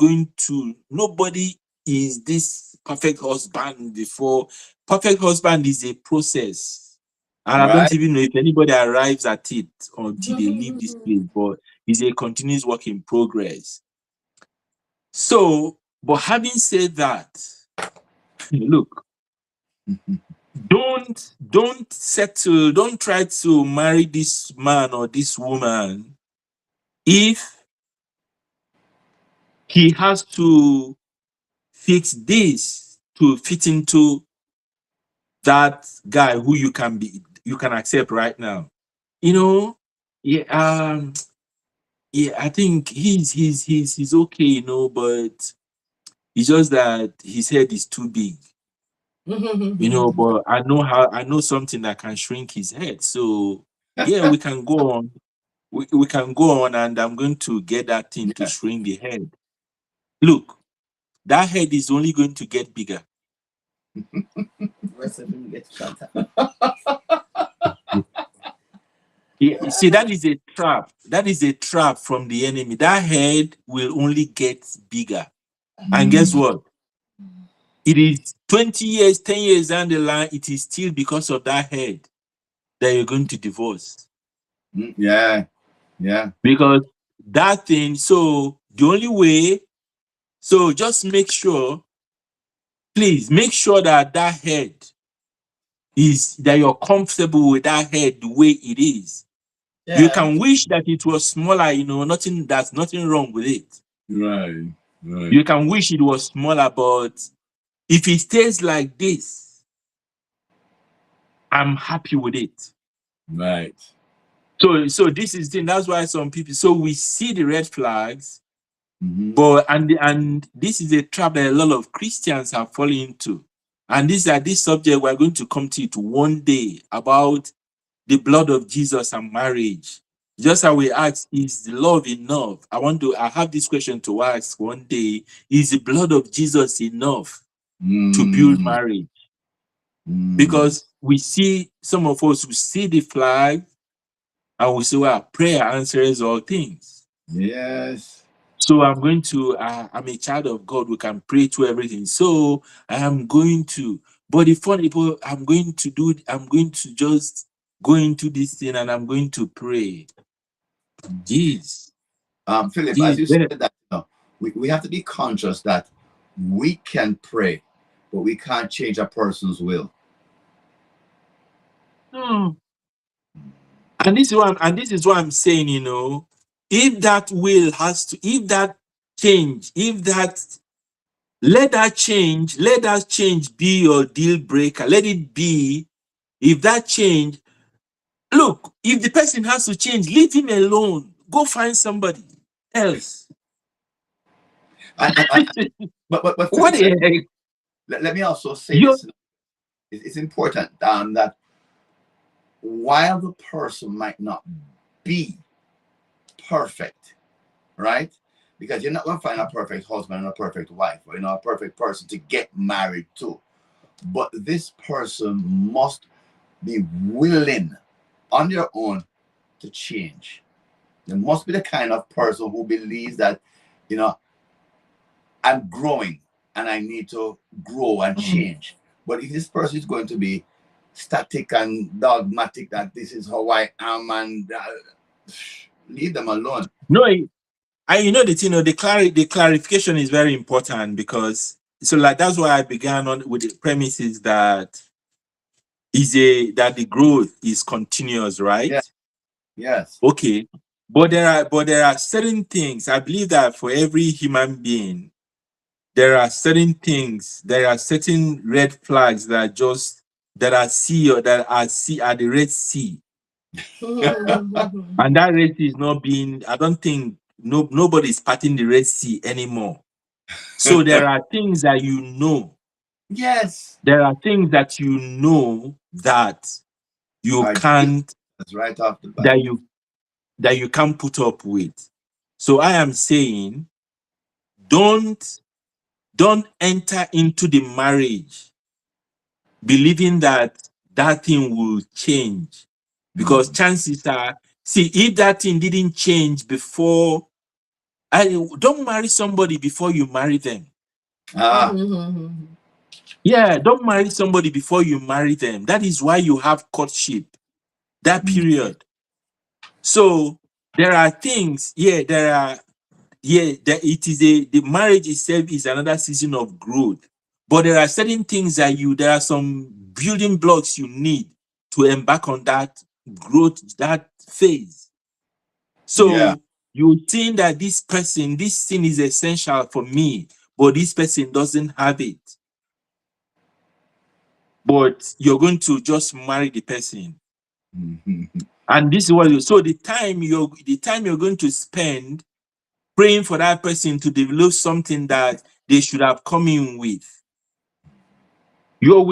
Speaker 1: this perfect husband before. Perfect husband is a process. And I don't
Speaker 2: right.
Speaker 1: even know if anybody arrives at it until they leave this place, but it's a continuous work in progress. So, but having said that, look, don't try to marry this man or this woman if he has to fix this to fit into that guy who you can accept right now. You know, yeah, yeah, I think he's okay, but it's just that his head is too big, but I know something that can shrink his head. So yeah, we can go on. We can go on, and I'm going to get that thing to
Speaker 2: Yeah.
Speaker 1: shrink the head. Look, that head is only going to get bigger.
Speaker 3: Rest of him get shot.
Speaker 1: Yeah, you see, that is a trap. That is a trap from the enemy. That head will only get bigger. And guess
Speaker 2: Mm,
Speaker 1: what? It is 20 years, 10 years down the line, it is still because of that head that you're going to divorce.
Speaker 2: yeah, yeah,
Speaker 1: Because that thing, so the only way, so just make sure, please make sure that head is, that you're comfortable with that head the way it is. You
Speaker 3: Yeah.
Speaker 1: can wish that it was smaller, that's nothing wrong with it.
Speaker 2: right, right,
Speaker 1: You can wish it was smaller, but if it stays like this, I'm happy with it.
Speaker 2: right.
Speaker 1: So this is the thing. That's why some people. So we see the red flags,
Speaker 2: Mm-hmm.
Speaker 1: but and this is a trap that a lot of Christians are falling into. And this subject we're going to come to it one day about the blood of Jesus and marriage. Just how we ask, is the love enough? I have this question to ask one day: is the blood of Jesus enough to build
Speaker 2: Mm,
Speaker 1: marriage?
Speaker 2: mm,
Speaker 1: Because we see some of us who see the flag and we say, well, prayer answers all things.
Speaker 2: yes.
Speaker 1: So I'm a child of God. We can pray to everything. So I am going to, but the funny people, I'm going to just go into this thing and I'm going to pray. Jeez.
Speaker 2: Philip, as
Speaker 1: Jeez.
Speaker 2: you said that, we have to be conscious that we can pray, but we can't change a person's will.
Speaker 1: No. this is what I'm saying, you know, if that will has to, if that change, if that let that change be your deal breaker. Let it be. If that change, look, if the person has to change, leave him alone. Go find somebody else.
Speaker 2: And but
Speaker 1: What
Speaker 2: Philip,
Speaker 1: the heck?
Speaker 2: let me also say
Speaker 1: You
Speaker 2: this. It's important that while the person might not be perfect, right? Because you're not going to find a perfect husband and a perfect wife, or a perfect person to get married to. But this person must be willing on their own to change. They must be the kind of person who believes that, you know, I'm growing and I need to grow and change. But if this person is going to be static and dogmatic that this is how I am and leave them alone.
Speaker 1: know, I you know the thing, you know, the clarification is very important because so like that's why I began on with the premises that that the growth is continuous, right?
Speaker 2: Yeah. Yes.
Speaker 1: Okay. But there are certain things I believe that for every human being, there are certain things, there are certain red flags that just that are sea or that are sea at the Red Sea. And that Red Sea is not being, I don't think nobody's parting the Red Sea anymore. So there are things that you know.
Speaker 2: Yes.
Speaker 1: There are things that you know that you
Speaker 2: Our
Speaker 1: can't
Speaker 2: that's right off the bat.
Speaker 1: that you that you can't put up with. So I am saying don't don't enter into the marriage believing that that thing will change because
Speaker 2: Mm.
Speaker 1: chances are, see, if that thing didn't change before, I don't marry somebody before you marry them.
Speaker 2: Ah.
Speaker 1: Yeah, don't marry somebody before you marry them. That is why you have courtship, that
Speaker 2: Mm.
Speaker 1: period. So there are things, yeah, there are, yeah, there, it is the marriage itself is another season of growth. But there are certain things that there are some building blocks you need to embark on that growth, that phase.
Speaker 2: Yeah.
Speaker 1: So you think that this thing is essential for me, but this person doesn't have it. But you're going to just marry the person.
Speaker 2: Mhm.
Speaker 1: And this is what so the time you're going to spend praying for that person to develop something that they should have come in with. You're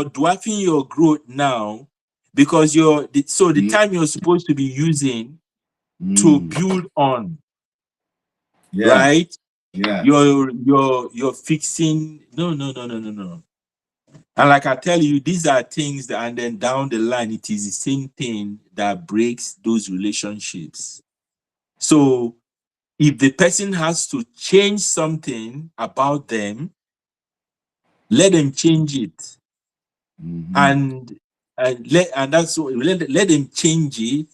Speaker 1: dwarfing your growth now because the
Speaker 2: Mm.
Speaker 1: time you're supposed to be using to
Speaker 2: Mm.
Speaker 1: build on,
Speaker 2: Yes.
Speaker 1: right?
Speaker 2: Yes.
Speaker 1: You're fixing no. And like I tell you, these are things that, and then down the line, it is the same thing that breaks those relationships. So if the person has to change something about them, let them change it.
Speaker 2: Mm-hmm.
Speaker 1: And that's what let them change it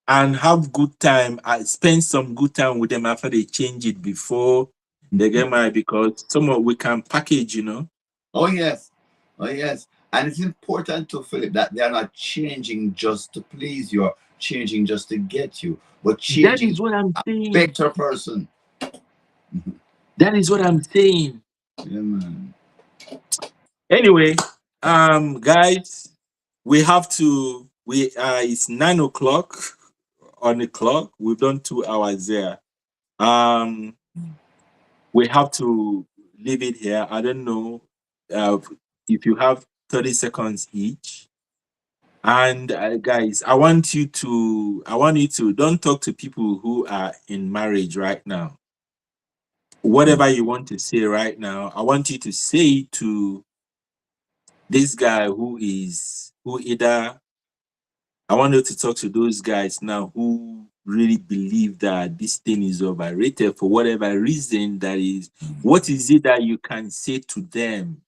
Speaker 1: and have good time. Spend some good time with them after they change it before they get married because some of we can package, you know.
Speaker 2: Oh yes. Oh yes. And it's important to Philip that they are not changing just to please you or changing just to get you, but
Speaker 1: That
Speaker 2: changing
Speaker 1: is
Speaker 2: to
Speaker 1: what I'm
Speaker 2: a
Speaker 1: saying.
Speaker 2: better person.
Speaker 1: That is what I'm saying.
Speaker 2: Yeah, man.
Speaker 1: Anyway, guys, we have to it's 9 o'clock on the clock. We've done 2 hours there. Um we have to leave it here. I don't know if you have 30 seconds each. And guys, I want you to don't talk to people who are in marriage right now. Whatever you want to say right now, I want you to say to this guy who either I want you to talk to those guys now who really believe that this thing is overrated for whatever reason that is. What is it that you can say to them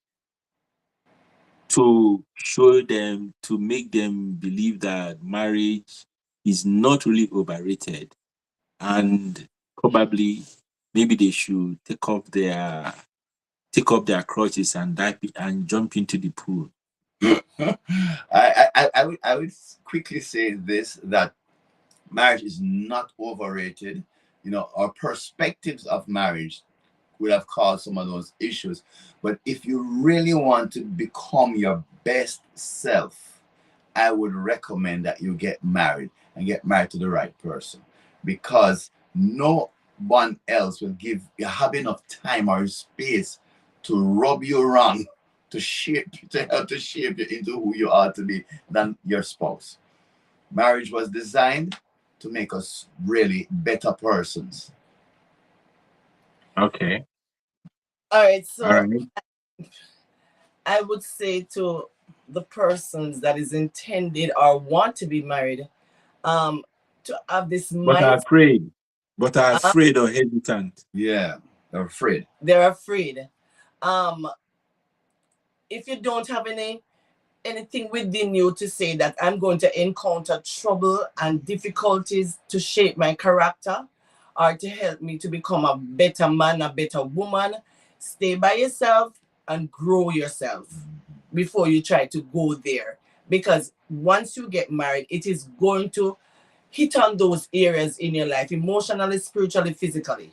Speaker 1: to show them, to make them believe that marriage is not really overrated and probably maybe they should take up their crutches and dive and jump into the pool.
Speaker 2: I would quickly say this, that marriage is not overrated. You know, our perspectives of marriage would have caused some of those issues. But if you really want to become your best self, I would recommend that you get married, and get married to the right person, because no one else will have enough time or space to rub you wrong, to shape to help to shape you into who you are to be, than your spouse. Marriage was designed to make us really better persons.
Speaker 1: Okay.
Speaker 3: All right,
Speaker 1: All
Speaker 3: so
Speaker 1: right.
Speaker 3: I would say to the persons that is intended or want to be married, um, to have this
Speaker 1: But are
Speaker 3: mindset.
Speaker 1: afraid. But are afraid or hesitant.
Speaker 2: Yeah, they're afraid.
Speaker 3: They're afraid. Um, if you don't have anything within you to say that I'm going to encounter trouble and difficulties to shape my character or to help me to become a better man, a better woman, stay by yourself and grow yourself before you try to go there. Because once you get married, it is going to hit on those areas in your life, emotionally, spiritually, physically.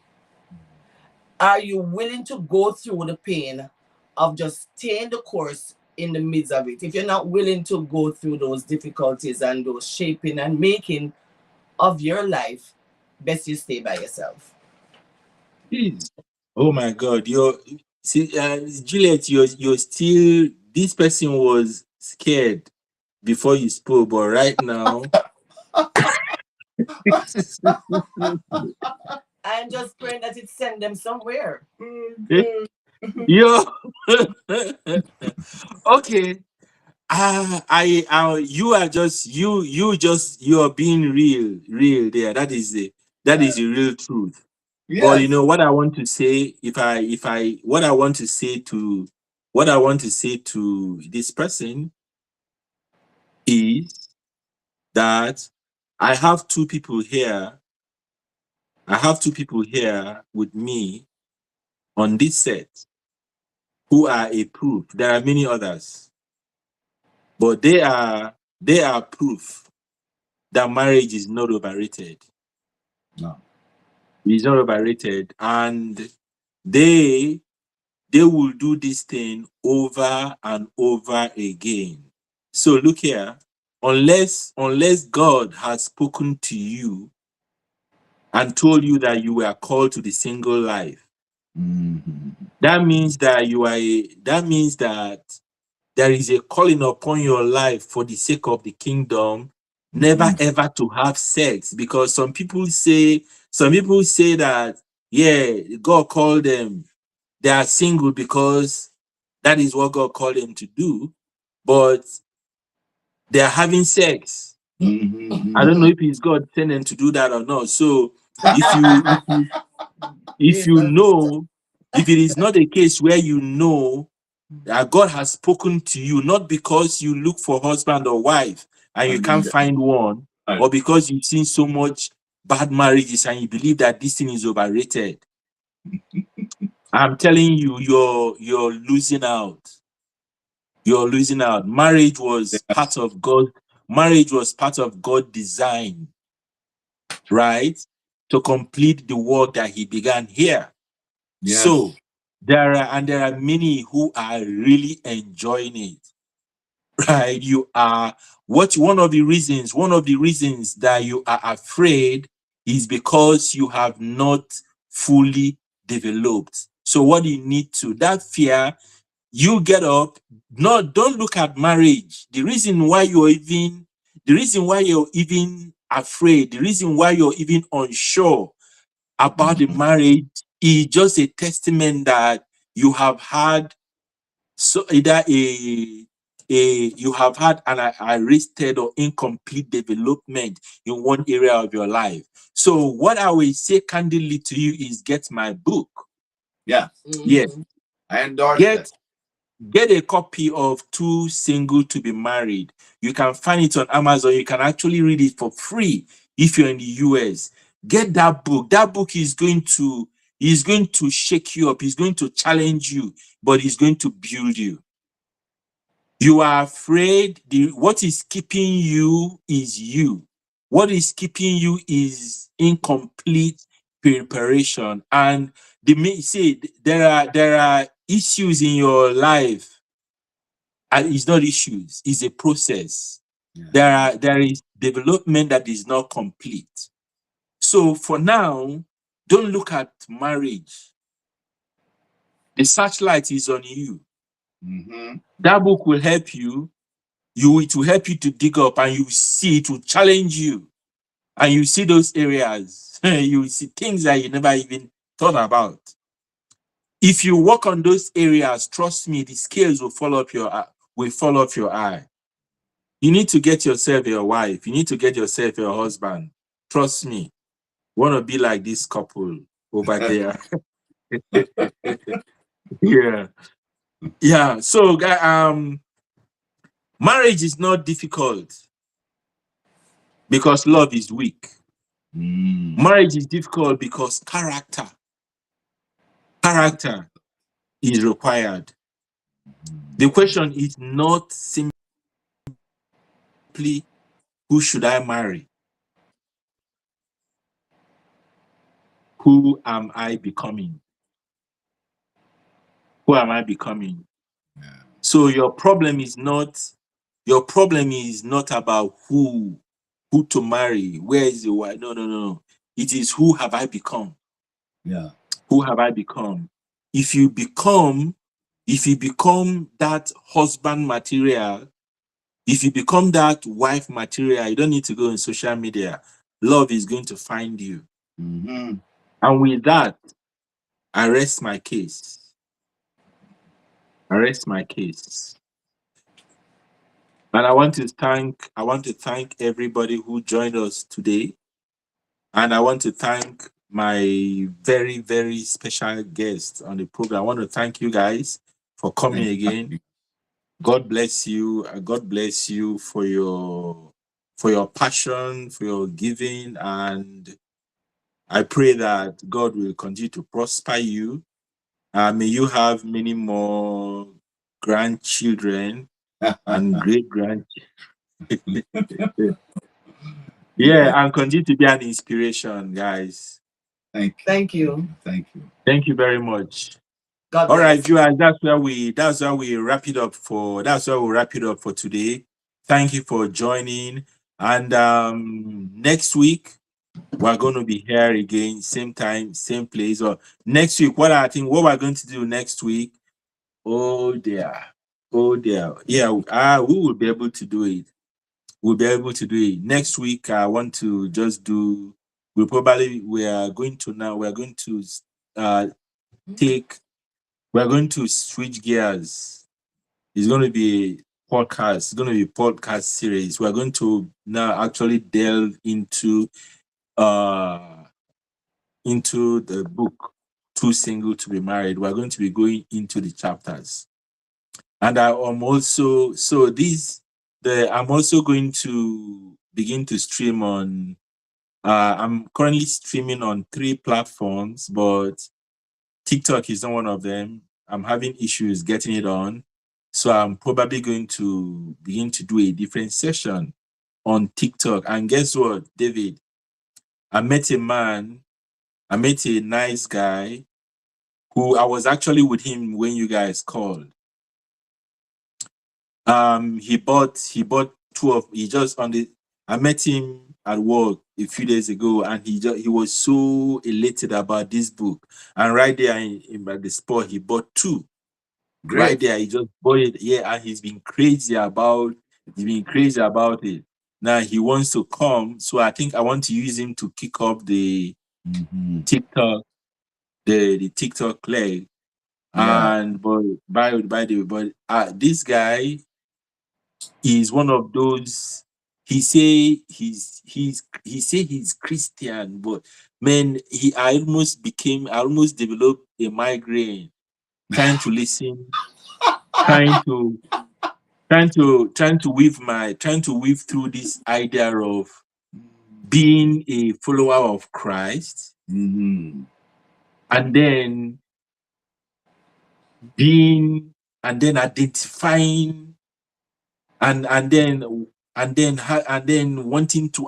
Speaker 3: Are you willing to go through the pain of just staying the course in the midst of it? If you're not willing to go through those difficulties and those shaping and making of your life, best you stay by yourself.
Speaker 1: Jeez. Oh my God. You're see, Juliet, you're still, this person was scared before you spoke, but right now
Speaker 3: I'm just praying that it send them somewhere.
Speaker 1: yo okay. You are just you are being real there. That is the real truth. But you
Speaker 2: Yes.
Speaker 1: know what I want to say, if I what I want to say to this person is that I have two people here. I have two people here with me on this set who are a proof. There are many others, but they are proof that marriage is not overrated.
Speaker 2: No.
Speaker 1: It's not overrated, and they they will do this thing over and over again. So look here, unless God has spoken to you and told you that you were called to the single life,
Speaker 2: Mhm.
Speaker 1: that means that there is a calling upon your life for the sake of the kingdom, never
Speaker 2: Mhm.
Speaker 1: ever to have sex. Because some people say that, yeah, God called them, they are single because that is what God called them to do, but they are having sex. I don't know
Speaker 2: Mhm.
Speaker 1: if it's God telling them to do that or not. So if you if you if you
Speaker 3: Jesus.
Speaker 1: know, if it is not a case where you know that God has spoken to you, not because you look for husband or wife and you can't find one, or because you've seen so much bad marriages and you believe that this thing is overrated. I'm telling you, you're losing out. You're losing out.
Speaker 2: Yes.
Speaker 1: Marriage was part of God's design, right? To complete the work that He began here.
Speaker 2: Yes.
Speaker 1: So there are many who are really enjoying it. Right? You are what one of the reasons that you are afraid is because you have not fully developed. So what you need to that fear, you get up. No, don't look at marriage. The reason why you're even afraid, the reason why you're even unsure about the
Speaker 2: Mhm.
Speaker 1: marriage is just a testament that you have had so either you have had an arrested or incomplete development in one area of your life. So what I will say candidly to you is get my book.
Speaker 2: Yeah,
Speaker 1: Yes,
Speaker 3: Mhm.
Speaker 2: I endorse
Speaker 1: get
Speaker 2: that.
Speaker 1: get a copy of Too Single to Be Married. You can find it on Amazon. You can actually read it for free if you're in the US. Get that book. That book is going to shake you up. It's going to challenge you, but it's going to build you. You are afraid. What is keeping you is you. What is keeping you is incomplete preparation. And see, there are issues in your life, and it's not issues, it's a process.
Speaker 2: Yeah.
Speaker 1: There is development that is not complete. So for now, don't look at marriage. The searchlight is on you.
Speaker 2: Mm-hmm.
Speaker 1: That book will help you. It will help you to dig up, and you see it will challenge you. And you see those areas. You see things that you never even thought about. If you work on those areas, trust me, the scales will fall off your eye. You need to get yourself a wife. You need to get yourself a husband. Trust me. Want to be like this couple over there. Yeah. Yeah. So, marriage is not difficult because love is weak.
Speaker 2: Mm.
Speaker 1: Marriage is difficult because character is required. The question is not simply who should I marry? Who am I becoming? Who am I becoming?
Speaker 2: Yeah.
Speaker 1: So your problem is not about who to marry. Where is the why? No, no, no, no. It is who have I become?
Speaker 2: Yeah.
Speaker 1: Who have I become? If you become that husband material, if you become that wife material, you don't need to go on social media. Love is going to find you.
Speaker 2: Mm-hmm.
Speaker 1: And with that, I rest my case. I rest my case. And I want to thank everybody who joined us today. And I want to thank my very, very special guest on the program. I want to thank you guys for coming
Speaker 2: Thank
Speaker 1: again.
Speaker 2: you.
Speaker 1: God bless you. God bless you for your passion, for your giving, and I pray that God will continue to prosper you. May you have many more grandchildren and great grandchildren.
Speaker 2: Yeah.
Speaker 1: Yeah, and continue to be an inspiration, guys.
Speaker 2: Thank you.
Speaker 3: Thank you.
Speaker 2: Thank you.
Speaker 1: Thank you very much.
Speaker 3: God
Speaker 1: All right,
Speaker 3: bless.
Speaker 1: viewers, that's where we wrap it up for today. Thank you for joining. And next week we're going to be here again, same time, same place. Or next week, what we're going to do next week. Oh dear. Oh dear. Yeah, we will be able to do it. We'll be able to do it. Next week, I want to just do we're going to uh take we're going to switch gears. It's going to be podcast. It's going to be podcast series. We're going to now actually delve uh into the book Too Single to Be Married. We're going to be going into the chapters. And I'm also I'm also going to begin to stream on I'm currently streaming on 3 platforms, but TikTok is not one of them. I'm having issues getting it on. So I'm probably going to begin to do a different session on TikTok. And guess what, David? I met a nice guy who I was actually with him when you guys called. He bought two of he just on the I met him at work a few days ago, and he was so elated about this book. And right there at the spot, he bought two. Right
Speaker 2: Great.
Speaker 1: there, he just bought it. Yeah, and he's been crazy about it. Now he wants to come, so I think I want to use him to kick up the
Speaker 2: Mm-hmm.
Speaker 1: TikTok, the TikTok leg.
Speaker 2: Yeah.
Speaker 1: And but by the way, but this guy is one of those. He say he's Christian, but man, I almost developed a migraine trying to listen, trying to trying to weave through this idea of being a follower of Christ,
Speaker 2: Mm-hmm.
Speaker 1: and then being and then identifying and then wanting to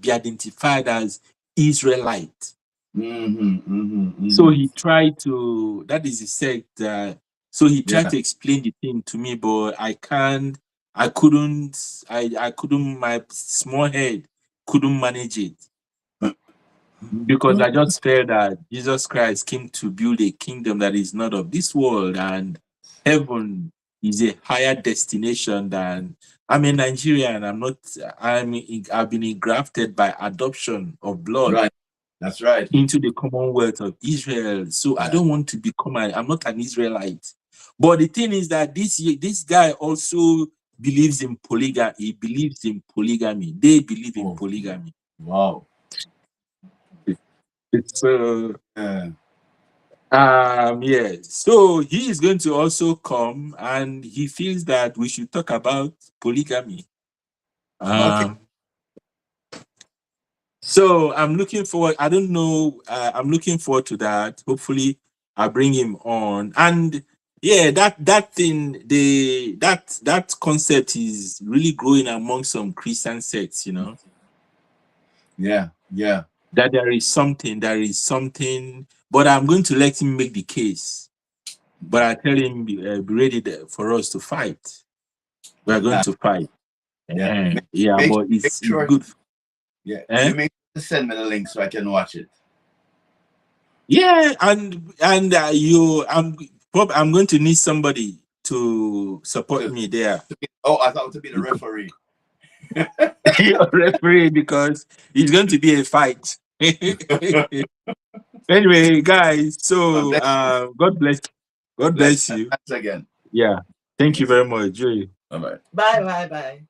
Speaker 1: be identified as Israelite. So he tried to, that is, he said, so he tried to explain the thing to me, but I couldn't, my small head couldn't manage it, because I just felt that Jesus Christ came to build a kingdom that is not of this world, and heaven is a higher destination than. I'm a Nigerian. I've been engrafted by adoption of blood.
Speaker 2: Right. That's right.
Speaker 1: Into the Commonwealth of Israel. So I don't want to become I'm not an Israelite. But the thing is that this guy also believes in polygamy. He believes in polygamy. They believe in polygamy.
Speaker 2: Wow.
Speaker 1: So yeah. So he is going to also come, and he feels that we should talk about polygamy.
Speaker 2: Okay.
Speaker 1: So I'm looking forward. I don't know. I'm looking forward to that. Hopefully, I bring him on. And yeah, that thing, that concept is really growing among some Christian sects.
Speaker 2: Yeah.
Speaker 1: That there is something. But I'm going to let him make the case. But I tell him, be ready for us to fight. We are going to fight.
Speaker 2: Yeah.
Speaker 1: But it's good.
Speaker 2: Yeah. You make send me the link so I can watch it.
Speaker 1: Yeah, and I'm going to need somebody to support me there.
Speaker 2: I thought to be the referee.
Speaker 1: Referee, because it's going to be a fight. Anyway, guys, so God bless you.
Speaker 2: Thanks again.
Speaker 1: Yeah, thank you very much, Joey.
Speaker 2: Bye-bye.
Speaker 3: Bye.